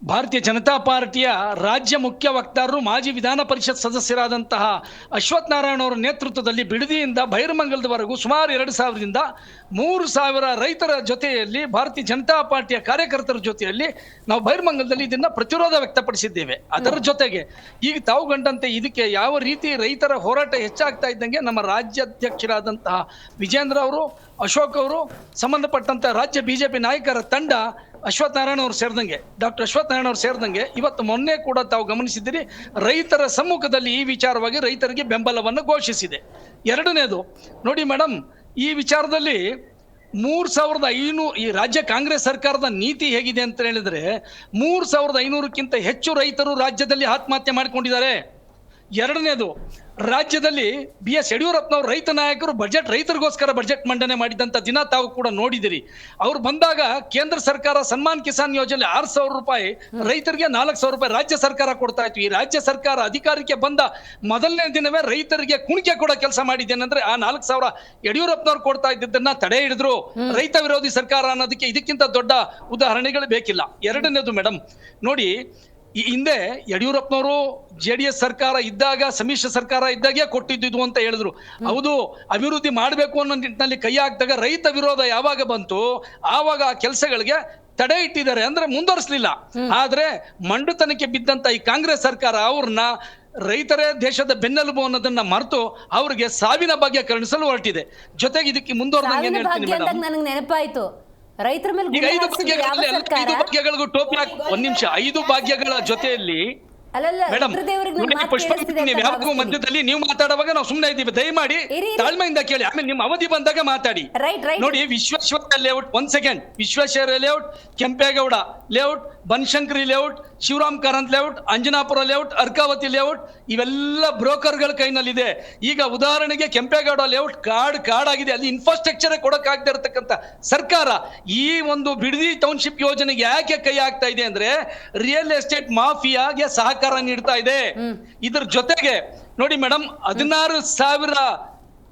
ಭಾರತೀಯ ಜನತಾ ಪಾರ್ಟಿಯ ರಾಜ್ಯ ಮುಖ್ಯ ವಕ್ತಾರರು ಮಾಜಿ ವಿಧಾನ ಪರಿಷತ್ ಸದಸ್ಯರಾದಂತಹ ಅಶ್ವಥ್ ನಾರಾಯಣ ಅವರ ನೇತೃತ್ವದಲ್ಲಿ ಬಿಡದಿಯಿಂದ ಬೈರಮಂಗಲದವರೆಗೂ ಸುಮಾರು 2,000ರಿಂದ 3,000 ರೈತರ ಜೊತೆಯಲ್ಲಿ, ಭಾರತೀಯ ಜನತಾ ಪಾರ್ಟಿಯ ಕಾರ್ಯಕರ್ತರ ಜೊತೆಯಲ್ಲಿ ನಾವು ಬೈರಮಂಗಲದಲ್ಲಿ ಇದನ್ನ ಪ್ರತಿರೋಧ ವ್ಯಕ್ತಪಡಿಸಿದ್ದೇವೆ. ಅದರ ಜೊತೆಗೆ ಈಗ ತಾವು ಕಂಡಂತೆ ಇದಕ್ಕೆ ಯಾವ ರೀತಿ ರೈತರ ಹೋರಾಟ ಹೆಚ್ಚಾಗ್ತಾ ಇದ್ದಂಗೆ ನಮ್ಮ ರಾಜ್ಯಾಧ್ಯಕ್ಷರಾದಂತಹ ವಿಜೇಂದ್ರ ಅವರು, ಅಶೋಕ್ ಅವರು, ಸಂಬಂಧಪಟ್ಟಂತ ರಾಜ್ಯ BJP ನಾಯಕರ ತಂಡ, ಅಶ್ವಥ್ ನಾರಾಯಣ ಅವರು ಸೇರಿದಂಗೆ, ಡಾಕ್ಟರ್ ಅಶ್ವಥ್ ನಾರಾಯಣ ಅವರು ಸೇರಿದಂಗೆ ಇವತ್ತು ಮೊನ್ನೆ ಕೂಡ ತಾವು ಗಮನಿಸಿದ್ದೀರಿ, ರೈತರ ಸಮ್ಮುಖದಲ್ಲಿ ಈ ವಿಚಾರವಾಗಿ ರೈತರಿಗೆ ಬೆಂಬಲವನ್ನು ಘೋಷಿಸಿದೆ. ಎರಡನೇದು ನೋಡಿ ಮೇಡಮ್, ಈ ವಿಚಾರದಲ್ಲಿ 3,500 ಈ ರಾಜ್ಯ ಕಾಂಗ್ರೆಸ್ ಸರ್ಕಾರದ ನೀತಿ ಹೇಗಿದೆ ಅಂತ ಹೇಳಿದ್ರೆ 3,500ಕ್ಕಿಂತ ಹೆಚ್ಚು ರೈತರು ರಾಜ್ಯದಲ್ಲಿ ಆತ್ಮಹತ್ಯೆ ಮಾಡಿಕೊಂಡಿದ್ದಾರೆ. ಎರಡನೇದು, ರಾಜ್ಯದಲ್ಲಿ BS ಯಡಿಯೂರಪ್ಪನವರು ರೈತ ನಾಯಕರು ರೈತರಿಗೋಸ್ಕರ ಬಜೆಟ್ ಮಂಡನೆ ಮಾಡಿದಂಥ ದಿನ ತಾವು ಕೂಡ ನೋಡಿದಿರಿ. ಅವ್ರು ಬಂದಾಗ ಕೇಂದ್ರ ಸರ್ಕಾರ ಸನ್ಮಾನ್ ಕಿಸಾನ್ ಯೋಜನೆ 6,000 ರೂಪಾಯಿ ರೈತರಿಗೆ 4,000 ರೂಪಾಯಿ ರಾಜ್ಯ ಸರ್ಕಾರ ಕೊಡ್ತಾ ಇತ್ತು. ಈ ರಾಜ್ಯ ಸರ್ಕಾರ ಅಧಿಕಾರಕ್ಕೆ ಬಂದ ಮೊದಲನೇ ದಿನವೇ ರೈತರಿಗೆ ಕುಣಿಕೆ ಕೊಡೋ ಕೆಲಸ ಮಾಡಿದ್ದೇನೆಂದ್ರೆ ಆ 4,000 ಯಡಿಯೂರಪ್ಪನವ್ರು ಕೊಡ್ತಾ ಇದ್ದದನ್ನ ತಡೆ ಹಿಡಿದ್ರು. ರೈತ ವಿರೋಧಿ ಸರ್ಕಾರ ಅನ್ನೋದಕ್ಕೆ ಇದಕ್ಕಿಂತ ದೊಡ್ಡ ಉದಾಹರಣೆಗಳು ಬೇಕಿಲ್ಲ. ಎರಡನೇದು ಮೇಡಮ್ ನೋಡಿ, ಈ ಹಿಂದೆ ಯಡಿಯೂರಪ್ಪನವರು JDS ಸರ್ಕಾರ ಇದ್ದಾಗ, ಸಮ್ಮಿಶ್ರ ಸರ್ಕಾರ ಇದ್ದಾಗೆ ಕೊಟ್ಟಿದ್ದು ಅಂತ ಹೇಳಿದ್ರು. ಹೌದು, ಅಭಿವೃದ್ಧಿ ಮಾಡಬೇಕು ಅನ್ನೋ ನಿಟ್ಟಿನಲ್ಲಿ ಕೈ ಹಾಕಿದಾಗ ರೈತ ವಿರೋಧ ಯಾವಾಗ ಬಂತು ಆವಾಗ ಆ ಕೆಲಸಗಳಿಗೆ ತಡೆ ಇಟ್ಟಿದ್ದಾರೆ, ಅಂದ್ರೆ ಮುಂದುವರಿಸಲಿಲ್ಲ. ಆದ್ರೆ ಮಂಡುತನಕ್ಕೆ ಬಿದ್ದಂತ ಈ ಕಾಂಗ್ರೆಸ್ ಸರ್ಕಾರ ಅವ್ರನ್ನ ರೈತರೇ ದೇಶದ ಬೆನ್ನೆಲುಬು ಅನ್ನೋದನ್ನ ಮರೆತು ಅವ್ರಿಗೆ ಸಾವಿನ ಭಾಗ್ಯ ಕರುಣಿಸಲು ಹೊರಟಿದೆ. ಜೊತೆಗೆ ಇದಕ್ಕೆ ಮುಂದುವರೆದಂಗೆ ಏನ್ ಹೇಳ್ತೀನಿ ಮೇಡಮ್, ನನಗೆ ನೆನಪಾಯ್ತು ರೈತರ ಮೇಲೆ ಈಗ 5 ಭಾಗ್ಯಗಳಿಗೂ ಟೋಪಿ ಹಾಕಿ ಒಂದ್ ನಿಮಿಷ 5 ಭಾಗ್ಯಗಳ ಜೊತೆಯಲ್ಲಿ ಮೇಡಮ್ ನೀವು ಯಾವಾಗೂ ಮಧ್ಯದಲ್ಲಿ ನೀವು ಮಾತಾಡುವಾಗ ನಾವು ಸುಮ್ಮನೆ ಇದ್ದೀವಿ. ದಯಮಾಡಿ ತಾಳ್ಮೆಯಿಂದ ಕೇಳಿ, ಆಮೇಲೆ ನಿಮ್ಮ ಅವಧಿ ಬಂದಾಗ ಮಾತಾಡಿ. ನೋಡಿ, Vishweshwara layout, 1 second, Vishweshwara layout, Kempegowda layout, Banashankari layout, Shivaram Karanth layout, Anjanapura layout, Arkavathi layout ಇವೆಲ್ಲ ಬ್ರೋಕರ್ಗಳ ಕೈನಲ್ಲಿದೆ. ಈಗ ಉದಾಹರಣೆಗೆ ಕೆಂಪೇಗೌಡ ಲೇಔಟ್ ಕಾಡಾಗಿದೆ, ಅಲ್ಲಿ ಇನ್ಫ್ರಾಸ್ಟ್ರಕ್ಚರ್ ಕೊಡಕ್ಕಾಗದೇ ಇರತಕ್ಕಂಥ ಸರ್ಕಾರ ಈ ಒಂದು ಬಿಡದಿ ಟೌನ್ಶಿಪ್ ಯೋಜನೆಗೆ ಯಾಕೆ ಕೈ ಹಾಕ್ತಾ ಇದೆ ಅಂದ್ರೆ ರಿಯಲ್ ಎಸ್ಟೇಟ್ ಮಾಫಿಯಾಗೆ ಸಹಕಾರ ನೀಡ್ತಾ ಇದೆ. ಇದ್ರ ಜೊತೆಗೆ ನೋಡಿ ಮೇಡಮ್, 16,000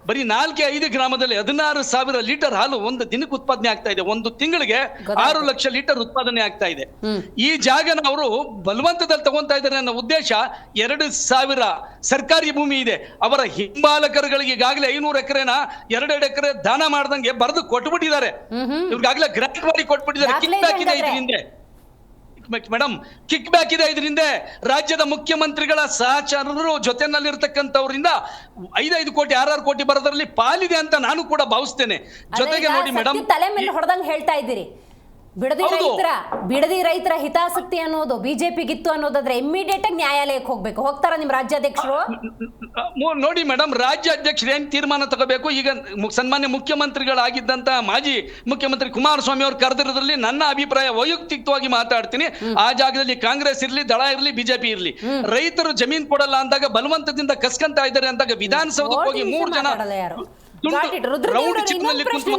ಬರೀ 4-5 ಗ್ರಾಮದಲ್ಲಿ 16,000 ಲೀಟರ್ ಹಾಲು ಒಂದು ದಿನಕ್ಕೆ ಉತ್ಪಾದನೆ ಆಗ್ತಾ ಇದೆ. ಒಂದು ತಿಂಗಳಿಗೆ 6 ಲಕ್ಷ ಲೀಟರ್ ಉತ್ಪಾದನೆ ಆಗ್ತಾ ಇದೆ. ಈ ಜಾಗನ ಅವರು ಬಲವಂತದಲ್ಲಿ ತಗೊಂತಾ ಇದ್ದಾರೆ ಅನ್ನೋ ಉದ್ದೇಶ. 2,000 ಸರ್ಕಾರಿ ಭೂಮಿ ಇದೆ. ಅವರ ಹಿಂಬಾಲಕರುಗಳಿಗೆ ಈಗಾಗಲೇ 500 ಎಕರೆನ 2 ಎಕರೆ ದಾನ ಮಾಡ್ದಂಗೆ ಬರೆದು ಕೊಟ್ಬಿಟ್ಟಿದ್ದಾರೆ. ಇವ್ರಿಗಾಗಲೇ ಗ್ರಾಂಟ್ ಮಾಡಿ ಕೊಟ್ಬಿಟ್ಟಿದ್ದಾರೆ. ಕಿಕ್ ಬ್ಯಾಕ್ ಇದೆ ಇದರಿಂದ ಮೇಡಮ್, ಕಿಕ್ ಬ್ಯಾಕ್ ಇದೆ ಇದರಿಂದ. ರಾಜ್ಯದ ಮುಖ್ಯಮಂತ್ರಿಗಳ ಸಹಚರರು ಜೊತೆನಲ್ಲಿರ್ತಕ್ಕಂಥವ್ರಿಂದ 5 ಕೋಟಿ 6 ಕೋಟಿ ಬರೋದ್ರಲ್ಲಿ ಪಾಲಿದೆ ಅಂತ ನಾನು ಕೂಡ ಭಾವಿಸ್ತೇನೆ. ಜೊತೆಗೆ ನೋಡಿ ಮೇಡಮ್, ತಲೆ ಮೇಲೆ ಹೊಡೆದಂಗೆ ಹೇಳ್ತಾ ಇದ್ದೀರಿ. ಬಿಡದಿ ರೈತರ ಹಿತಾಸಕ್ತಿ ಅನ್ನೋದು ಬಿಜೆಪಿಗಿತ್ತು ಅನ್ನೋದಾದ್ರೆ ಇಮ್ಮಿಡಿಯೇಟ್ ಆಗಿ ನ್ಯಾಯಾಲಯಕ್ಕೆ ಹೋಗ್ಬೇಕು. ಹೋಗ್ತಾರ ನಿಮ್ ರಾಜ್ಯಾಧ್ಯಕ್ಷರು? ನೋಡಿ ಮೇಡಮ್, ರಾಜ್ಯಾಧ್ಯಕ್ಷರು ಏನ್ ತೀರ್ಮಾನ ತಗೋಬೇಕು. ಈಗ ಸನ್ಮಾನ್ಯ ಮುಖ್ಯಮಂತ್ರಿಗಳಾಗಿದ್ದಂತ ಮಾಜಿ ಮುಖ್ಯಮಂತ್ರಿ ಕುಮಾರಸ್ವಾಮಿ ಅವರು ಕರೆದಿರೋದ್ರಲ್ಲಿ ನನ್ನ ಅಭಿಪ್ರಾಯ ವೈಯಕ್ತಿಕವಾಗಿ ಮಾತಾಡ್ತೀನಿ. ಆ ಜಾಗದಲ್ಲಿ ಕಾಂಗ್ರೆಸ್ ಇರ್ಲಿ, ದಳ ಇರ್ಲಿ, ಬಿಜೆಪಿ ಇರ್ಲಿ, ರೈತರು ಜಮೀನ್ ಕೊಡಲ್ಲ ಅಂದಾಗ ಬಲವಂತದಿಂದ ಕಸ್ಕಂತ ಇದ್ದಾರೆ ಅಂದಾಗ ವಿಧಾನಸೌಧಕ್ಕೆ ಹೋಗಿ 3 ಜನ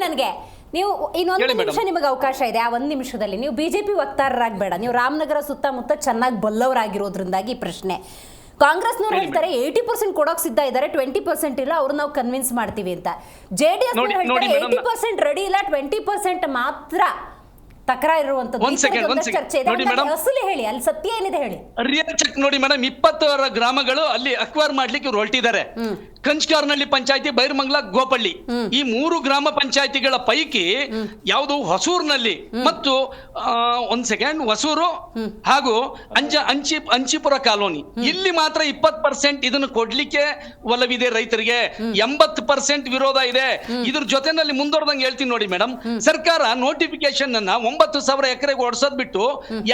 ನನಗೆ ನೀವು ಇನ್ನೊಂದು ನಿಮಿಷ ನಿಮಗೆ ಅವಕಾಶ ಇದೆ. ಆ 1 ನಿಮಿಷದಲ್ಲಿ ನೀವು ಬಿಜೆಪಿ ವಕ್ತಾರರಾಗಬೇಡ. ನೀವು ರಾಮನಗರ ಸುತ್ತಮುತ್ತ ಚೆನ್ನಾಗಿ ಬಲ್ಲವರಾಗಿರೋದ್ರಿಂದಾಗಿ ಈ ಪ್ರಶ್ನೆ. ಕಾಂಗ್ರೆಸ್ನವ್ರು ಹೇಳ್ತಾರೆ 80% ಕೊಡೋಕೆ ಸಿದ್ಧ ಇದ್ದಾರೆ, 20% ಇಲ್ಲ, ಅವ್ರು ನಾವು ಕನ್ವಿನ್ಸ್ ಮಾಡ್ತೀವಿ ಅಂತ. JDS ಹೇಳ್ತಾರೆ 80% ರೆಡಿ ಇಲ್ಲ, 20% ಮಾತ್ರ ತಕರಾರಿರುವಂತದ್ದು ಚರ್ಚೆ ಇದೆ. ಅಸಲಿ ಹೇಳಿ, ಅಲ್ಲಿ ಸತ್ಯ ಏನಿದೆ ಹೇಳಿ. ರಿಯಲ್ ಚೆಕ್ ನೋಡಿ ಮೇಡಮ್, 20 ಗ್ರಾಮಗಳು ಅಲ್ಲಿ ಅಕ್ವೈರ್ ಮಾಡ್ಲಿಕ್ಕೆ ಹೊರಟಿದ್ದಾರೆ. ಕಂಚ್ಕಾರ್ನಳ್ಳಿ ಪಂಚಾಯತಿ, ಬೈರ್ಮಂಗ್ಲ, ಗೋಪಳ್ಳಿ ಈ 3 ಗ್ರಾಮ ಪಂಚಾಯತಿಗಳ ಪೈಕಿ ಯಾವುದು ಹೊಸೂರ್ನಲ್ಲಿ ಮತ್ತು 1 ಸೆಕೆಂಡ್ ಹೊಸೂರು ಹಾಗೂ ಅಂಚಿಪುರ ಕಾಲೋನಿ, ಇಲ್ಲಿ ಮಾತ್ರ 20% ಇದನ್ನು ಕೊಡ್ಲಿಕ್ಕೆ ಒಲವಿದೆ ರೈತರಿಗೆ. 80% ವಿರೋಧ ಇದೆ. ಇದ್ರ ಜೊತೆನಲ್ಲಿ ಮುಂದುವರೆದಂಗೆ ಹೇಳ್ತೀನಿ ನೋಡಿ ಮೇಡಮ್, ಸರ್ಕಾರ ನೋಟಿಫಿಕೇಶನ್ ಅನ್ನ 9,000 ಎಕರೆಗೆ ಓಡಿಸೋದ್ ಬಿಟ್ಟು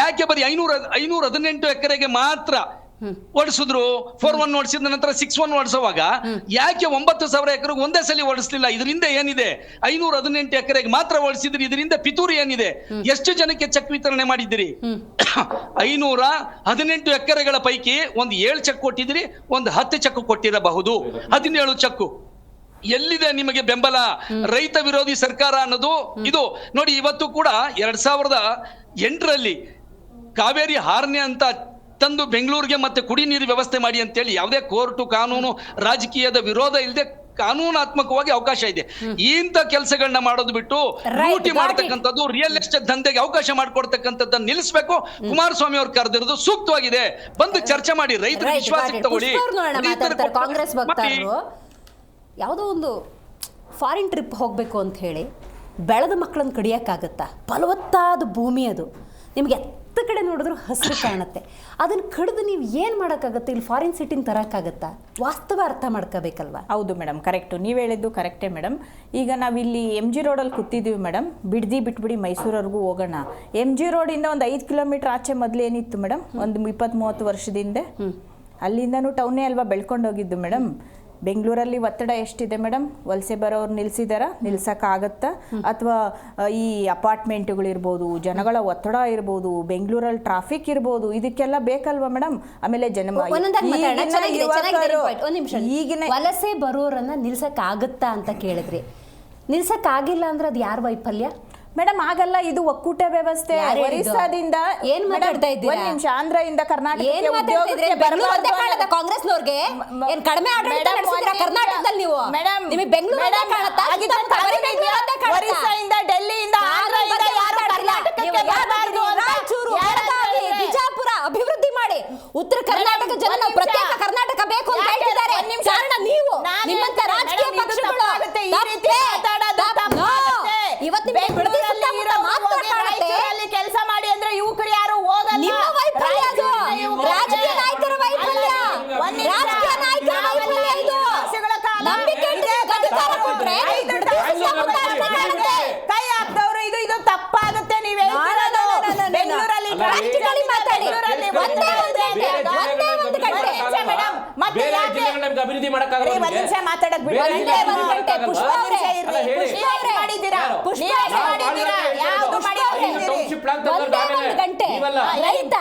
ಯಾಕೆ ಬರೀ 518 ಎಕರೆಗೆ ಮಾತ್ರ ಓಡಿಸಿದ್ರು? 4-1 ಓಡಿಸಿದ ನಂತರ 6-1 ಓಡಿಸುವಾಗ ಯಾಕೆ 9,000 ಎಕರೆಗೆ ಒಂದೇ ಸಲ ಓಡಿಸ್ಲಿಲ್ಲ? ಇದರಿಂದ ಏನಿದೆ? 518 ಎಕರೆಗೆ ಮಾತ್ರ ಓಡಿಸಿದ್ರಿ. ಇದರಿಂದ ಪಿತೂರಿ ಏನಿದೆ? ಎಷ್ಟು ಜನಕ್ಕೆ ಚೆಕ್ ವಿತರಣೆ ಮಾಡಿದ್ದೀರಿ? 518 ಎಕರೆಗಳ ಪೈಕಿ ಒಂದು 7 ಚೆಕ್ ಕೊಟ್ಟಿದ್ದೀರಿ, ಒಂದು 10 ಚೆಕ್ ಕೊಟ್ಟಿರಬಹುದು, 17 ಚೆಕ್. ಎಲ್ಲಿದೆ ನಿಮಗೆ ಬೆಂಬಲ? ರೈತ ವಿರೋಧಿ ಸರ್ಕಾರ ಅನ್ನೋದು ಇದು ನೋಡಿ. ಇವತ್ತು ಕೂಡ 2008ರಲ್ಲಿ ಕಾವೇರಿ ಹಾರ್ನೆ ಅಂತ ತಂದು ಬೆಂಗಳೂರಿಗೆ ಮತ್ತೆ ಕುಡಿ ನೀರು ವ್ಯವಸ್ಥೆ ಮಾಡಿ ಅಂತೇಳಿ ಯಾವುದೇ ಕೋರ್ಟು, ಕಾನೂನು, ರಾಜಕೀಯದ ವಿರೋಧ ಇಲ್ಲದೆ ಕಾನೂನಾತ್ಮಕವಾಗಿ ಅವಕಾಶ ಇದೆ. ಇಂಥ ಕೆಲಸಗಳನ್ನ ಮಾಡೋದು ಬಿಟ್ಟು ಲೂಟಿ ಮಾಡತಕ್ಕಂಥದ್ದು, ರಿಯಲ್ ಎಸ್ಟೇಟ್ ದಂಧೆಗೆ ಅವಕಾಶ ಮಾಡಿಕೊಡ್ತಕ್ಕಂಥದ್ದನ್ನ ನಿಲ್ಲಿಸಬೇಕು. ಕುಮಾರಸ್ವಾಮಿ ಅವರು ಕರೆದಿರೋದು ಸೂಕ್ತವಾಗಿದೆ. ಬಂದು ಚರ್ಚೆ ಮಾಡಿ, ರೈತರ ವಿಶ್ವಾಸಕ್ಕೆ ತಗೊಳ್ಳಿ. ಕಾಂಗ್ರೆಸ್ ವಕ್ತಾರರು ಯಾವುದೋ ಒಂದು ಫಾರಿನ್ ಟ್ರಿಪ್ ಹೋಗಬೇಕು ಅಂತ ಹೇಳಿ ಬೆಳೆದ ಮಕ್ಕಳನ್ನು ಕಡಿಯೋಕ್ಕಾಗತ್ತಾ? ಫಲವತ್ತಾದ ಭೂಮಿ ಅದು, ನಿಮಗೆ ಎತ್ತ ಕಡೆ ನೋಡಿದ್ರು ಹಸಿರು ಕಾಣುತ್ತೆ. ಅದನ್ನು ಕಡಿದು ನೀವು ಏನು ಮಾಡೋಕ್ಕಾಗತ್ತೆ? ಇಲ್ಲಿ ಫಾರಿನ್ ಸಿಟಿನ ತರೋಕ್ಕಾಗತ್ತಾ? ವಾಸ್ತವ ಅರ್ಥ ಮಾಡ್ಕೋಬೇಕಲ್ವ? ಹೌದು ಮೇಡಮ್, ಕರೆಕ್ಟು, ನೀವು ಹೇಳಿದ್ದು ಕರೆಕ್ಟೇ ಮೇಡಮ್. ಈಗ ನಾವಿಲ್ಲಿ MG ರೋಡಲ್ಲಿ ಕೂತಿದ್ದೀವಿ ಮೇಡಮ್. ಬಿಡದಿ ಬಿಟ್ಬಿಡಿ ಮೈಸೂರವರೆಗೂ ಹೋಗೋಣ. MG ರೋಡಿಂದ ಒಂದು 5 ಕಿಲೋಮೀಟರ್ ಆಚೆ ಮೊದಲು ಏನಿತ್ತು ಮೇಡಮ್, ಒಂದು 20-30 ವರ್ಷದ ಹಿಂದೆ ಅಲ್ಲಿಂದನೂ ಟೌನೇ ಅಲ್ವಾ ಬೆಳ್ಕೊಂಡು ಹೋಗಿದ್ದು ಮೇಡಮ್. ಬೆಂಗಳೂರಲ್ಲಿ ಒತ್ತಡ ಎಷ್ಟಿದೆ ಮೇಡಮ್? ವಲಸೆ ಬರೋರು ನಿಲ್ಸಿದಾರ, ನಿಲ್ಸಕ್ಕಾಗತ್ತಾ? ಅಥವಾ ಈ ಅಪಾರ್ಟ್ಮೆಂಟ್ಗಳಿರ್ಬೋದು, ಜನಗಳ ಒತ್ತಡ ಇರ್ಬೋದು, ಬೆಂಗಳೂರಲ್ಲಿ ಟ್ರಾಫಿಕ್ ಇರ್ಬೋದು, ಇದಕ್ಕೆಲ್ಲ ಬೇಕಲ್ವಾ ಮೇಡಮ್? ಆಮೇಲೆ ಈಗಿನ ವಲಸೆ ಬರೋರನ್ನ ನಿಲ್ಸಕ್ ಆಗುತ್ತಾ ಅಂತ ಕೇಳಿದ್ರಿ. ನಿಲ್ಸಕ್ ಆಗಿಲ್ಲ ಅಂದ್ರೆ ಅದು ಯಾರ ವೈಫಲ್ಯ ಮೇಡಮ್? ಆಗಲ್ಲ, ಇದು ಒಕ್ಕೂಟ ವ್ಯವಸ್ಥೆ. ಒರಿಸ್ಸಾದಿಂದ ಏನ್ ಮಾತಾಡ್ತಾ ಇದ್ದೀರಾ? ಒಂದ್ ನಿಮಿಷ, ಆಂಧ್ರದಿಂದ ಕರ್ನಾಟಕ ಕಾಂಗ್ರೆಸ್ನವ್ರಿಗೆ ಏನ್ ಕಡಿಮೆ ಆಡಳಿತ ನಡೆಸಿದ್ರ ಕರ್ನಾಟಕದಲ್ಲಿ? ನೀವು ಮೇಡಮ್ ನಿಮಗೆ ಬೆಂಗಳೂರು ಒರಿಸ್ಸಾಯಿಂದ, ಡೆಲ್ಲಿಯಿಂದ, ಆಂಧ್ರದಿಂದ ಯಾರು ಕರ್ನಾಟಕಕ್ಕೆ ಬರಬಾರದು ಅಂತ ಬಿಜಾಪುರ ಅಭಿವೃದ್ಧಿ ಮಾಡಿ ಉತ್ತರ ಕರ್ನಾಟಕ ಜನ ನಾವು ಪ್ರತ್ಯೇಕ ಕರ್ನಾಟಕ ಬೇಕು ಅಂತ ಹೇಳ್ತಿದ್ದಾರೆ. ಕಾರಣ ನೀವು, ನಿಮ್ಮಂತ ರಾಜಕೀಯ ಪಕ್ಷಗಳು ಇವತ್ತು ಕೆಲಸ ಮಾಡಿ ಅಂದ್ರೆ ಯುವಕರು ಯಾರು ಹೋಗಲ್ಲ. ನಿಮ್ಮ ವೈಫಲ್ಯ ಅದು, ರಾಜಕೀಯ ನಾಯಕರ ವೈಫಲ್ಯ, ರಾಜಕೀಯ ನಾಯಕರ ವೈಫಲ್ಯ ಇದು. ನಂಬಿಕೆ ಅಧಿಕಾರ ಕೊಟ್ರೆ ಕೈ ಹಾಕ್ದವ್ರು ಇದು ತಪ್ಪಾಗುತ್ತೆ. ನೀವೇ ಬೆಂಗಳೂರಲ್ಲಿ ಮಾತಾಡಿ ಅಭಿವೃದ್ಧಿ ಮಾಡಕ್ಕಾಗಲ್ಲ. ಮಾತಾಡಕ್ ಬಿಡಿ. ರೈತ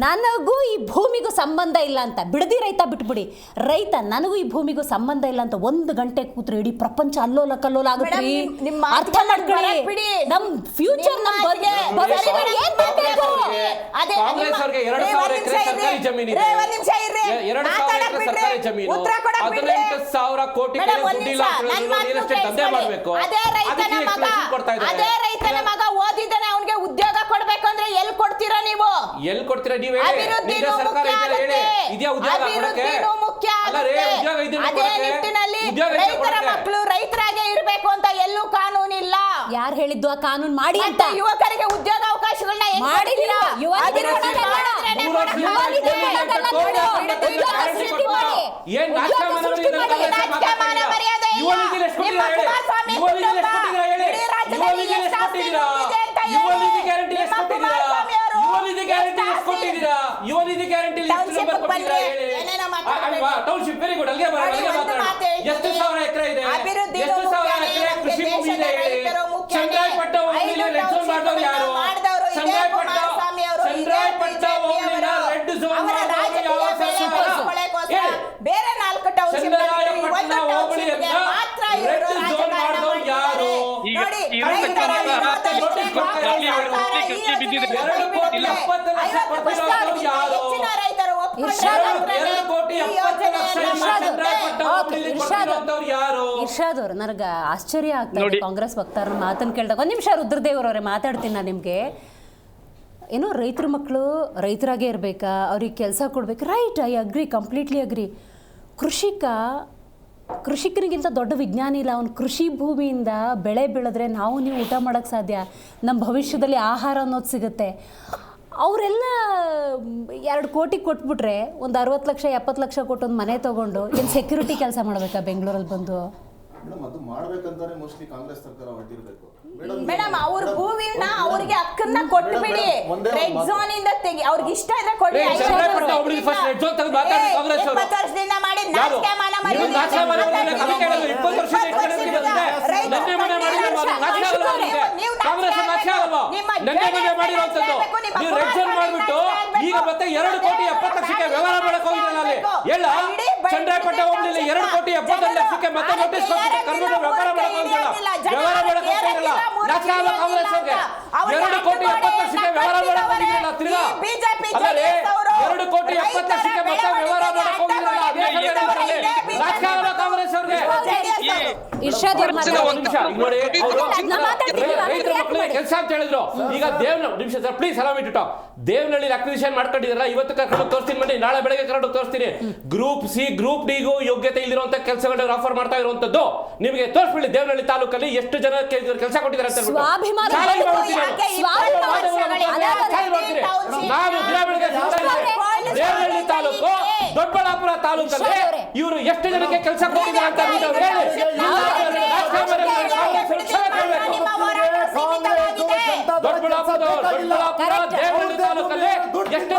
ನನಗೂ ಈ ಭೂಮಿಗೂ ಸಂಬಂಧ ಇಲ್ಲ ಅಂತ ಬಿಡದಿ ರೈತ ಬಿಟ್ಬಿಡಿ. ರೈತ ನನಗೂ ಈ ಭೂಮಿಗೂ ಸಂಬಂಧ ಇಲ್ಲ ಅಂತ 1 ಗಂಟೆ ಕೂತ್ರೆ ಇಡೀ ಪ್ರಪಂಚ ಅಲ್ಲೋಲ ಕಲ್ಲೋಲ ಆಗುತ್ತೆ. ಅರ್ಥ ಮಾಡ್ಕೊಳ್ಳಿ. ನಮ್ ಫ್ಯೂಚರ್, ನಮ್ ಭವಿಷ್ಯ ಏನ್ ಮಾಡ್ಬೇಕು? ಕಾಂಗ್ರೆಸ್ ಅವರಿಗೆ 2,000 ಎಕರೆ ಸರ್ಕಾರಿ ಜಮೀನು ಇದೆ. 2,000 ಎಕರೆ ಸರ್ಕಾರಿ ಜಮೀನು, 18,000 ಕೋಟಿ ದುಡ್ಡಿಲ್ಲ. ರಿಯಲ್ ಎಸ್ಟೇಟ್ ದಂಧೆ ಮಾಡಬೇಕು. ಅದೇ ರೈತನ ಮಗ ಓದಿದ್ದಾನೆ, ಅವನಿಗೆ ಉದ್ಯೋಗ ಕೊಡ್ಬೇಕು ಅಂದ್ರೆ ಎಲ್ಲಿ ಕೊಡ್ತೀರಾ ನೀವು? ಎಲ್ಲಿ ಕೊಡ್ತೀರಾ ನೀವು? ರೈತರ ಮಕ್ಕಳು ರೈತರಾಗೆ ಇರಬೇಕು ಅಂತ ಎಲ್ಲೂ ಕಾನೂನಿಲ್ಲ. ಯಾರು ಹೇಳಿದ್ದು ಆ ಕಾನೂನು ಮಾಡಿ ಅಂತ? ಯುವಕರಿಗೆ ಉದ್ಯೋಗ ಅವಕಾಶಗಳನ್ನ ಮಾಡಿದಿರಾ? Yuvanidhi guarantee township very good. ಅಲ್ಲಿಗೆ ಎಷ್ಟು ಸಾವಿರ ಎಕರೆ ಇದೆ? ಎಷ್ಟು ಸಾವಿರ ಎಕರೆ ಕೃಷಿ ಭೂಮಿ ಇದೆ? ಚಂದ್ರಾಯಪಟ್ಟ ಹೋಗ್ಲಿಲ್ಲ ರೆಡ್ ಝೋನ್ ಮಾಡಿದವರು ಯಾರು? ಚಂದ್ರಾಯಪಟ್ಟ ಹೋಗ್ಲಿಲ್ಲ ರೆಡ್ ಝೋನ್ ಬೇರೆ 4 ಟೌನ್ಶಿಪ್ ಯಾರು? ಇರ್ಷಾದ್ ಅವ್ರು ನನಗೆ ಆಶ್ಚರ್ಯ ಆಗ್ತದೆ ಕಾಂಗ್ರೆಸ್ ವಕ್ತಾರರ ಮಾತನ್ನು ಕೇಳಿದಾಗ. 1 ನಿಮಿಷ ರುದ್ರದೇವ್ರವ್ರೆ ಮಾತಾಡ್ತೀನಿ ನಾನು ನಿಮಗೆ. ಏನೋ ರೈತರ ಮಕ್ಕಳು ರೈತರಾಗೇ ಇರಬೇಕಾ, ಅವ್ರಿಗೆ ಕೆಲಸ ಕೊಡ್ಬೇಕು, right, I agree, completely agree. ಕೃಷಿಕನಿಗಿಂತ ದೊಡ್ಡ ವಿಜ್ಞಾನಿ ಇಲ್ಲ. ಅವ್ನು ಕೃಷಿ ಭೂಮಿಯಿಂದ ಬೆಳೆ ಬೆಳೆದ್ರೆ ನಾವು ನೀವು ಊಟ ಮಾಡೋಕ್ಕೆ ಸಾಧ್ಯ, ನಮ್ಮ ಭವಿಷ್ಯದಲ್ಲಿ ಆಹಾರ ಅನ್ನೋದು ಸಿಗುತ್ತೆ. ಅವರೆಲ್ಲ 2 ಕೋಟಿ ಕೊಟ್ಬಿಟ್ರೆ ಒಂದು 60 ಲಕ್ಷ 70 ಲಕ್ಷ ಕೊಟ್ಟು ಒಂದು ಮನೆ ತೊಗೊಂಡು ಏನು ಸೆಕ್ಯೂರಿಟಿ ಕೆಲಸ ಮಾಡಬೇಕಾ ಬೆಂಗಳೂರಲ್ಲಿ ಬಂದು? ಅದು ಮಾಡ್ಬೇಕಂತಾನೆ ಮೋಸ್ಟ್ಲಿ ಕಾಂಗ್ರೆಸ್ ಸರ್ಕಾರ ಹೊರಟಿರಬೇಕು ಮೇಡಮ್. ಅವ್ರ ಭೂಮಿನ ಅವ್ರಿಗೆ ಹಕ್ಕನ್ನ ಕೊಟ್ಬಿಡಿ. ರೆಡ್ ಝೋನ್ ಇಂದ ತೆಗಿ, ಅವ್ರಿಗೆ ಇಷ್ಟ ಇದ್ರೆ ಕೊಡಿ. 20 ವರ್ಷದಿಂದ ಮಾಡಿ ನಾಟಕಮಾನ ಮಾಡಿ ಈಗ ಮತ್ತೆ 2 ಕೋಟಿ 70 ಲಕ್ಷಕ್ಕೆ ವ್ಯವಹಾರ ಮಾಡಕ್ ಹೋಗಿದ್ರಲ್ಲ ಅಲ್ಲಿ ಎಲ್ಲ ಚಂದ್ರಾಯಪಟ್ಟ ಹೋಗ್ಲಿಲ್ಲ 2 ಕೋಟಿ 70 ಲಕ್ಷಕ್ಕೆ ಮತ್ತೆ ನೋಟಿಸ್ ಕೊಟ್ಟು ಕರ್ಕೊಂಡು ವ್ಯವಹಾರ ಮಾಡಕ್ ಹೋಗಿದ್ರಲ್ಲ. ವ್ಯವಹಾರ ಮಾಡಕ್ ಹೋಗಿದ್ರಲ್ಲ ನಾಟಕ ಕಾಂಗ್ರೆಸ್ ಅವ್ರಿಗೆ 2 ಕೋಟಿ 70 ಲಕ್ಷಕ್ಕೆ ವ್ಯವಹಾರ ಮಾಡಕ್ ಹೋಗಿದ್ರಲ್ಲ ತಿರ್ಗಾ. ಅಲ್ಲೇ 2 ಕೋಟಿ 70 ಲಕ್ಷಕ್ಕೆ ಮತ್ತೆ ವ್ಯವಹಾರ ಮಾಡಕ್ ಹೋಗಿದ್ರಲ್ಲ ನಾಟಕ ಕಾಂಗ್ರೆಸ್ ಅವ್ರಿಗೆ. ನೋಡಿ ರೈತರ ಮಕ್ಕಳಿಗೆ ಕೆಲಸ ಅಂತ ಹೇಳಿದ್ರು. ಈಗ ನಿಮಿಷ sir please allow me to talk. Devanahalli acquisition ಮಾಡ್ಕೊಂಡಿದ್ರಲ್ಲ, ಇವತ್ತು ಕರ್ಕೊಂಡು ತೋರಿಸ್ತೀನಿ ಬನ್ನಿ, ನಾಳೆ ಬೆಳಗ್ಗೆ ಕರ್ಕೊಂಡು ತೋರಿಸ್ತೀನಿ. ಗ್ರೂಪ್ ಸಿ ಗ್ರೂಪ್ ಡಿಗೂ ಯೋಗ್ಯತೆ ಇಲ್ಲಿರುವಂತ ಕೆಲಸಗಳನ್ನ ಆಫರ್ ಮಾಡ್ತಾ ಇರುವಂತದ್ದು ನಿಮಗೆ ತೋರಿಸ್ಬಿಡಿ. ದೇವನಹಳ್ಳಿ ತಾಲೂಕಲ್ಲಿ ಎಷ್ಟು ಜನ ಕೆಲಸ ಕೊಟ್ಟಿದ್ದಾರೆ ಅಂತ ನಾನು ದಿನ ಬೆಳಗ್ಗೆ ದೇವನಹಳ್ಳಿ ತಾಲೂಕು ದೊಡ್ಡಬಳ್ಳಾಪುರ ತಾಲೂಕಲ್ಲಿ ಇವರು ಎಷ್ಟು ಜನಕ್ಕೆ ಕೆಲಸ ಕೊಟ್ಟಿದ್ದಾರೆ ಅಂತ ದೊಡ್ಡಬಳ್ಳಾಪುರ ದೇವನಹಳ್ಳಿ ತಾಲೂಕಲ್ಲಿ ಎಷ್ಟು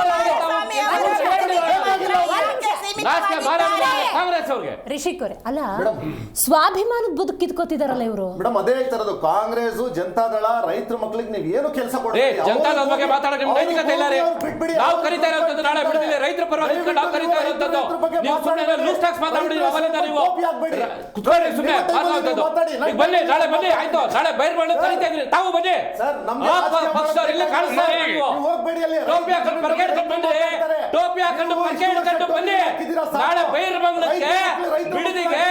ನಾಚಿಕೆ ಮಾನ ಮರ್ಯಾದೆ ಕಾಂಗ್ರೆಸ್ ಅವ್ರಿಗೆ. ರಿಷಿಕ್ ಅವರೇ, ಅಲ್ಲ ಸ್ವಾಭಿಮಾನದ ಬದುಕು ಕಿತ್ಕೋತಿದಾರಲ್ಲ ಇವರು. ಮೇಡಮ್ ಅದೇ ಹೇಳ್ತಾ ಇರೋದು, ಕಾಂಗ್ರೆಸ್ ಜನತಾದಳ ರೈತರ ಮಕ್ಕಳಿಗೆ ನೀವು ಏನು ಕೆಲಸ ಜನತಾದಳ ಬಗ್ಗೆ ಮಾತಾಡೋ ನಿಮ್ಗೆ ನೈತಿಕತೆ ಇಲ್ಲ ರೀ. ನಾವು ಕರೀತಾ ಇರೋಂಥದ್ದು ನಾಳೆ ಬಿಡ್ತೀವಿ ರೈತರ ಪರವಾಗಿ ನಾವು ಕರೀತಾ ಇರೋಂಥದ್ದು. ನೀವು ಸುಮ್ಮನೆ ಲೂಸ್ ಟಾಕ್ಸ್ ಮಾತಾಡ್ಬಿಡಿ. ಅವರಿಂದ ನೀವು ಕುತ್ಕೊಳ್ಳಿ ಸುಮ್ಮನೆ ಮಾತಾಡೋದು. ಈಗ ಬನ್ನಿ, ನಾಳೆ ಬನ್ನಿ, ಆಯ್ತು. ನಾಳೆ ಬೈರ್ ಮಾಡಿ ಕರೀತಾ ಇದ್ರಿ, ತಾವು ಬನ್ನಿ. ಪಕ್ಷದವ್ರು ಇಲ್ಲೇ ಕಾಣಿಸ್ತಾರೆ. ಟೋಪಿ ಹಾಕೊಂಡು ಪರ್ಕೆ ಹಿಡ್ಕೊಂಡು ಬನ್ನಿ, ಟೋಪಿ ಹಾಕೊಂಡು ಪರ್ಕೆ ಹಿಡ್ಕೊಂಡು ಬನ್ನಿ. ನಾಳೆ ಬೈರ್ ಮಂಗಲಕ್ಕೆ ಬಿಡದಿಗೆ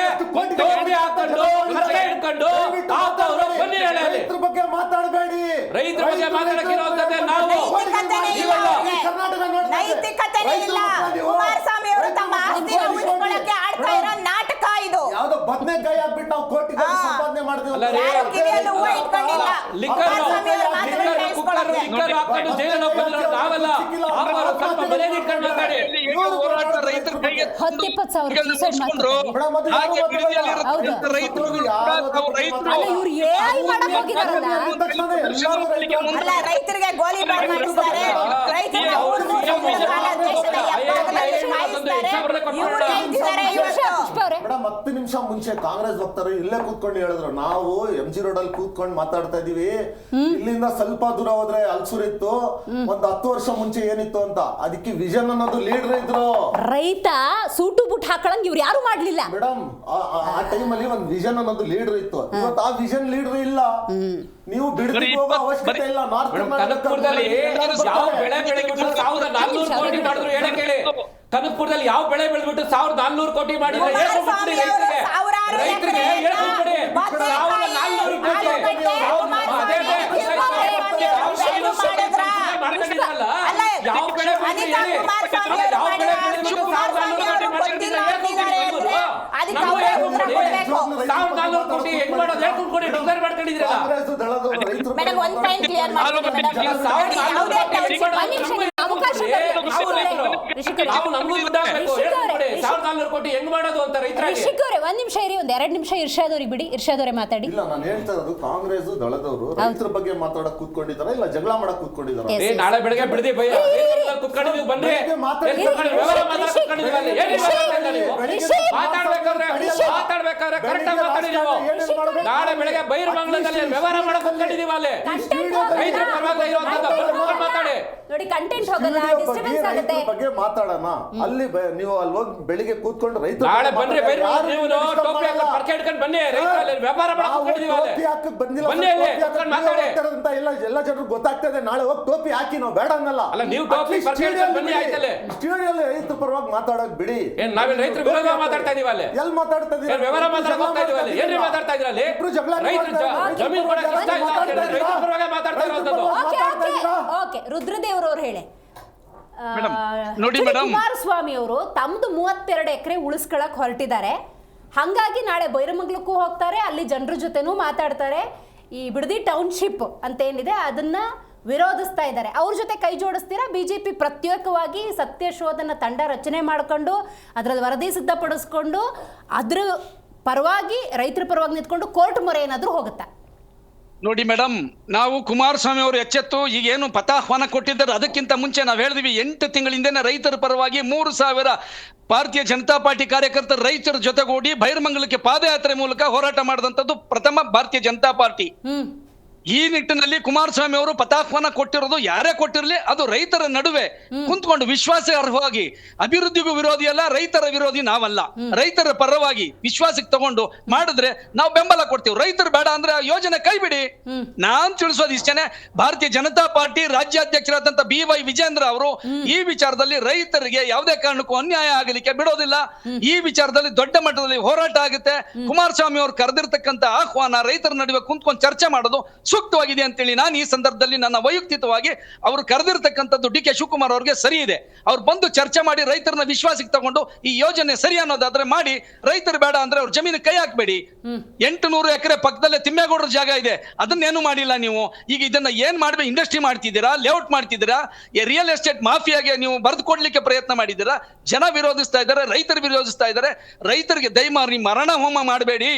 ಟೋಪಿ ಹಾಕೊಂಡು ಪರ್ಕೆ ಹಿಡ್ಕೊಂಡು ಆತವರು ಬನ್ನಿ. ಹೇಳಿ ಬಗ್ಗೆ ಮಾತಾಡಬೇಡಿ. ರೈತರ ಬಗ್ಗೆ ಮಾತಾಡಕ್ಕಿರೋಂಥದ್ದೇ ನಾವು. ನೈತಿಕತೆ ಇಲ್ಲ. ಕುಮಾರಸ್ವಾಮಿ ಅವರು ತಮ್ಮ ಆಸ್ತಿನ ಉಳಿಸ್ಕೊಳ್ಳಕ್ಕೆ ಆಡ್ತಾ ಇರೋ ನಾಟಕ ಇದು. ಯಾವ್ದೋ ಬದನೆಕಾಯಿ ಹಾಕ್ಬಿಟ್ಟು ನಾವು ಕೋಟಿ ಸಂಪಾದನೆ ಮಾಡ್ತೀವಿ. ರೈತರಿಗೆ ಗೋಲಿಬಾರ್ ಮಾಡಿಸ್ತಾರೆ. ಮೇಡಮ್ 10 ನಿಮಿಷ ಮುಂಚೆ ಕಾಂಗ್ರೆಸ್ ವಕ್ತಾರರು ಇಲ್ಲೇ ಕೂತ್ಕೊಂಡು ಹೇಳಿದ್ರು, ನಾವು MG ರೋಡ್ ಅಲ್ಲಿ ಕೂತ್ಕೊಂಡು ಮಾತಾಡ್ತಾ ಇದೀವಿ, ಇಲ್ಲಿಂದ ಸ್ವಲ್ಪ ದೂರ ಹೋದ್ರೆ ಹಲ್ಸೂರ್ ಇತ್ತು, ಒಂದು 10 ವರ್ಷ ಮುಂಚೆ ಏನಿತ್ತು ಅಂತ. ಅದಕ್ಕೆ ವಿಷನ್ ಅನ್ನೋದು ಲೀಡರ್ ಇದ್ರು. ರೈತ ಸೂಟು ಬುಟ್ ಹಾಕೊಳ್ಳಂಗ್ ಇವ್ರು ಯಾರು ಮಾಡ್ಲಿಲ್ಲ ಮೇಡಮ್. ಆ ಟೈಮ್ ಅಲ್ಲಿ ಒಂದು ವಿಷನ್ ಅನ್ನೋದು ಲೀಡರ್ ಇತ್ತು. ಇವತ್ತು ಆ ವಿಷನ್ ಲೀಡರ್ ಇಲ್ಲ. ನೀವು ಬಿಡದಿಗೆ ಹೋಗೋ ಅವಶ್ಯಕತೆ ಇಲ್ಲ. ಕನಕಪುರದಲ್ಲಿ ಯಾವ ಬೆಳೆ ಬೆಳೆಬಿಟ್ಟು 1400 ಕೋಟಿ ಮಾಡಿದ್ರು ಹೇಳ ಕೇಳಿ. ಕನಕಪುರದಲ್ಲಿ ಯಾವ ಬೆಳೆ ಬೆಳೆದ್ಬಿಟ್ಟು 1400 ಕೋಟಿ ಮಾಡಿದ್ರೆ ರೈತರಿಗೆ ಹೇಳ್ಕೊಡಿ. 1400 ಕೋಟಿ ಮಾಡ್ಕೊಂಡಿದ್ರಲ್ಲ, ಯಾವ ಬೆಳೆ ಬೆಳೆದ್ರು ಹೇಳಿ. ಯಾವ ಬೆಳೆ ಬೆಳೆದ್ಬಿಟ್ಟು 1400 ಕೋಟಿ ಮಾಡಿದ್ರೆ 1400 ಕೋಟಿ ಹೆಂಗ್ ಮಾಡೋದು ಹೇಳ್ಕೊಡ್ಕೊಡಿ. ಡಿಕ್ಲೇರ್ ಮಾಡ್ಕೊಂಡಿದ್ರಲ್ಲ. ಮೇಡಮ್ ಒಂದು ಪಾಯಿಂಟ್ ಕ್ಲಿಯರ್ ಮಾಡ್ತೀನಿ ಮೇಡಮ್. ಒಂದ್ ನಿಮಿಷ ಇರಿ, ಒಂದ್ 2 ನಿಮಿಷ ಇರ್ಷಾದವ್ರಿಗೆ ಬಿಡಿ. ಇರ್ಷಾದವ್ರೆ ಮಾತಾಡಿ. ಇಲ್ಲ, ನಾನು ಹೇಳ್ತಾ ಇರೋದು ಕಾಂಗ್ರೆಸ್ ದಳದವರು ರೈತರ ಬಗ್ಗೆ ಮಾತಾಡಕ್ ಕೂತ್ಕೊಂಡಿದಾರ, ಇಲ್ಲ ಜಗಳ ಮಾಡಕ್ ಕೂತ್ಕೊಂಡಿದಾರ. ನಾಳೆ ಬೆಳಗ್ಗೆ ಬಿಡದಿ ಭಯ ಕುತ್ಕೊಂಡಿದ್ದೀವಿ ಬನ್ನಿ. ಮಾತಾಡ್ಬೇಕಾದ್ರೆ ಕರೆಕ್ಟ್ ಆಗಿ ಮಾತಾಡಿ ನೀವು. ನಾಳೆ ಬೆಳಗ್ಗೆ ಬೈರ್ ಮಂಗಲದಲ್ಲಿ ವ್ಯವಹಾರ ಮಾಡಕ್ ಕೂತ್ಕೊಂಡಿದೀವಿ. ಅಲ್ಲಿ ರೈತರ ಪರವಾಗಿ ಇರುವಂತದ್ದು ಮಾತಾಡಿ. ನೋಡಿ, ಕಂಟೆಂಟ್ ಹೋಗಲ್ಲ, ಡಿಸ್ಟರ್ಬೆನ್ಸ್ ಆಗುತ್ತೆ. ಬಗ್ಗೆ ಮಾತಾಡೋಣ. ಅಲ್ಲಿ ನೀವು ಅಲ್ಲಿ ಹೋಗಿ ಬೆಳಿಗ್ಗೆ ಕೂತ್ಕೊಂಡು ರೈತರು ನಾಳೆ ಬನ್ನಿ. ಬೈರ್ ನೀವು ಟೋಪಿ ಹಾಕಿ ಪರ್ಕೆ ಹಿಡ್ಕೊಂಡು ಬನ್ನಿ. ರೈತರಲ್ಲಿ ವ್ಯಾಪಾರ ಮಾಡಕ್ ಕೂತ್ಕೊಂಡಿದೀವಿ. ಬನ್ನಿ ಅಲ್ಲಿ ಮಾತಾಡಿ. ಎಲ್ಲ ಜನರು ಗೊತ್ತಾಗ್ತದೆ. ನಾಳೆ ಹೋಗಿ ಟೋಪಿ ಹಾಕಿ, ನಾವು ಬೇಡ ಅನ್ನಲ್ಲ. ಅಲ್ಲ, ನೀವು ಟೋಪಿ ಪರ್ಕೆ ಹಿಡ್ಕೊಂಡು ಬನ್ನಿ. ಆಯ್ತಲ್ಲ, ಸ್ಟುಡಿಯೋದಲ್ಲಿ ರೈತರ ಪರವಾಗಿ ಮಾತಾಡಕ್ ಬಿಡಿ. ನಾವೇನ್ ರೈತರ ವಿರೋಧ ಮಾತಾಡ್ತಾ ಇದೀವಿ. ಅಲ್ಲಿ ಎಲ್ಲಿ ಮಾತಾಡ್ತಾ ಇದೀವಿ? ವ್ಯವಹಾರ ಮಾತಾಡಕ್ ಹೋಗ್ತಾ ಇದೀವಿ. ಅಲ್ಲಿ ಏನ್ರಿ ಮಾತಾಡ್ತಾ ಇದ್ರಿ? ಅಲ್ಲಿ ಜಮೀನು ಕೊಡಕ್ ಇಷ್ಟ ಇಲ್ಲ ಅಂತ ಹೇಳಿ ರೈತರ ಪರವಾಗಿ ಮಾತಾಡ್ತಾ ಇರೋದು. ಓಕೆ, ರುದ್ರದೇವ್ರವ್ರು ಹೇಳಿ. ನೋಡಿ ಮೇಡಮ್, ಕುಮಾರಸ್ವಾಮಿ ಅವರು ತಮ್ದು 32 ಎಕರೆ ಉಳಿಸ್ಕೊಳಕ್ ಹೊರಟಿದ್ದಾರೆ. ಹಂಗಾಗಿ ನಾಳೆ ಬೈರಮಂಗಲಕ್ಕೂ ಹೋಗ್ತಾರೆ, ಅಲ್ಲಿ ಜನರ ಜೊತೆನೂ ಮಾತಾಡ್ತಾರೆ. ಈ ಬಿಡದಿ ಟೌನ್ಶಿಪ್ ಅಂತ ಏನಿದೆ ಅದನ್ನ ವಿರೋಧಿಸ್ತಾ ಇದ್ದಾರೆ. ಅವ್ರ ಜೊತೆ ಕೈ ಜೋಡಿಸ್ತೀರಾ? ಬಿಜೆಪಿ ಪ್ರತ್ಯೇಕವಾಗಿ ಸತ್ಯಶೋಧನ ತಂಡ ರಚನೆ ಮಾಡ್ಕೊಂಡು ಅದರಲ್ಲಿ ವರದಿ ಸಿದ್ಧಪಡಿಸ್ಕೊಂಡು ಅದ್ರ ಪರವಾಗಿ ರೈತರ ಪರವಾಗಿ ನಿಂತ್ಕೊಂಡು ಕೋರ್ಟ್ ಮೊರೆ ಏನಾದರೂ ಹೋಗುತ್ತಾ? ನೋಡಿ ಮೇಡಮ್, ನಾವು ಕುಮಾರಸ್ವಾಮಿ ಅವರು ಎಚ್ಚೆತ್ತು ಈಗೇನು ಪತಾಹ್ವಾನ ಕೊಟ್ಟಿದ್ದಾರೆ ಅದಕ್ಕಿಂತ ಮುಂಚೆ ನಾವು ಹೇಳಿದ್ವಿ 8 ತಿಂಗಳಿಂದನೇ ರೈತರ ಪರವಾಗಿ 3000 ಭಾರತೀಯ ಜನತಾ ಪಾರ್ಟಿ ಕಾರ್ಯಕರ್ತರು ರೈತರ ಜೊತೆಗೂಡಿ ಬೈರಮಂಗಲಕ್ಕೆ ಪಾದಯಾತ್ರೆ ಮೂಲಕ ಹೋರಾಟ ಮಾಡಿದಂಥದ್ದು ಪ್ರಥಮ ಭಾರತೀಯ ಜನತಾ ಪಾರ್ಟಿ. ಈ ನಿಟ್ಟಿನಲ್ಲಿ ಕುಮಾರಸ್ವಾಮಿ ಅವರು ಪತಾಹ್ವಾನ ಕೊಟ್ಟಿರೋದು ಯಾರೇ ಕೊಟ್ಟಿರಲಿ ಅದು ರೈತರ ನಡುವೆ ಕುಂತ್ಕೊಂಡು ವಿಶ್ವಾಸಾರ್ಹವಾಗಿ, ಅಭಿವೃದ್ಧಿಗೂ ವಿರೋಧಿ ಅಲ್ಲ, ರೈತರ ವಿರೋಧಿ ನಾವಲ್ಲ, ರೈತರ ಪರವಾಗಿ ವಿಶ್ವಾಸಕ್ಕೆ ತಗೊಂಡು ಮಾಡಿದ್ರೆ ನಾವು ಬೆಂಬಲ ಕೊಡ್ತೀವಿ. ರೈತರು ಬೇಡ ಅಂದ್ರೆ ಯೋಜನೆ ಕೈ ಬಿಡಿ. ನಾನ್ ತಿಳಿಸೋದು ಇಷ್ಟೇನೆ, ಭಾರತೀಯ ಜನತಾ ಪಾರ್ಟಿ ರಾಜ್ಯಾಧ್ಯಕ್ಷರಾದಂತ BY ವಿಜೇಂದ್ರ ಅವರು ಈ ವಿಚಾರದಲ್ಲಿ ರೈತರಿಗೆ ಯಾವುದೇ ಕಾರಣಕ್ಕೂ ಅನ್ಯಾಯ ಆಗಲಿಕ್ಕೆ ಬಿಡೋದಿಲ್ಲ. ಈ ವಿಚಾರದಲ್ಲಿ ದೊಡ್ಡ ಮಟ್ಟದಲ್ಲಿ ಹೋರಾಟ ಆಗುತ್ತೆ. ಕುಮಾರಸ್ವಾಮಿ ಅವರು ಕರೆದಿರ್ತಕ್ಕಂಥ ಆಹ್ವಾನ ರೈತರ ನಡುವೆ ಕುಂತ್ಕೊಂಡು ಚರ್ಚೆ ಮಾಡೋದು ಸೂಕ್ತವಾಗಿದೆ ಅಂತೇಳಿ ನಾನು ಈ ಸಂದರ್ಭದಲ್ಲಿ ನನ್ನ ವೈಯಕ್ತಿಕವಾಗಿ ಅವರು ಕರೆದಿರ್ತಕ್ಕಂಥದ್ದು DK ಶಿವಕುಮಾರ್ ಅವ್ರಿಗೆ ಸರಿ ಇದೆ. ಅವ್ರು ಬಂದು ಚರ್ಚೆ ಮಾಡಿ ರೈತರನ್ನ ವಿಶ್ವಾಸಕ್ಕೆ ತಗೊಂಡು ಈ ಯೋಜನೆ ಸರಿ ಅನ್ನೋದಾದ್ರೆ ಮಾಡಿ, ರೈತರು ಬೇಡ ಅಂದ್ರೆ ಅವ್ರ ಜಮೀನು ಕೈ ಹಾಕ್ಬೇಡಿ. 800 ಎಕರೆ ಪಕ್ಕದಲ್ಲೇ ತಿಮ್ಮೇಗೌಡರ ಜಾಗ ಇದೆ, ಅದನ್ನೇನು ಮಾಡಿಲ್ಲ ನೀವು. ಈಗ ಇದನ್ನ ಏನ್ ಮಾಡ್ಬೇಕು? ಇಂಡಸ್ಟ್ರಿ ಮಾಡ್ತಿದ್ದೀರಾ, ಲೇಔಟ್ ಮಾಡ್ತಿದ್ದೀರಾ, ರಿಯಲ್ ಎಸ್ಟೇಟ್ ಮಾಫಿಯಾಗೆ ನೀವು ಬರೆದು ಕೊಡ್ಲಿಕ್ಕೆ ಪ್ರಯತ್ನ ಮಾಡಿದ್ದೀರಾ. ಜನ ವಿರೋಧಿಸ್ತಾ ಇದ್ದಾರೆ, ರೈತರು ವಿರೋಧಿಸ್ತಾ ಇದ್ದಾರೆ. ರೈತರಿಗೆ ದಯಮಾಡಿ ಮರಣ ಹೋಮ ಮಾಡಬೇಡಿ.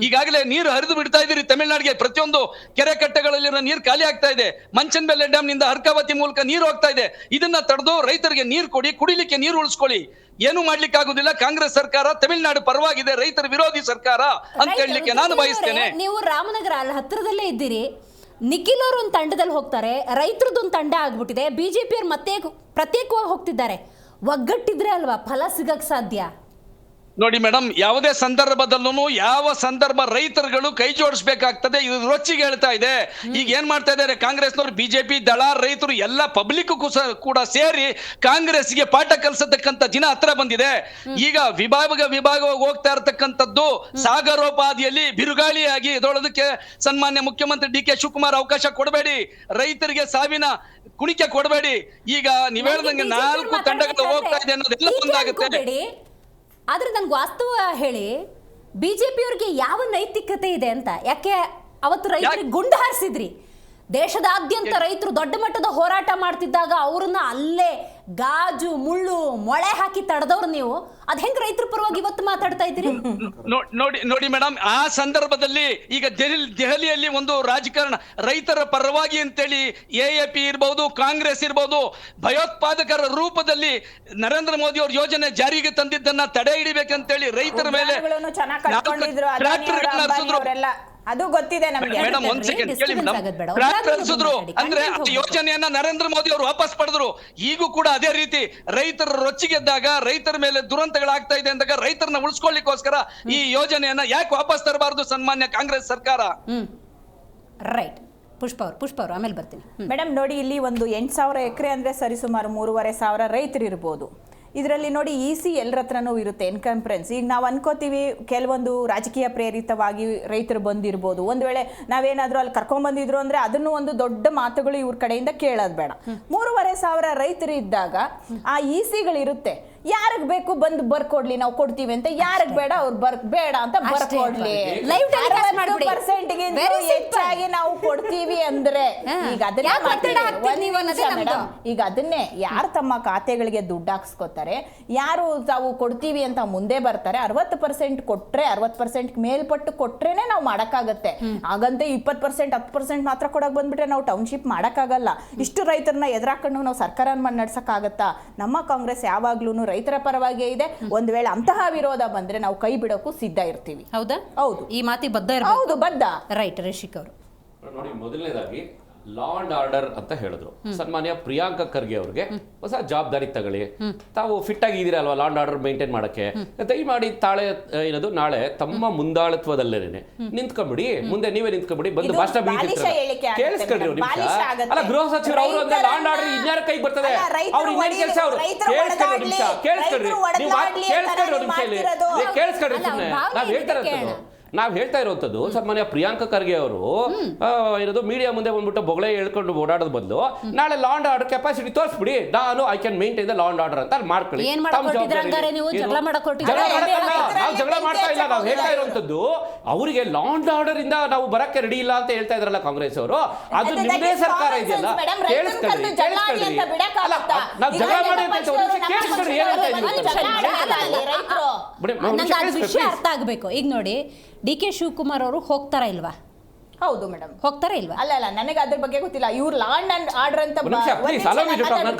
ಈಗಾಗಲೇ ನೀರು ಹರಿದು ಬಿಡ್ತಾ ಇದ್ದೀರಿ ತಮಿಳುನಾಡಿಗೆ. ಪ್ರತಿಯೊಂದು ಕೆರೆ ಕಟ್ಟೆಗಳಲ್ಲಿರೋ ನೀರು ಖಾಲಿ ಆಗ್ತಾ ಇದೆ. ಮಂಚನಬೆಲೆ ಡ್ಯಾಮ್ ನಿಂದ ಹರ್ಕಾವತಿ ಮೂಲಕ ನೀರು ಹೋಗ್ತಾ ಇದೆ. ಇದನ್ನ ತಡೆದು ರೈತರಿಗೆ ನೀರು ಕೊಡಿ, ಕುಡಿಲಿಕ್ಕೆ ನೀರು ಉಳಿಸ್ಕೊಳ್ಳಿ. ಏನು ಮಾಡ್ಲಿಕ್ಕೆ ಆಗುದಿಲ್ಲ. ಕಾಂಗ್ರೆಸ್ ಸರ್ಕಾರ ತಮಿಳುನಾಡು ಪರವಾಗಿದೆ, ರೈತರ ವಿರೋಧಿ ಸರ್ಕಾರ ಅಂತ ಹೇಳಲಿಕ್ಕೆ ನಾನು ಬಯಸ್ತೇನೆ. ನೀವು ರಾಮನಗರ ಅಲ್ಲಿ ಹತ್ತಿರದಲ್ಲೇ ಇದ್ದೀರಿ. ನಿಖಿಲ್ ಅವರು ಒಂದು ತಂಡದಲ್ಲಿ ಹೋಗ್ತಾರೆ, ರೈತರದೊಂದು ತಂಡ ಆಗ್ಬಿಟ್ಟಿದೆ, ಬಿಜೆಪಿಯವ್ರು ಮತ್ತೆ ಪ್ರತ್ಯೇಕವಾಗಿ ಹೋಗ್ತಿದ್ದಾರೆ. ಒಗ್ಗಟ್ಟಿದ್ರೆ ಅಲ್ವಾ ಫಲ ಸಿಗಕ್ ಸಾಧ್ಯ. ನೋಡಿ ಮೇಡಮ್, ಯಾವುದೇ ಸಂದರ್ಭದಲ್ಲೂ ಯಾವ ಸಂದರ್ಭ ರೈತರುಗಳು ಕೈ ಜೋಡಿಸಬೇಕಾಗ್ತದೆ. ಇದು ರೊಚ್ಚಿಗೆ ಹೇಳ್ತಾ ಇದೆ. ಈಗ ಏನ್ ಮಾಡ್ತಾ ಇದ್ದಾರೆ ಕಾಂಗ್ರೆಸ್ನವರು, ಬಿಜೆಪಿ ದಳ, ರೈತರು ಎಲ್ಲ ಪಬ್ಲಿಕ್ ಕೂಡ ಸೇರಿ ಕಾಂಗ್ರೆಸ್ಗೆ ಪಾಠ ಕಲಿಸತಕ್ಕಂತ ದಿನ ಹತ್ರ ಬಂದಿದೆ. ಈಗ ವಿಭಾಗವಾಗಿ ಹೋಗ್ತಾ ಇರತಕ್ಕಂಥದ್ದು ಸಾಗರೋಪಾದಿಯಲ್ಲಿ ಬಿರುಗಾಳಿಯಾಗಿ ಇದೊಳದಕ್ಕೆ ಸನ್ಮಾನ್ಯ ಮುಖ್ಯಮಂತ್ರಿ ಡಿ ಕೆ ಶಿವಕುಮಾರ್ ಅವಕಾಶ ಕೊಡಬೇಡಿ, ರೈತರಿಗೆ ಸಾವಿನ ಕುಣಿಕೆ ಕೊಡಬೇಡಿ. ಈಗ ನೀವ್ ಹೇಳ್ದಂಗೆ 4 ತಂಡಗಳು ಹೋಗ್ತಾ ಇದೆ ಅನ್ನೋದೆಲ್ಲ ಒಂದಾಗುತ್ತೆ. ಆದ್ರೆ ನನ್ಗೆ ವಾಸ್ತವ ಹೇಳಿ, ಬಿಜೆಪಿಯವ್ರಿಗೆ ಯಾವ ನೈತಿಕತೆ ಇದೆ ಅಂತ. ಯಾಕೆ ಅವತ್ತು ರೈತರಿಗೆ ಗುಂಡು ಹಾರಿಸಿದ್ರಿ? ದೇಶದಾದ್ಯಂತ ರೈತರು ದೊಡ್ಡ ಮಟ್ಟದ ಹೋರಾಟ ಮಾಡ್ತಿದ್ದಾಗ ಅವ್ರನ್ನ ಅಲ್ಲೇ ಗಾಜು ಮುಳ್ಳು ಮೊಳೆ ಹಾಕಿ ತಡೆದವ್ರು ನೀವು. ಅದ್ ಹೆಂಗ್ ರೈತರ ಪರವಾಗಿ ಇವತ್ತು ಮಾತಾಡ್ತಾ ಇದ್ದೀರಿ? ನೋಡಿ ಮೇಡಮ್, ಆ ಸಂದರ್ಭದಲ್ಲಿ ಈಗ ದೆಹಲಿಯಲ್ಲಿ ಒಂದು ರಾಜಕಾರಣ ರೈತರ ಪರವಾಗಿ ಅಂತೇಳಿ AAP ಇರ್ಬೋದು, ಕಾಂಗ್ರೆಸ್ ಇರ್ಬೋದು, ಭಯೋತ್ಪಾದಕರ ರೂಪದಲ್ಲಿ ನರೇಂದ್ರ ಮೋದಿ ಅವ್ರ ಯೋಜನೆ ಜಾರಿಗೆ ತಂದಿದ್ದನ್ನ ತಡೆ ಹಿಡಿಬೇಕಂತೇಳಿ ರೈತರ ಮೇಲೆ ಅದು ಗೊತ್ತಿದೆ ನಮಗೆ. ಮೇಡಮ್ ಒಂದ್ ಸೆಕೆಂಡ್ ಕೇಳಿ ಮೇಡಮ್. ಕಳಿಸಿದ್ರು ಅಂದ್ರೆ ಆ ಯೋಜನೆಯನ್ನ ನರೇಂದ್ರ ಮೋದಿ ಅವರು ವಾಪಸ್ ಪಡೆದ್ರು. ಈಗೂ ಕೂಡ ಅದೇ ರೀತಿ ರೈತರ ರೊಚ್ಚಿಗೆದ್ದಾಗ, ರೈತರ ಮೇಲೆ ದುರಂತಗಳಾಗ್ತಾ ಇದೆ ಅಂದಾಗ ರೈತರನ್ನ ಉಳಿಸ್ಕೊಳ್ಳಿಕ್ಕೋಸ್ಕರ ಈ ಯೋಜನೆಯನ್ನ ಯಾಕೆ ವಾಪಸ್ ತರಬಾರದು ಸನ್ಮಾನ್ಯ ಕಾಂಗ್ರೆಸ್ ಸರ್ಕಾರ? ರೈಟ್. ಪುಷ್ಪ ಅವರು ಆಮೇಲೆ ಬರ್ತೀನಿ. ಮೇಡಮ್ ನೋಡಿ, ಇಲ್ಲಿ ಒಂದು 8,000 ಎಕರೆ ಅಂದ್ರೆ ಸರಿಸುಮಾರು 3,500 ರೈತರು ಇರ್ಬೋದು. ಇದರಲ್ಲಿ ನೋಡಿ EC ಎಲ್ಲರ ಹತ್ರನೂ ಇರುತ್ತೆ, ಎನ್ಕಂಫರೆನ್ಸ್. ಈಗ ನಾವು ಅನ್ಕೋತೀವಿ ಕೆಲವೊಂದು ರಾಜಕೀಯ ಪ್ರೇರಿತವಾಗಿ ರೈತರು ಬಂದಿರ್ಬೋದು. ಒಂದು ವೇಳೆ ನಾವೇನಾದ್ರೂ ಅಲ್ಲಿ ಕರ್ಕೊಂಡ್ಬಂದಿದ್ರು ಅಂದ್ರೆ ಅದನ್ನು ಒಂದು ದೊಡ್ಡ ಮಾತುಗಳು ಇವ್ರ ಕಡೆಯಿಂದ ಕೇಳೋದು ಬೇಡ. 3,500 ರೈತರು ಇದ್ದಾಗ ಆ ECಗಳಿರುತ್ತೆ. ಯಾರಿಗೆ ಬೇಕು ಬಂದು ಬರ್ಕೊಡ್ಲಿ, ನಾವು ಕೊಡ್ತೀವಿ ಅಂತ. ಯಾರಿಗೆ ಬೇಡ ಅವ್ರು ಬೇಡ ಅಂತ ಬರ್ಕೊಡ್ಲಿ. 60% ಹೆಚ್ಚಾಗಿ ನಾವು ಕೊಡ್ತೀವಿ ಅಂದ್ರೆ ಈಗ ಅದನ್ನೇ ಯಾರು ತಮ್ಮ ಖಾತೆಗಳಿಗೆ ದುಡ್ಡು ಹಾಕ್ಸ್ಕೊತಾರೆ, ಯಾರು ತಾವು ಕೊಡ್ತೀವಿ ಅಂತ ಮುಂದೆ ಬರ್ತಾರೆ, 60% ಕೊಟ್ರೆ 60% ಮೇಲ್ಪಟ್ಟು ಕೊಟ್ರೇನೆ ನಾವು ಮಾಡಕ್ಕಾಗತ್ತೆ. ಹಾಗಂತ 20% 10% ಮಾತ್ರ ಕೊಡಕ್ ಬಂದ್ಬಿಟ್ರೆ ನಾವು ಟೌನ್ಶಿಪ್ ಮಾಡಕ್ಕಾಗಲ್ಲ. ಇಷ್ಟು ರೈತರನ್ನ ಎದುರಾಕೊಂಡು ನಾವು ಸರ್ಕಾರ ನಡ್ಸಕ್ಕಾಗತ್ತಾ? ನಮ್ಮ ಕಾಂಗ್ರೆಸ್ ಯಾವಾಗ್ಲೂ ರೈತರ ಪರವಾಗಿ ಇದೆ. ಒಂದ್ ವೇಳೆ ಅಂತಹ ವಿರೋಧ ಬಂದ್ರೆ ನಾವು ಕೈ ಬಿಡೋಕ್ಕೂ ಸಿದ್ಧ ಇರ್ತೀವಿ. ಹೌದಾ? ಹೌದು, ಈ ಮಾತಿ ಬದ್ಧ ಇರಬೇಕು. ಹೌದು, ಬದ್ಧ. ರೈಟ್. ರಿಷಿಕ್ ಅವರು ನೋಡಿ, ಮೊದಲನೇದಾಗಿ ಲಾ ಅಂಡ್ ಆರ್ಡರ್ ಅಂತ ಹೇಳಿದ್ರು. ಸನ್ಮಾನ್ಯ ಪ್ರಿಯಾಂಕ ಖರ್ಗೆ ಅವ್ರಿಗೆ ಹೊಸ ಜವಾಬ್ದಾರಿ ತಗೊಳ್ಳಿ, ತಾವು ಫಿಟ್ ಆಗಿದ್ದೀರಾ ಅಲ್ವಾ ಲಾ ಅಂಡ್ ಆರ್ಡರ್ ಮೇಂಟೈನ್ ಮಾಡಕ್ಕೆ, ದಯಮಾಡಿ ಏನದು ನಾಳೆ ತಮ್ಮ ಮುಂದಾಳತ್ವದಲ್ಲೇನೆ ನಿಂತ್ಕೊಂಡ್ಬಿಡಿ, ಮುಂದೆ ನೀವೇ ನಿಂತ್ಕೊಂಡ್ಬಿಡಿ, ಬಂದು ಭಾಷಣ ಕೇಳಿಸ್ಕೊಂಡ್ರಿ ಒಂದು ನಿಮಿಷ. ಅಲ್ಲ, ಗೃಹ ಸಚಿವರು ಅವರು ಅಂದ್ರೆ ಲಾ ಅಂಡ್ ಆರ್ಡರ್ ಇನ್ಯಾರ ಕೈಗೆ ಬರ್ತದೆ? ಅವ್ರು ಇನ್ನೇನು ಕೆಲಸ? ಅವರು ಕೇಳಿಸ್ಕೊಂಡ್ರಿ ಒಂದು ನಿಮಿಷ, ಕೇಳಿಸ್ಕೊಂಡ್ರಿ ನೀವು ಕೇಳಿಸ್ಕೊಂಡ್ರಿ ಒಂದು ನಿಮಿಷ, ಇಲ್ಲಿ ಕೇಳಿಸ್ಕೊಂಡ್ರಿ. ಸುಮ್ಮನೆ ನಾವ್ ಹೇಳ್ತಾ ಇರುವಂತದ್ದು ಸನ್ಮಾನ್ಯ ಪ್ರಿಯಾಂಕ ಖರ್ಗೆ ಅವರು ಏನದು ಮೀಡಿಯಾ ಮುಂದೆ ಬಂದ್ಬಿಟ್ಟು ಬೊಗಳೆ ಹೇಳ್ಕೊಂಡು ಓಡಾಡೋದ್ ಬದಲು ನಾಳೆ ಲಾ ಅಂಡ್ ಆರ್ಡರ್ ಕೆಪಾಸಿಟಿ ತೋರಿಸ್ಬಿಡಿ, ನಾನು I can maintain the law and order ಅಂತ ಮಾಡ್ಕೊಳ್ಳಿ. ನಾವು ಜಗಳ ಮಾಡ್ತಾ ಇಲ್ಲ, ನಾವು ಹೇಳ್ತಾ ಇರುವಂತದ್ದು ಅವರಿಗೆ ಲಾ ಅಂಡ್ ಆರ್ಡರ್ ಇಂದ ನಾವು ಬರಕ್ಕೆ ರೆಡಿ ಇಲ್ಲ ಅಂತ ಹೇಳ್ತಾ ಇದ್ರಲ್ಲ ಕಾಂಗ್ರೆಸ್ ಅವರು. ಅದು ನಿಮ್ಮದೇ ಸರ್ಕಾರ ಇದೆಯಲ್ಲ, ಕೇಳಿಸ್ಕೊಳ್ಳಿ. ಅಲ್ಲ, ನಾವು ಜಗಳ ಮಾಡಿ ಕೇಳಿಸ್ಕೊಳ್ಳಿ, ಏನ್ ಹೇಳ್ತಾ ವಿಷಯ ಅರ್ಥ ಆಗ್ಬೇಕು. ಈಗ ನೋಡಿ, DK ಶಿವಕುಮಾರ್ ಅವರು ಹೋಗ್ತಾರಾ ಇಲ್ವಾ? ಹೌದು ಮೇಡಮ್, ಹೋಗ್ತಾರಾ ಇಲ್ವಾ? ಅಲ್ಲ ನನಗೆ ಅದ್ರ ಬಗ್ಗೆ ಗೊತ್ತಿಲ್ಲ. ಇವ್ರು ಲಾ ಅಂಡ್ ಆರ್ಡರ್ ಅಂತ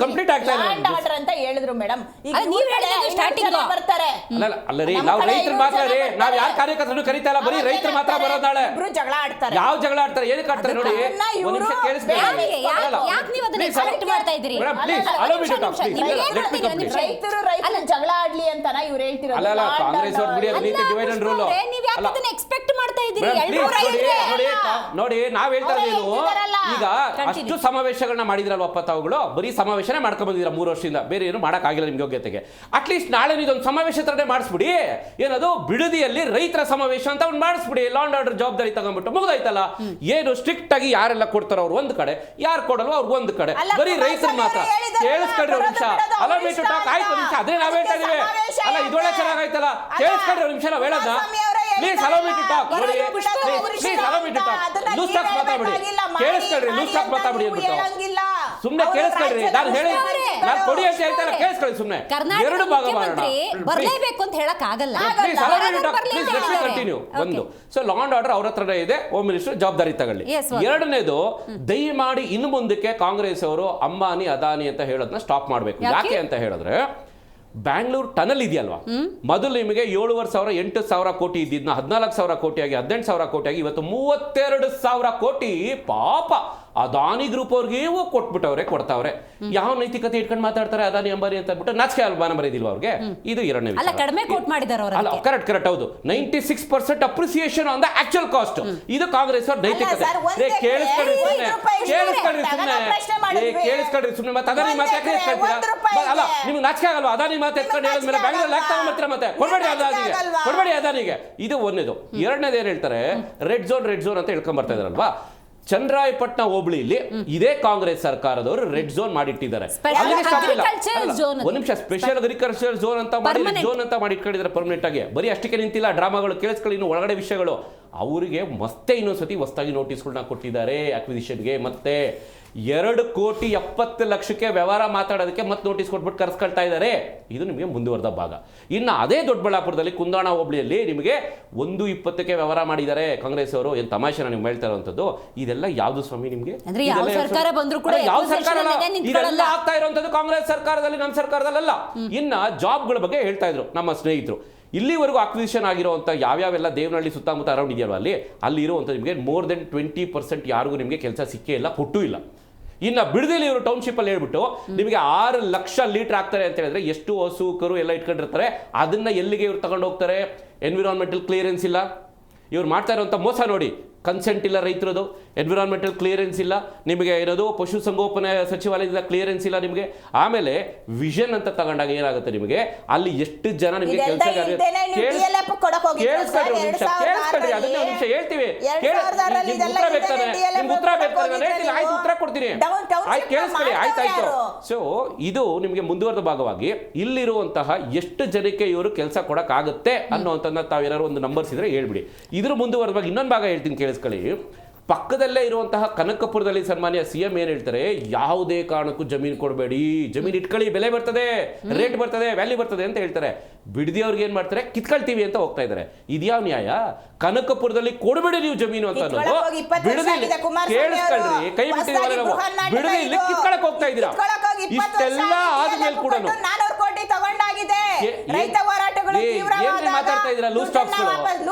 ಹೇಳಿದ್ರು ಮೇಡಮ್. ಬರ್ತಾರೆ. ಅಲ್ಲ ರೀ, ನಾವು ರೈತರು ಮಾತ್ರ ರೀ, ನಾವ್ ಯಾರು ಕಾರ್ಯಕರ್ತರು ಕರೀತಾ ಇಲ್ಲ, ಬರೀ ರೈತರು ಮಾತ್ರ ಬರೋದು. ನಾಳೆ ಇಬ್ರು ಜಗಳ ಆಡ್ತಾರೆ. ಯಾವ ಜಗಳ ಆಡ್ತಾರೆ, ಏನಕ್ಕೆ ಆಡ್ತಾರೆ ನೋಡಿ, ಒಂದ್ ನಿಮಿಷ ಕೇಳಿಸ್ಕೊಳ್ಳಿ. ರೈತರು ಜಗಳ ಆಡ್ಲಿ ಅಂತಾನ ಇವ್ರು ಹೇಳ್ತಿರೋದು? ಅಲ್ಲ, ಕಾಂಗ್ರೆಸ್ ಅವ್ರು ಬಿಡಿ, ಅದು ನೀತಿ ಡಿವೈಡ್ ಅಂಡ್ ರೂಲ್. ಎಕ್ಸ್ಪೆಕ್ಟ್ ಮಾಡ್ತಾ ಇದ್ದೀರಿ ನೋಡಿ, ನಾವ್ ಹೇಳ್ತಾ ಇದ್ದೀವಿ, ಈಗ ಅಷ್ಟು ಸಮಾವೇಶಗಳನ್ನ ಮಾಡಿದ್ರಲ್ವಪ್ಪ ತಾವುಗಳು, ಬರೀ ಸಮಾವೇಶನೇ ಮಾಡ್ಕೊಂಡ್ ಬಂದಿದ್ರ 3 ವರ್ಷದಿಂದ, ಬೇರೆ ಏನು ಮಾಡಕ್ ಆಗಿಲ್ಲ ನಿಮ್ ಯೋಗ್ಯತೆಗೆ. ಅಟ್ಲೀಸ್ಟ್ ನಾಳೆ ಇದೊಂದು ಸಮಾವೇಶ ತರನೇ ಮಾಡಿಸ್ಬಿಡಿ. ಏನದು ಬಿಡದಿಯಲ್ಲಿ ರೈತರ ಸಮಾವೇಶ ಅಂತ ಒಂದು ಮಾಡಿಸ್ಬಿಡಿ, ಲಾ ಅಂಡ್ ಆರ್ಡರ್ ಜವಾಬ್ದಾರಿ ತಗೊಂಡ್ಬಿಟ್ಟು ಮುಗ್ದಾಯ್ತಲ್ಲ. ಏನು ಸ್ಟ್ರಿಕ್ಟ್ ಆಗಿ ಯಾರೆಲ್ಲ ಕೊಡ್ತಾರೋ ಅವ್ರು ಒಂದ್ ಕಡೆ, ಯಾರು ಕೊಡಲ್ವೋ ಅವ್ರಿಗೆ ಒಂದ್ ಕಡೆ, ಬರೀ ರೈತರು ಮಾತ್ರ. ಕೇಳಿಸ್ಕೊಂಡ್ರಿ ಒಂದು ನಿಮಿಷ, ಅಲೋ ಮೀ ಟು ಟಾಕ್. ಆಯ್ತು ನಿಮಿಷ, ಅದೇ ನಾವ್ ಹೇಳ್ತಾ ಇದೀವಿ. ಅಲ್ಲ, ಇದೊಳ್ಳೆ ಚೆನ್ನಾಗಾಯ್ತಲ್ಲ, ಕೇಳಿಸ್ಕೊಂಡ್ರಿ ಒಂದು ನಿಮಿಷ ನಾವ್ ಹೇಳೋದ. Please allow me to talk. ನೋಡಿ, please allow me to talk. Loose talk ಮಾತಾಡ್ಬಿಡಿ, ಕೇಳಿಸ್ಕೊಳ್ರಿ, ಲೂಸ್ ಟಾಕ್ ಮಾತಾಡ್ಬಿಡಿ ಅಂದ್ಬಿಟ್ಟು ಸುಮ್ನೆ ಕೇಳಿಸ್ಕೊಳ್ರಿ. ನಾನು ಹೇಳಿ, ನಾನು ಕೊಡಿ ಅಂತ ಹೇಳ್ತಾರೆ, ಕೇಳಿಸ್ಕೊಳ್ಳಿ ಸುಮ್ನೆ. ಎರಡು ಭಾಗ ಮಾಡೋಣ, ಬರಲೇಬೇಕು ಅಂತ ಹೇಳಕ್ ಆಗಲ್ಲ. ಕಂಟಿನ್ಯೂ. ಒಂದು, ಸೊ ಲಾ ಅಂಡ್ ಆರ್ಡರ್ ಅವ್ರ ಹತ್ರನೇ ಇದೆ, ಹೋಮ್ ಮಿನಿಸ್ಟರ್ ಜವಾಬ್ದಾರಿ ತಗೊಳ್ಳಿ. ಎರಡನೇದು, ದಯಮಾಡಿ ಇನ್ನು ಮುಂದಕ್ಕೆ ಕಾಂಗ್ರೆಸ್ ಅವರು ಅಂಬಾನಿ ಅದಾನಿ ಅಂತ ಹೇಳೋದನ್ನ ಸ್ಟಾಪ್ ಮಾಡಬೇಕು. ಯಾಕೆ ಅಂತ ಹೇಳಿದ್ರೆ, ಬ್ಯಾಂಗ್ಳೂರ್ ಟನಲ್ ಇದೆಯಲ್ವಾ, ಮೊದಲು ನಿಮಗೆ 7,500 8,000 ಕೋಟಿ ಇದ್ದಿದ್ನ 14,000 ಕೋಟಿ ಆಗಿ 18,000 ಕೋಟಿ ಆಗಿ ಇವತ್ತು 32,000 ಕೋಟಿ ಪಾಪ ಅದಾನಿ ಗ್ರೂಪ್ ಅವ್ರಿಗೆ ಕೊಟ್ಬಿಟ್ಟವ್ರೆ, ಕೊಡ್ತಾವ್ರೆ. ಯಾವ ನೈತಿಕತೆ ಇಟ್ಕೊಂಡು ಮಾತಾಡ್ತಾರೆ ಅದಾನಿ ಅಂಬಾನಿ ಅಂತ ಅಂದ್ಬಿಟ್ಟು ನಾಚಿಕೆ ಅಲ್ವಾನ ಬರೀದಿಲ್ವ ಅವ್ರಿಗೆ? ಇದು ಎರಡನೇ ವಿಷಯ. ಕಡಿಮೆ ಕೋಟ್ ಮಾಡಿದಾರೆ ಅವರು. ಅಲ್ಲ, ಕರೆಕ್ಟ್ ಹೌದು. 96% appreciation on the actual cost. ಇದು ಕಾಂಗ್ರೆಸ್ ಅವ್ರ ನೈತಿಕತೆ. ಕೇಳಿಸ್ಕೊಳ್ರಿ ಸುಮ್ಮನೆ ಮತ್ತೆ ಅದಾನಿ ಮಾತು ಯಾಕೆ ಎತ್ಕೊಳ್ತೀರಾ? ಅಲ್ಲ, ನಿಮ್ಗೆ ನಾಚಿಕೆ ಆಗಲ್ವಾ? ಅದಾನಿ ಮಾತು ಎತ್ಕೊಂಡು ಹೇಳಿದ್ಮೇಲೆ ಬ್ಯಾಂಗ್ಳೂರ್ ಲಾಕ್ ತಗೊಂಡ್ಬರ್ತೀರಾ ಮತ್ತೆ? ಕೊಡ್ಬೇಡಿ ಅದಾನಿಗೆ. ಇದು ಒಂದೇದು. ಎರಡನೇದು ಏನ್ ಹೇಳ್ತಾರೆ, ರೆಡ್ ಝೋನ್ ಅಂತ ಹೇಳ್ಕೊಂಡ್ ಬರ್ತಾ ಇದಾರಲ್ವಾ. ಚನ್ನರಾಯಪಟ್ಟಣ ಹೋಬಳಿಲಿ ಇದೇ ಕಾಂಗ್ರೆಸ್ ಸರ್ಕಾರದವರು ರೆಡ್ ಝೋನ್ ಮಾಡಿಟ್ಟಿದ್ದಾರೆ. ಒಂದ್ ನಿಮಿಷ, ಸ್ಪೆಷಲ್ ಅಗ್ರಿಕಲ್ಚರ್ ಝೋನ್ ಅಂತ ಮಾಡಿಟ್ಕೊಂಡಿದ್ದಾರೆ ಪರ್ಮನೆಂಟ್ ಆಗಿ. ಬರೀ ಅಷ್ಟಕ್ಕೆ ನಿಂತಿಲ್ಲ, ಡ್ರಾಮಾಗಳು ಕೇಳಿಸ್ಕೊಳ್ಳಿ, ಇನ್ನು ಒಳಗಡೆ ವಿಷಯಗಳು. ಅವರಿಗೆ ಮತ್ತೆ ಇನ್ನೊಂದ್ಸತಿ ಹೊಸದಾಗಿ ನೋಟಿಸ್ಗಳನ್ನ ಕೊಟ್ಟಿದ್ದಾರೆ ಅಕ್ವಿಸಿಷನ್ಗೆ. ಮತ್ತೆ 2,70,00,000 ವ್ಯವಹಾರ ಮಾತಾಡೋದಕ್ಕೆ ಮತ್ತೆ ನೋಟಿಸ್ ಕೊಟ್ಬಿಟ್ಟು ಕರ್ಸ್ಕೊಳ್ತಾ ಇದ್ದಾರೆ. ಇದು ನಿಮಗೆ ಮುಂದುವರೆದ ಭಾಗ. ಇನ್ನು ಅದೇ ದೊಡ್ಡಬಳ್ಳಾಪುರದಲ್ಲಿ ಕುಂದಾಣ ಹೋಬಳಿಯಲ್ಲಿ ನಿಮಗೆ 1,20 ವ್ಯವಹಾರ ಮಾಡಿದ್ದಾರೆ ಕಾಂಗ್ರೆಸ್ ಅವರು. ಏನು ತಮಾಷೆನ ನೀವು ಹೇಳ್ತಾ ಇರುವಂಥದ್ದು? ಇದೆಲ್ಲ ಯಾವ್ದು ಸ್ವಾಮಿ ನಿಮಗೆ? ಯಾವ ಸರ್ಕಾರ? ಇದೆಲ್ಲ ಆಗ್ತಾ ಇರುವಂಥದ್ದು ಕಾಂಗ್ರೆಸ್ ಸರ್ಕಾರದಲ್ಲಿ, ನಮ್ಮ ಸರ್ಕಾರದಲ್ಲ. ಇನ್ನ ಜಾಬ್ಗಳ ಬಗ್ಗೆ ಹೇಳ್ತಾ ಇದ್ರು ನಮ್ಮ ಸ್ನೇಹಿತರು. ಇಲ್ಲಿವರೆಗೂ ಅಕ್ವಿಸಿಷನ್ ಆಗಿರುವಂಥ ಯಾವ್ಯಾವೆಲ್ಲ ದೇವನಹಳ್ಳಿ ಸುತ್ತಮುತ್ತ ಅರೌಂಡ್ ಇದೆಯಲ್ವ, ಅಲ್ಲಿ ಇರುವಂಥ ನಿಮಗೆ more than 20% ಯಾರಿಗೂ ನಿಮಗೆ ಕೆಲಸ ಸಿಕ್ಕೇ ಇಲ್ಲ, ಕೊಟ್ಟೂ ಇಲ್ಲ. ಇನ್ನು ಬಿಡದಿಲಿ ಇವರು ಟೌನ್ಶಿಪ್ ಅಲ್ಲಿ ಹೇಳ್ಬಿಟ್ಟು ನಿಮಗೆ 6 ಲಕ್ಷ ಲೀಟರ್ ಆಗ್ತಾರೆ ಅಂತ ಹೇಳಿದ್ರೆ ಎಷ್ಟು ಹಸು ಕರು ಎಲ್ಲ ಇಟ್ಕೊಂಡಿರ್ತಾರೆ, ಅದನ್ನ ಎಲ್ಲಿಗೆ ಇವ್ರು ತಗೊಂಡು ಹೋಗ್ತಾರೆ? ಎನ್ವಿರಾನ್ಮೆಂಟಲ್ ಕ್ಲಿಯರೆನ್ಸ್ ಇಲ್ಲ. ಇವ್ರು ಮಾಡ್ತಾ ಇರುವಂಥ ಮೋಸ ನೋಡಿ. ಕನ್ಸೆಂಟ್ ಇಲ್ಲ ರೈತರದು, ಎನ್ವಿರಾನ್ಮೆಂಟಲ್ ಕ್ಲಿಯರೆನ್ಸ್ ಇಲ್ಲ ನಿಮಗೆ, ಇರೋದು ಪಶುಸಂಗೋಪನೆ ಸಚಿವಾಲಯದಿಂದ ಕ್ಲಿಯರೆನ್ಸ್ ಇಲ್ಲ ನಿಮಗೆ. ಆಮೇಲೆ ವಿಷನ್ ಅಂತ ತಗೊಂಡಾಗ ಏನಾಗುತ್ತೆ ನಿಮಗೆ, ಅಲ್ಲಿ ಎಷ್ಟು ಜನ ನಿಮಗೆ ಕೆಲಸ ಕೇಳಿಸ್ಕೊಳ್ರಿ, ಅದನ್ನ ಒಂದು ನಿಮಿಷ ಹೇಳ್ತೀವಿ, ಉತ್ತರ ಕೊಡ್ತೀನಿ, ಆಯ್ತು ಕೇಳಿಸ್ಕೊಳ್ಳಿ, ಆಯ್ತಾಯ್ತು. ಸೊ ಇದು ನಿಮಗೆ ಮುಂದುವರೆದ ಭಾಗವಾಗಿ ಇಲ್ಲಿರುವಂತಹ ಎಷ್ಟು ಜನಕ್ಕೆ ಇವರು ಕೆಲಸ ಕೊಡಕ್ಕಾಗುತ್ತೆ ಅನ್ನೋಂಥದ್ದನ್ನ ತಾವೇನಾದ್ರು ಒಂದು ನಂಬರ್ಸ್ ಇದ್ರೆ ಹೇಳ್ಬಿಡಿ. ಇದ್ರ ಮುಂದುವರೆದ ಭಾಗ ಇನ್ನೊಂದು ಭಾಗ ಹೇಳ್ತೀನಿ ಕೇಳಿಸ್ಕೊಳ್ಳಿ. ಪಕ್ಕದಲ್ಲೇ ಇರುವಂತಹ ಕನಕಪುರದಲ್ಲಿ ಸನ್ಮಾನ್ಯ CM ಏನ್ ಹೇಳ್ತಾರೆ, ಯಾವುದೇ ಕಾರಣಕ್ಕೂ ಜಮೀನು ಕೊಡಬೇಡಿ, ಜಮೀನು ಇಟ್ಕೊಳ್ಳಿ, ಬೆಲೆ ಬರ್ತದೆ, ರೇಟ್ ಬರ್ತದೆ, ವ್ಯಾಲ್ಯೂ ಬರ್ತದೆ ಅಂತ ಹೇಳ್ತಾರೆ. ಬಿಡದಿ ಅವ್ರಿಗೆ ಏನ್ ಮಾಡ್ತಾರೆ, ಕಿತ್ಕೊಳ್ತೀವಿ ಅಂತ ಹೋಗ್ತಾ ಇದ್ದಾರೆ. ಇದ್ಯಾವ ನ್ಯಾಯ? ಕನಕಪುರದಲ್ಲಿ ಕೊಡಬೇಡಿ ನೀವು ಜಮೀನು ಅಂತ ಅನ್ನೋದು, ಬಿಡದಿಲಿ ಕೇಳಿಸ್ಕೊಳ್ರಿ, ಕೈ ಬಿಟ್ಟಿದ್ದಾರೆ ನಾವು, ಬಿಡದಿಲಿ ಕಿತ್ಕೊಳಕ್ ಹೋಗ್ತಾ ಇದ್ದೀರಾ. ಇಷ್ಟೆಲ್ಲ ಆದ್ಮೇಲೆ ಕೂಡ ಮಾತಾಡ್ತಾ ಇದ್ದೀರಾ, ಲೂಸ್ ಟಾಕ್ಸ್ಗಳು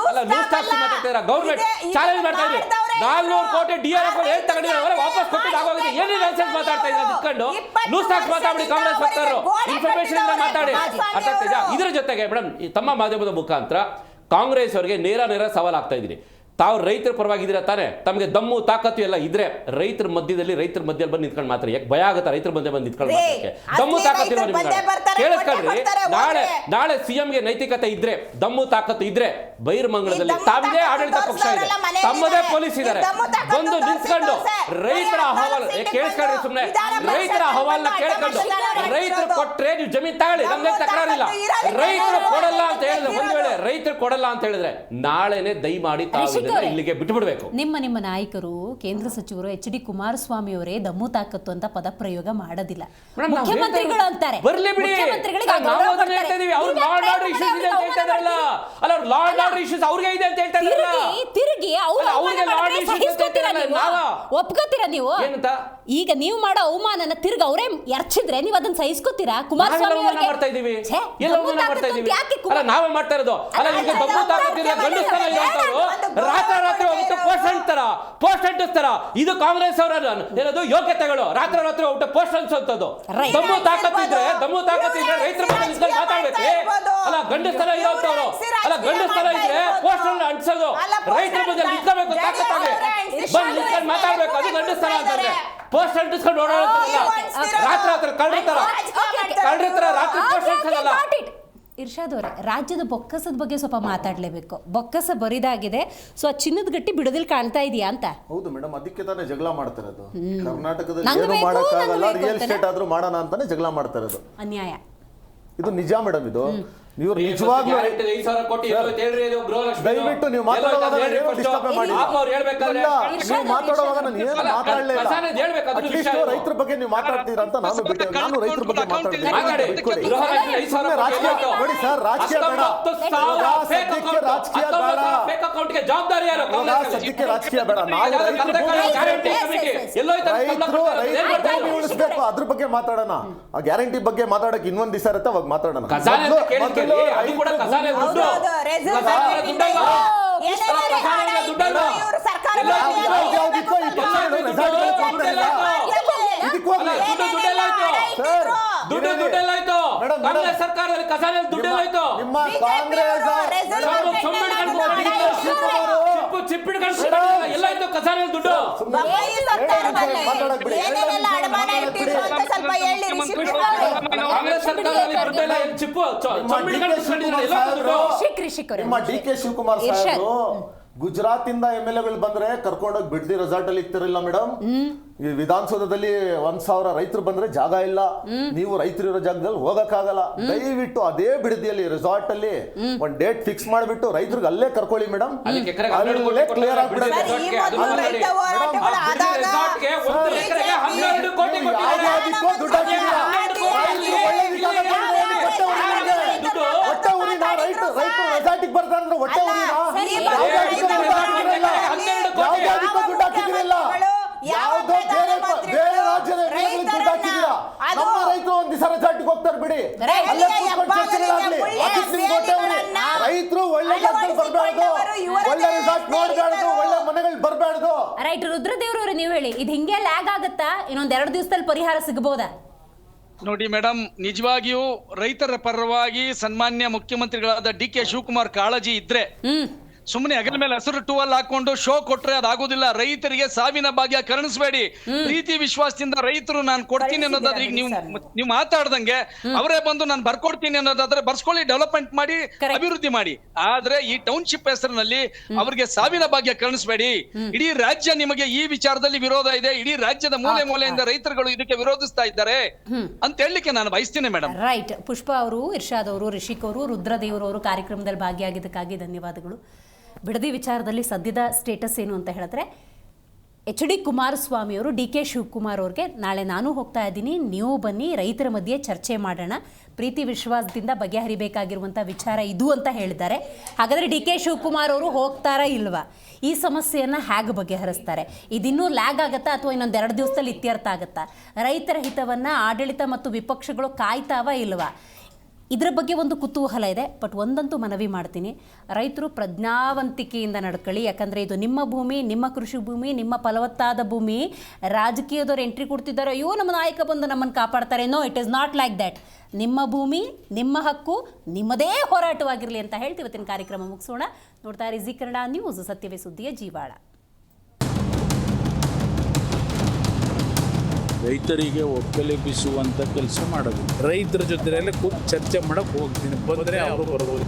ಅಲ್ಲ, ಲೂಸ್ ಟಾಕ್ಸ್ ಮಾತಾಡ್ತಾ ಇದ್ದೀರಾ. ಗೌರ್ಮೆಂಟ್ ಚಾಲೆಂಜ್ ಮಾಡ್ತಾ ಇದ್ದೀರಿ, 400 ಕೋಟಿ DRF ಏನ್ ತಗೊಂಡಿರೋ ವಾಪಸ್ ಕೊಟ್ಟಿದ್ದು ಆಗೋಗಿದೆ. ಏನೇನು ನನ್ಸೆನ್ಸ್ ಮಾತಾಡ್ತಾ ಇದ್ದೀರಾ? ಇಟ್ಕೊಂಡು ಲೂಸ್ ಟಾಕ್ಸ್ ಮಾತಾಡಿ ಕಾಂಗ್ರೆಸ್ ಸರ್ಕಾರರು, ಇನ್ಫಾರ್ಮೇಶನ್ ಇಂದ ಮಾತಾಡಿ. ಅರ್ಥ ಆಗ್ತಿದೆಯಾ? ಇದರ ಜೊತೆಗೆ ಮೇಡಮ್ ತಮ್ಮ ಮಾಧ್ಯಮದ ಮುಖಾಂತರ ಕಾಂಗ್ರೆಸ್ ಅವರಿಗೆ ನೇರ ಸವಾಲ್ ಆಗ್ತಾ ಇದ್ದೀನಿ. ತಾವು ರೈತರ ಪರವಾಗಿದ್ದೀರಾ ತಾನೆ? ತಮಗೆ ದಮ್ಮು ತಾಕತ್ತು ಎಲ್ಲ ಇದ್ರೆ ರೈತರ ಮಧ್ಯದಲ್ಲಿ ಬಂದು ನಿಂತ್ಕೊಂಡು ಮಾತ್ರ ಯಾಕೆ ಭಯ ಆಗುತ್ತೆ? ರೈತರ ಮಧ್ಯೆ ಬಂದು ನಿಂತ್ಕೊಂಡು ಮಾತ್ರಕ್ಕೆ ದಮ್ಮು ತಾಕತ್ತು ಇರೋ ನಿಮ್ಗೆ ಕೇಳಿಸ್ಕೊಳ್ರಿ. ನಾಳೆ CMಗೆ ನೈತಿಕತೆ ಇದ್ರೆ, ದಮ್ಮು ತಾಕತ್ತು ಇದ್ರೆ ಬೈರಮಂಗಲದಲ್ಲಿ ತಾವಿದೇ ಆಡಳಿತ ಪಕ್ಷ ಇದೆ, ತಮ್ಮದೇ ಪೊಲೀಸ್ ಇದ್ದಾರೆ, ಬಂದು ನಿಂತ್ಕೊಂಡು ರೈತರ ಅಹವಾಲು ಕೇಳಿಸ್ಕೊಳ್ರಿ. ಸುಮ್ಮನೆ ರೈತರ ಅಹವಾಲನ್ನ ಕೇಳ್ಕೊಂಡು ರೈತರು ಕೊಟ್ರೆ ನೀವು ಜಮೀನ್ ತಗೊಳ್ಳಿ, ನಮ್ಗೆ ತಕರಾರಿಲ್ಲ. ರೈತರು ಕೊಡಲ್ಲ ಅಂತ ಹೇಳಿದ್ರೆ, ಒಂದ್ ವೇಳೆ ರೈತರು ಕೊಡಲ್ಲ ಅಂತ ಹೇಳಿದ್ರೆ ನಾಳೆನೆ ದಯಮಾಡಿ ತಾವು ಇಲ್ಲಿಗೆ ಬಿಟ್ಟು ಬಿಡಬೇಕು. ನಿಮ್ಮ ನಾಯಕರು, ಕೇಂದ್ರ ಸಚಿವರು HD ಕುಮಾರಸ್ವಾಮಿ ಅವರೇ ದಮ್ಮು ತಾಕತ್ತು ಅಂತ ಪದ ಪ್ರಯೋಗ ಮಾಡೋದಿಲ್ಲ. ಮುಖ್ಯಮಂತ್ರಿಗಳು ಅಂತಾರೆ, ತಿರುಗಿ ಒಪ್ಕೋತೀರಾ ನೀವು? ಈಗ ನೀವು ಮಾಡೋ ಅವಮಾನನ ತಿರ್ಗ ಅವರೇ ಎರ್ಚಿದ್ರೆ ನೀವು ಅದನ್ನ ಸಹಿಸ್ಕೋತೀರಾ? ಕುಮಾರಸ್ವಾಮಿ ಮಾಡ್ತಾ ಇದೀವಿ, ನಾವೇ ಮಾಡ್ತಾ ಇರೋದು. ರಾತ್ರಿ ಹೋಗ್ಬಿಟ್ಟು ಪೋಸ್ಟ್ ಅಂಟಿಸ್ತಾರ. ಇದು ಕಾಂಗ್ರೆಸ್ ಅವರ ಏನದು ಯೋಗ್ಯತೆಗಳು. ರಾತ್ರಿ ಹೋಗ್ಬಿಟ್ಟು ಪೋಸ್ಟ್ ಅಂಟಿಸೋದು. ದಮ್ಮು ತಾಕತ್ತು ಇದ್ರೆ ರೈತರ ಬಗ್ಗೆ ಮಾತಾಡ್ಬೇಕು. ಅಲ್ಲ ಗಂಡಸ್ತರ ಇರೋಂಥವ್ರು, ಅಲ್ಲ ಗಂಡಸ್ತರ ಇದ್ರೆ ಪೋಸ್ಟ್ ಅಂಟಿಸೋದು, ರೈತರ ಬಗ್ಗೆ ನಿಂತ್ಕೋಬೇಕು, ತಾಕತ್ತಾಗಿ ಬಂದು ನಿಂತ್ಕೊಂಡು ಮಾತಾಡ್ಬೇಕು. ಅದು ಗಂಡಸ್ತರ ಅಂತಂದ್ರೆ ಪೋಸ್ಟ್ ಅಂಟಿಸ್ಕೊಂಡು ಓಡಾಡ್ತಾರಲ್ಲ, ರಾತ್ರಿ ಕಳ್ರಿತರ ರಾತ್ರಿ ಪೋಸ್ಟ್ ಅಂಟಿಸೋದಲ್ಲ. ಇರ್ಷಾದ್ ಅವರೇ, ರಾಜ್ಯದ ಬೊಕ್ಕಸದ ಬಗ್ಗೆ ಸ್ವಲ್ಪ ಮಾತಾಡಲೇಬೇಕು. ಬೊಕ್ಕಸ ಬರಿದಾಗಿದೆ, ಸೊ ಆ ಚಿನ್ನದ ಗಟ್ಟಿ ಬಿಡೋದಿಲ್ ಕಾಣ್ತಾ ಇದೆಯಾ ಅಂತ? ಹೌದು ಮೇಡಮ್, ಅದಕ್ಕೆ ತಾನೇ ಜಗಳ ಮಾಡ್ತಾ ಇರೋದು. ಕರ್ನಾಟಕದಲ್ಲಿ ಏನು ಮಾಡೋಕ್ಕಾಗಲ್ಲ, ರಿಯಲ್ ಎಸ್ಟೇಟ್ ಆದ್ರೂ ಮಾಡೋಣ ಅಂತಾನೆ ಜಗಳ ಮಾಡ್ತಾ ಇರೋದು. ಅನ್ಯಾಯ. ಇದು ನಿಜ ಮೇಡಮ್. ಇದು ನೀವು ನಿಜವಾಗ್ಲೂ ದಯವಿಟ್ಟು ನೀವು ಮಾತಾಡುವಾಗ ಡಿಸ್ಟರ್ಬ್ ಮಾಡಿ. ನೀವು ಮಾತಾಡುವಾಗ ನಾನು ಏನು ಮಾತಾಡಲಿಲ್ಲ. ಅಟ್ಲೀಸ್ಟ್ ರೈತರ ಬಗ್ಗೆ ನೀವು ಮಾತಾಡ್ತೀರಾ ಅಂತ ನಾನು ರೈತರ ಬಗ್ಗೆ ಮಾತಾಡ್ತೀನಿ. ರಾಜಕೀಯ ನೋಡಿ ಸರ್, ರಾಜಕೀಯ ಬೇಡ, ಸದ್ಯಕ್ಕೆ ರಾಜಕೀಯ ಬೇಡ, ಸದ್ಯಕ್ಕೆ ರಾಜಕೀಯ ಬೇಡ. ನಾವು ರೈತರು ಭೂಮಿ ಉಳಿಸ್ಬೇಕು, ಅದ್ರ ಬಗ್ಗೆ ಮಾತಾಡೋಣ. ಆ ಗ್ಯಾರಂಟಿ ಬಗ್ಗೆ ಮಾತಾಡಕ್ಕೆ ಇನ್ನೊಂದ್ ದಿವಸ ಇರುತ್ತೆ, ಅವಾಗ ಮಾತಾಡೋಣ. ಸರ್ಕಾರದಲ್ಲಿ ಖಜಾನೆಯಲ್ಲಿ ದುಡ್ಡೆಲ್ಲಾಯ್ತು? ನಿಮ್ಮ ಕಾಂಗ್ರೆಸ್ ಎಲ್ಲಾಯ್ತು ಖಜಾನೆಯಲ್ಲಿ ದುಡ್ಡು? ಕಾಂಗ್ರೆಸ್ ಸರ್ಕಾರದಲ್ಲಿ ದುಡ್ಡೆಲ್ಲ ಚಿಪ್ಪು ನಿಮ್ಮ ಡಿ ಕೆ ಶಿವಕುಮಾರ್ ಸಾಹೇಬರು ಗುಜರಾತ್ ಇಂದ MLA ಬಂದ್ರೆ ಕರ್ಕೊಂಡೋಗಿ ಬಿಡದಿ ರೆಸಾರ್ಟ್ ಅಲ್ಲಿ ಇರ್ತಿರಲಿಲ್ಲ ಮೇಡಮ್. ಈ ವಿಧಾನಸೌಧದಲ್ಲಿ 1,000 ರೈತರು ಬಂದ್ರೆ ಜಾಗ ಇಲ್ಲ, ನೀವು ರೈತರಿರೋ ಜಾಗದಲ್ಲಿ ಹೋಗಕ್ಕಾಗಲ್ಲ. ದಯವಿಟ್ಟು ಅದೇ ಬಿಡದಿಯಲ್ಲಿ ರೆಸಾರ್ಟ್ ಅಲ್ಲಿ ಒಂದ್ ಡೇಟ್ ಫಿಕ್ಸ್ ಮಾಡ್ಬಿಟ್ಟು ರೈತರಿಗೆ ಅಲ್ಲೇ ಕರ್ಕೊಳ್ಳಿ ಮೇಡಮ್. ಅಲ್ಲೇ ಕ್ಲಿಯರ್ ಆಗ್ಬಿಡುತ್ತೆ. ದುಡ್ಡು ಹಾಕಿದ್ದೀರಾ? ಹೊಟ್ಟೆ ಉರಿನ ರೈತರು ರೆಸಾರ್ಟಿಗೆ ಬರ್ತಾರೆ ಅಂದ್ರೆ ಹೊಟ್ಟೆ ಉರಿನ ದುಡ್ಡು ಹಾಕಿದಿರಲ್ಲ. ಯಾವುದೋ ಬೇರೆ ರಾಜ್ಯದ ದುಡ್ಡು ಹಾಕಿದ್ದೀರಾ? ನಮ್ಮ ರೈತರು ಒಂದ್ ದಿವಸ ರೆಸಾರ್ಟಿಗೆ ಹೋಗ್ತಾರೆ ಬಿಡಿ, ಅಲ್ಲೇ ಕೂತ್ಕೊಂಡು ಚರ್ಚೆಗಳಾಗ್ಲಿ. ಹೊಟ್ಟೆ ಉರಿ. ರೈತರು ಒಳ್ಳೆ ಜಾಗದಲ್ಲಿ ಬರಬಾರ್ದು, ಒಳ್ಳೆ ರೆಸಾರ್ಟ್ ನೋಡಬಾರ್ದು, ಒಳ್ಳೆ ಮನೆಗಳು ಬರಬಾರ್ದು. ರೈಟ್, ರುದ್ರದೇವ್ರವ್ರು ನೀವು ಹೇಳಿ, ಇದು ಹಿಂಗೆ ಲ್ಯಾಗ್ ಆಗತ್ತಾ? ಇನ್ನೊಂದ್ 2 ದಿವಸದಲ್ಲಿ ಪರಿಹಾರ ಸಿಗಬಹುದಾ? ನೋಡಿ ಮೇಡಮ್, ನಿಜವಾಗಿಯೂ ರೈತರ ಪರವಾಗಿ ಸನ್ಮಾನ್ಯ ಮುಖ್ಯಮಂತ್ರಿಗಳಾದ DK ಶಿವಕುಮಾರ್ ಕಾಳಜಿ ಇದ್ರೆ ಸುಮ್ಮನೆ ಹೆಗಲ ಮೇಲೆ ಹಸಿರು ಟೂವಲ್ ಹಾಕೊಂಡು ಶೋ ಕೊಟ್ರೆ ಅದಾಗೋದಿಲ್ಲ. ರೈತರಿಗೆ ಸಾವಿನ ಭಾಗ್ಯ ಕರುಣಿಸಬೇಡಿ. ಪ್ರೀತಿ ವಿಶ್ವಾಸದಿಂದ ರೈತರು ನಾನು ಕೊಡ್ತೀನಿ ಅನ್ನೋದಾದ್ರೆ, ಈಗ ನೀವು ಮಾತಾಡ್ದಂಗೆ ಅವರೇ ಬಂದು ನಾನು ಬರ್ಕೊಡ್ತೀನಿ ಅನ್ನೋದಾದ್ರೆ ಬರ್ಸ್ಕೊಳ್ಳಿ, ಡೆವಲಪ್ಮೆಂಟ್ ಮಾಡಿ, ಅಭಿವೃದ್ಧಿ ಮಾಡಿ. ಆದ್ರೆ ಈ ಟೌನ್ಶಿಪ್ ಹೆಸರಿನಲ್ಲಿ ಅವರಿಗೆ ಸಾವಿನ ಭಾಗ್ಯ ಕರುಣಿಸಬೇಡಿ. ಇಡೀ ರಾಜ್ಯ ನಿಮಗೆ ಈ ವಿಚಾರದಲ್ಲಿ ವಿರೋಧ ಇದೆ. ಇಡೀ ರಾಜ್ಯದ ಮೂಲೆ ಮೂಲೆಯಿಂದ ರೈತರುಗಳು ಇದಕ್ಕೆ ವಿರೋಧಿಸ್ತಾ ಇದ್ದಾರೆ ಅಂತ ಹೇಳಲಿಕ್ಕೆ ನಾನು ಬಯಸ್ತೀನಿ ಮೇಡಮ್. ರೈಟ್, ಪುಷ್ಪಾ ಅವರು, ಇರ್ಷಾದ್ ಅವರು, ರಿಷಿಕ್ ಅವರು, ರುದ್ರದೇವರವರು ಕಾರ್ಯಕ್ರಮದಲ್ಲಿ ಭಾಗಿಯಾಗಿದ್ದಕ್ಕಾಗಿ ಧನ್ಯವಾದಗಳು. ಬಿಡದಿ ವಿಚಾರದಲ್ಲಿ ಸದ್ಯದ ಸ್ಟೇಟಸ್ ಏನು ಅಂತ ಹೇಳಿದ್ರೆ, HD ಕುಮಾರಸ್ವಾಮಿ ಅವರು DK ಶಿವಕುಮಾರ್ ಅವ್ರಿಗೆ ನಾಳೆ ನಾನು ಹೋಗ್ತಾ ಇದ್ದೀನಿ, ನೀವು ಬನ್ನಿ, ರೈತರ ಮಧ್ಯೆ ಚರ್ಚೆ ಮಾಡೋಣ, ಪ್ರೀತಿ ವಿಶ್ವಾಸದಿಂದ ಬಗೆಹರಿಬೇಕಾಗಿರುವಂಥ ವಿಚಾರ ಇದು ಅಂತ ಹೇಳಿದ್ದಾರೆ. ಹಾಗಾದರೆ DK ಶಿವಕುಮಾರ್ ಅವರು ಹೋಗ್ತಾರಾ ಇಲ್ವಾ? ಈ ಸಮಸ್ಯೆಯನ್ನು ಹೇಗೆ ಬಗೆಹರಿಸ್ತಾರೆ? ಇದಿನ್ನೂ ಲ್ಯಾಗ್ ಆಗುತ್ತಾ ಅಥವಾ ಇನ್ನೊಂದು 2 ದಿವಸದಲ್ಲಿ ಇತ್ಯರ್ಥ ಆಗುತ್ತಾ? ರೈತರ ಹಿತವನ್ನು ಆಡಳಿತ ಮತ್ತು ವಿಪಕ್ಷಗಳು ಕಾಯ್ತಾವ ಇಲ್ವಾ? ಇದರ ಬಗ್ಗೆ ಒಂದು ಕುತೂಹಲ ಇದೆ. ಬಟ್ ಒಂದಂತೂ ಮನವಿ ಮಾಡ್ತೀನಿ, ರೈತರು ಪ್ರಜ್ಞಾವಂತಿಕೆಯಿಂದ ನಡ್ಕೊಳ್ಳಿ. ಯಾಕಂದರೆ ಇದು ನಿಮ್ಮ ಭೂಮಿ, ನಿಮ್ಮ ಕೃಷಿ ಭೂಮಿ, ನಿಮ್ಮ ಫಲವತ್ತಾದ ಭೂಮಿ. ರಾಜಕೀಯದವ್ರು ಎಂಟ್ರಿ ಕೊಡ್ತಿದ್ದಾರೆ, ಅಯ್ಯೋ ನಮ್ಮ ನಾಯಕ ಬಂದು ನಮ್ಮನ್ನು ಕಾಪಾಡ್ತಾರೆ. No, it is not like that. ನಿಮ್ಮ ಭೂಮಿ, ನಿಮ್ಮ ಹಕ್ಕು, ನಿಮ್ಮದೇ ಹೋರಾಟವಾಗಿರಲಿ ಅಂತ ಹೇಳ್ತೀವಿ. ಇವತ್ತಿನ ಕಾರ್ಯಕ್ರಮ ಮುಗಿಸೋಣ. ನೋಡ್ತಾ ಇರಿ ಜಿ ಕನ್ನಡ ನ್ಯೂಸ್, ಸತ್ಯವೇ ಸುದ್ದಿಯ ಜೀವಾಳ. ರೈತರಿಗೆ ಒಕ್ಕಲೆಬ್ಬಿಸುವಂತ ಕೆಲಸ ಮಾಡೋದು. ರೈತರ ಜೊತೆಯಲ್ಲಿ ಕೂತು ಚರ್ಚೆ ಮಾಡಕ್ ಹೋಗ್ತೀನಿ, ಬಂದ್ರೆ ಅವರು ಬರ್ಬೋದು.